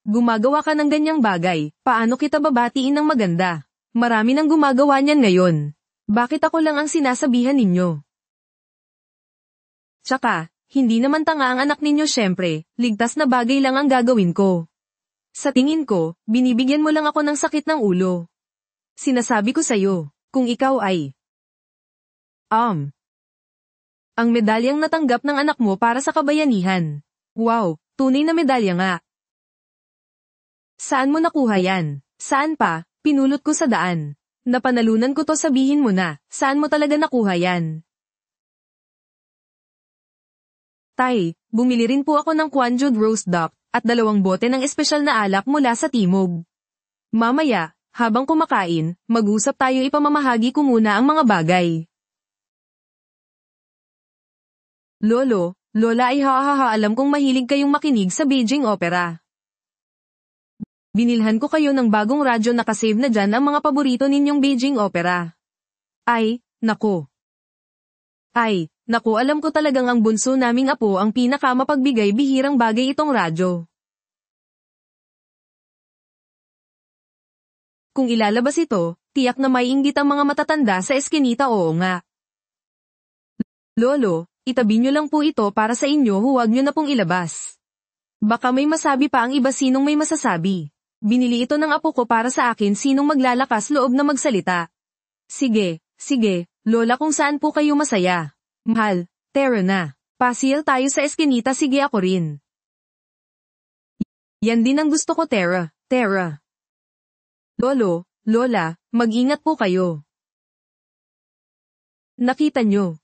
Gumagawa ka ng ganyang bagay, paano kita babatiin ng maganda? Marami nang gumagawa niyan ngayon. Bakit ako lang ang sinasabihan ninyo? Tsaka, hindi naman tanga ang anak ninyo, syempre, ligtas na bagay lang ang gagawin ko. Sa tingin ko, binibigyan mo lang ako ng sakit ng ulo. Sinasabi ko sa'yo, kung ikaw ay ang medalyang natanggap ng anak mo para sa kabayanihan. Wow, tunay na medalya nga. Saan mo nakuha yan? Saan pa? Pinulot ko sa daan. Napanalunan ko to, sabihin mo na, saan mo talaga nakuha yan? Tay, bumili rin po ako ng Quanjud roast duck, at 2 bote ng espesyal na alak mula sa Timog. Mamaya, habang kumakain, mag-usap tayo, ipamamahagi ko muna ang mga bagay. Lolo, Lola ay alam kong mahilig kayong makinig sa Beijing Opera. Binilhan ko kayo ng bagong radyo, nakasave na dyan ang mga paborito ninyong Beijing Opera. Ay, naku, alam ko talagang ang bunso naming apo ang pinakamapagbigay, bihirang bagay itong radyo. Kung ilalabas ito, tiyak na may inggit ang mga matatanda sa eskinita, oo nga. Lolo, itabi nyo lang po ito para sa inyo, huwag nyo na pong ilabas. Baka may masabi pa ang iba, sinong may masasabi. Binili ito ng apo ko para sa akin, sinong maglalakas loob na magsalita. Sige, Lola, kung saan po kayo masaya. Mahal, Tara na. Pasyal tayo sa eskinita, sige ako rin. Yan din ang gusto ko, Tara. Lolo, Lola, mag-ingat po kayo. Nakita nyo.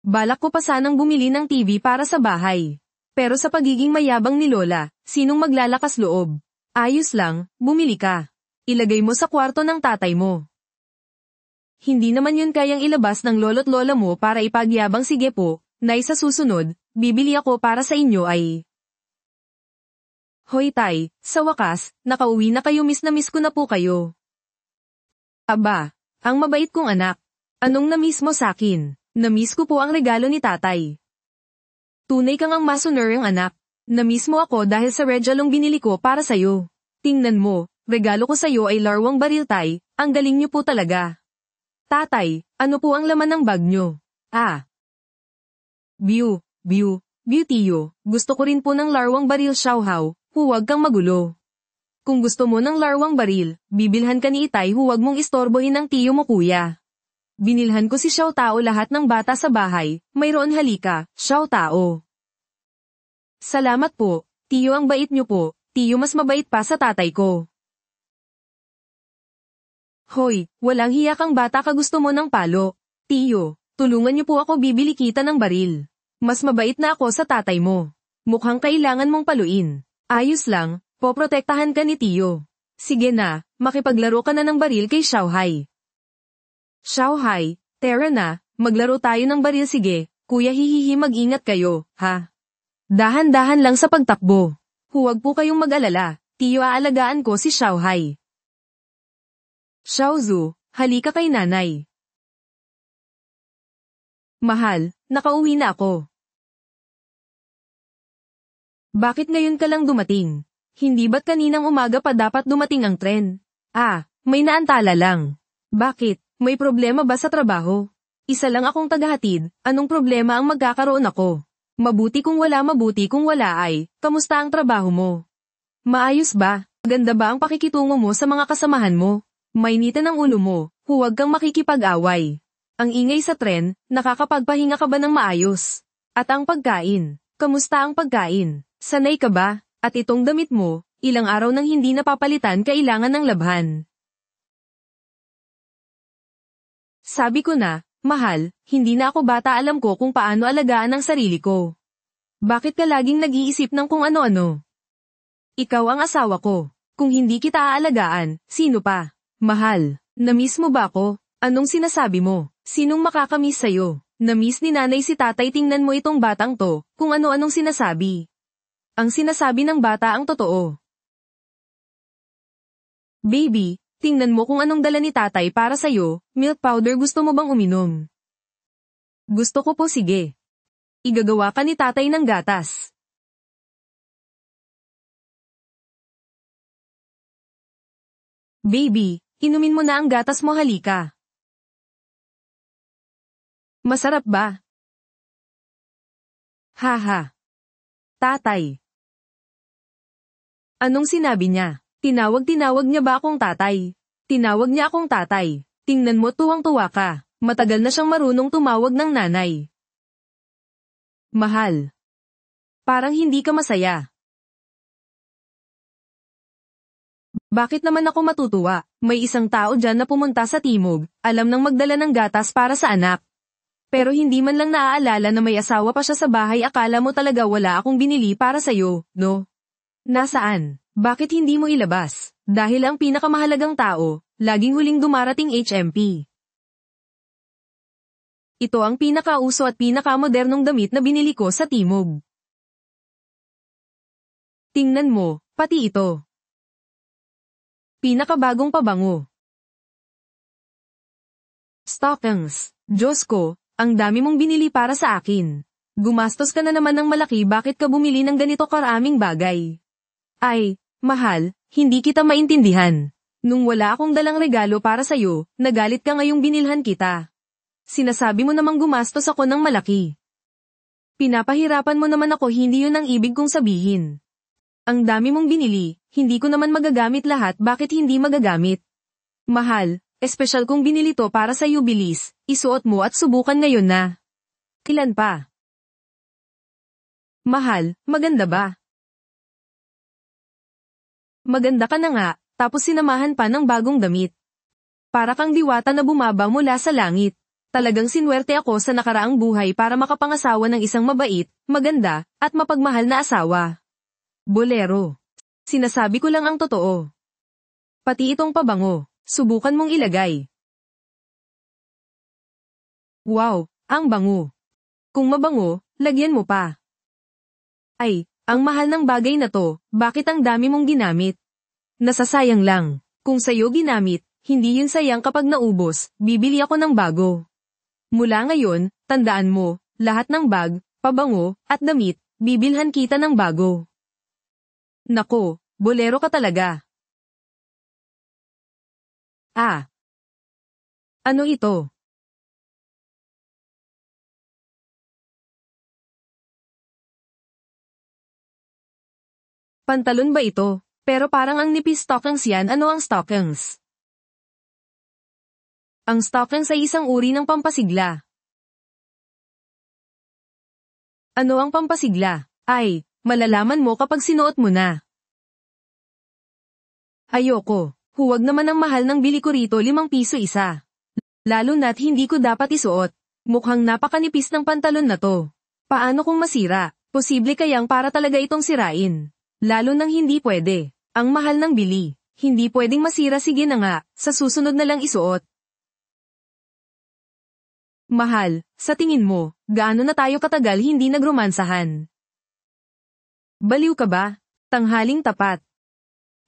Balak ko pa sanang bumili ng TV para sa bahay. Pero sa pagiging mayabang ni Lola, sinong maglalakas loob? Ayos lang, bumili ka. Ilagay mo sa kwarto ng tatay mo. Hindi naman yun kayang ilabas ng lolo't lola mo para ipagyabang, sige po, nay, sa susunod, bibili ako para sa inyo ay. Hoy tay, sa wakas, nakauwi na kayo, miss na miss ko na po kayo. Aba, ang mabait kong anak. Anong na-miss mo sakin? Na-miss ko po ang regalo ni tatay. Tunay kang ang masunerang anak. Na-miss mo ako dahil sa regalong binili ko para sayo. Tingnan mo, regalo ko sayo ay larwang baril, tay, ang galing niyo po talaga. Tatay, ano po ang laman ng bag nyo? Tiyo, gusto ko rin po ng larwang baril, Xiaohao, huwag kang magulo. Kung gusto mo ng larwang baril, bibilhan ka ni Itay, huwag mong istorbohin ng tiyo mo, kuya. Binilhan ko si Xiao Tao lahat ng bata sa bahay, mayroon, halika, Xiao Tao. Salamat po, tiyo, ang bait nyo po, tiyo, mas mabait pa sa tatay ko. Hoy, walang hiya kang bata ka, gusto mo ng palo. Tiyo, tulungan niyo po ako, bibili kita ng baril. Mas mabait na ako sa tatay mo. Mukhang kailangan mong paluin. Ayos lang, poprotektahan ka ni tiyo. Sige na, makipaglaro ka na ng baril kay Xiaohai. Xiaohai, Tara na, maglaro tayo ng baril, sige, kuya, hihihi, mag-ingat kayo, ha? Dahan-dahan lang sa pagtakbo. Huwag po kayong mag-alala, tiyo, aalagaan ko si Xiaohai. Xiaozu, halika kay nanay. Mahal, nakauwi na ako. Bakit ngayon ka lang dumating? Hindi ba't kaninang umaga pa dapat dumating ang tren? May naantala lang. Bakit? May problema ba sa trabaho? Isa lang akong tagahatid, anong problema ang magkakaroon ako? Mabuti kung wala, mabuti kung wala ay, kamusta ang trabaho mo? Maayos ba? Maganda ba ang pakikitungo mo sa mga kasamahan mo? Mainitan ang ulo mo, huwag kang makikipag-away. Ang ingay sa tren, nakakapagpahinga ka ba ng maayos? At ang pagkain, kamusta ang pagkain? Sanay ka ba? At itong damit mo, ilang araw nang hindi napapalitan, kailangan ng labhan. Sabi ko na, mahal, hindi na ako bata, alam ko kung paano alagaan ang sarili ko. Bakit ka laging nag-iisip ng kung ano-ano? Ikaw ang asawa ko. Kung hindi kita aalagaan, sino pa? Mahal, na-miss mo ba ako? Anong sinasabi mo? Sinong makakamiss sa'yo? Na-miss ni nanay si tatay, tingnan mo itong batang to, kung ano-anong sinasabi. Ang sinasabi ng bata ang totoo. Baby, tingnan mo kung anong dala ni tatay para sa'yo, milk powder, gusto mo bang uminom? Gusto ko po, sige. Igagawa ka ni tatay ng gatas. Baby, inumin mo na ang gatas mo, halika. Masarap ba? Haha. Tatay. Anong sinabi niya? Tinawag niya ba akong tatay? Tinawag niya akong tatay. Tingnan mo, tuwang-tuwa ka. Matagal na siyang marunong tumawag ng nanay. Mahal. Parang hindi ka masaya. Bakit naman ako matutuwa? May isang tao dyan na pumunta sa timog, alam nang magdala ng gatas para sa anak. Pero hindi man lang naaalala na may asawa pa siya sa bahay. Akala mo talaga wala akong binili para sa'yo, no? Nasaan? Bakit hindi mo ilabas? Dahil ang pinakamahalagang tao, laging huling dumarating, HMP. Ito ang pinakauso at pinakamodernong damit na binili ko sa timog. Tingnan mo, pati ito. Pinakabagong pabango. Stockings. Diyos ko, ang dami mong binili para sa akin. Gumastos ka na naman ng malaki, bakit ka bumili ng ganito karaming bagay? Ay, mahal, hindi kita maintindihan. Nung wala akong dalang regalo para sa'yo, nagalit ka ngayong binilhan kita. Sinasabi mo namang gumastos ako ng malaki. Pinapahirapan mo naman ako, hindi yun ang ibig kong sabihin. Ang dami mong binili, hindi ko naman magagamit lahat, bakit hindi magagamit? Mahal, espesyal kong binili to para sa'yo, bilis, isuot mo at subukan ngayon na. Ilan pa? Mahal, maganda ba? Maganda ka na nga, tapos sinamahan pa ng bagong damit. Para kang diwata na bumaba mula sa langit. Talagang sinwerte ako sa nakaraang buhay para makapangasawa ng isang mabait, maganda, at mapagmahal na asawa. Bolero. Sinasabi ko lang ang totoo. Pati itong pabango, subukan mong ilagay. Wow, ang bango. Kung mabango, lagyan mo pa. Ay, ang mahal ng bagay na to, bakit ang dami mong ginamit? Nasasayang lang. Kung sa'yo ginamit, hindi yun sayang kapag naubos, bibili ako ng bago. Mula ngayon, tandaan mo, lahat ng bag, pabango, at damit, bibilhan kita ng bago. Nako, bolero ka talaga. Ah. Ano ito? Pantalon ba ito? Pero parang ang nipis. Stockings yan. Ano ang stockings? Ang stockings ay isang uri ng pampasigla. Ano ang pampasigla? Ay, malalaman mo kapag sinuot mo na. Ayoko. Huwag naman ang mahal ng bili ko rito, 5 piso isa. Lalo na't hindi ko dapat isuot. Mukhang napakanipis ng pantalon na to. Paano kung masira? Posible kayang para talaga itong sirain. Lalo nang hindi pwede. Ang mahal ng bili. Hindi pwedeng masira, sige na nga, sa susunod na lang isuot. Mahal, sa tingin mo, gaano na tayo katagal hindi nagromansahan? Baliw ka ba? Tanghaling tapat.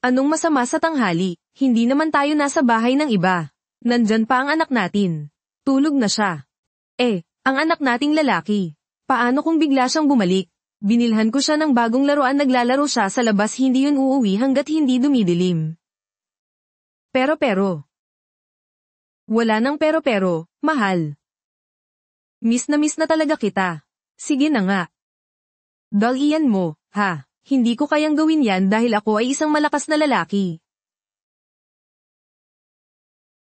Anong masama sa tanghali? Hindi naman tayo nasa bahay ng iba. Nandyan pa ang anak natin. Tulog na siya. Ang anak nating lalaki. Paano kung bigla siyang bumalik? Binilhan ko siya ng bagong laruan, naglalaro siya sa labas, hindi yun uuwi hanggat hindi dumidilim. Pero. Wala nang pero, mahal. Miss na talaga kita. Sige na nga. Dal iyan mo, ha? Hindi ko kayang gawin yan dahil ako ay isang malakas na lalaki.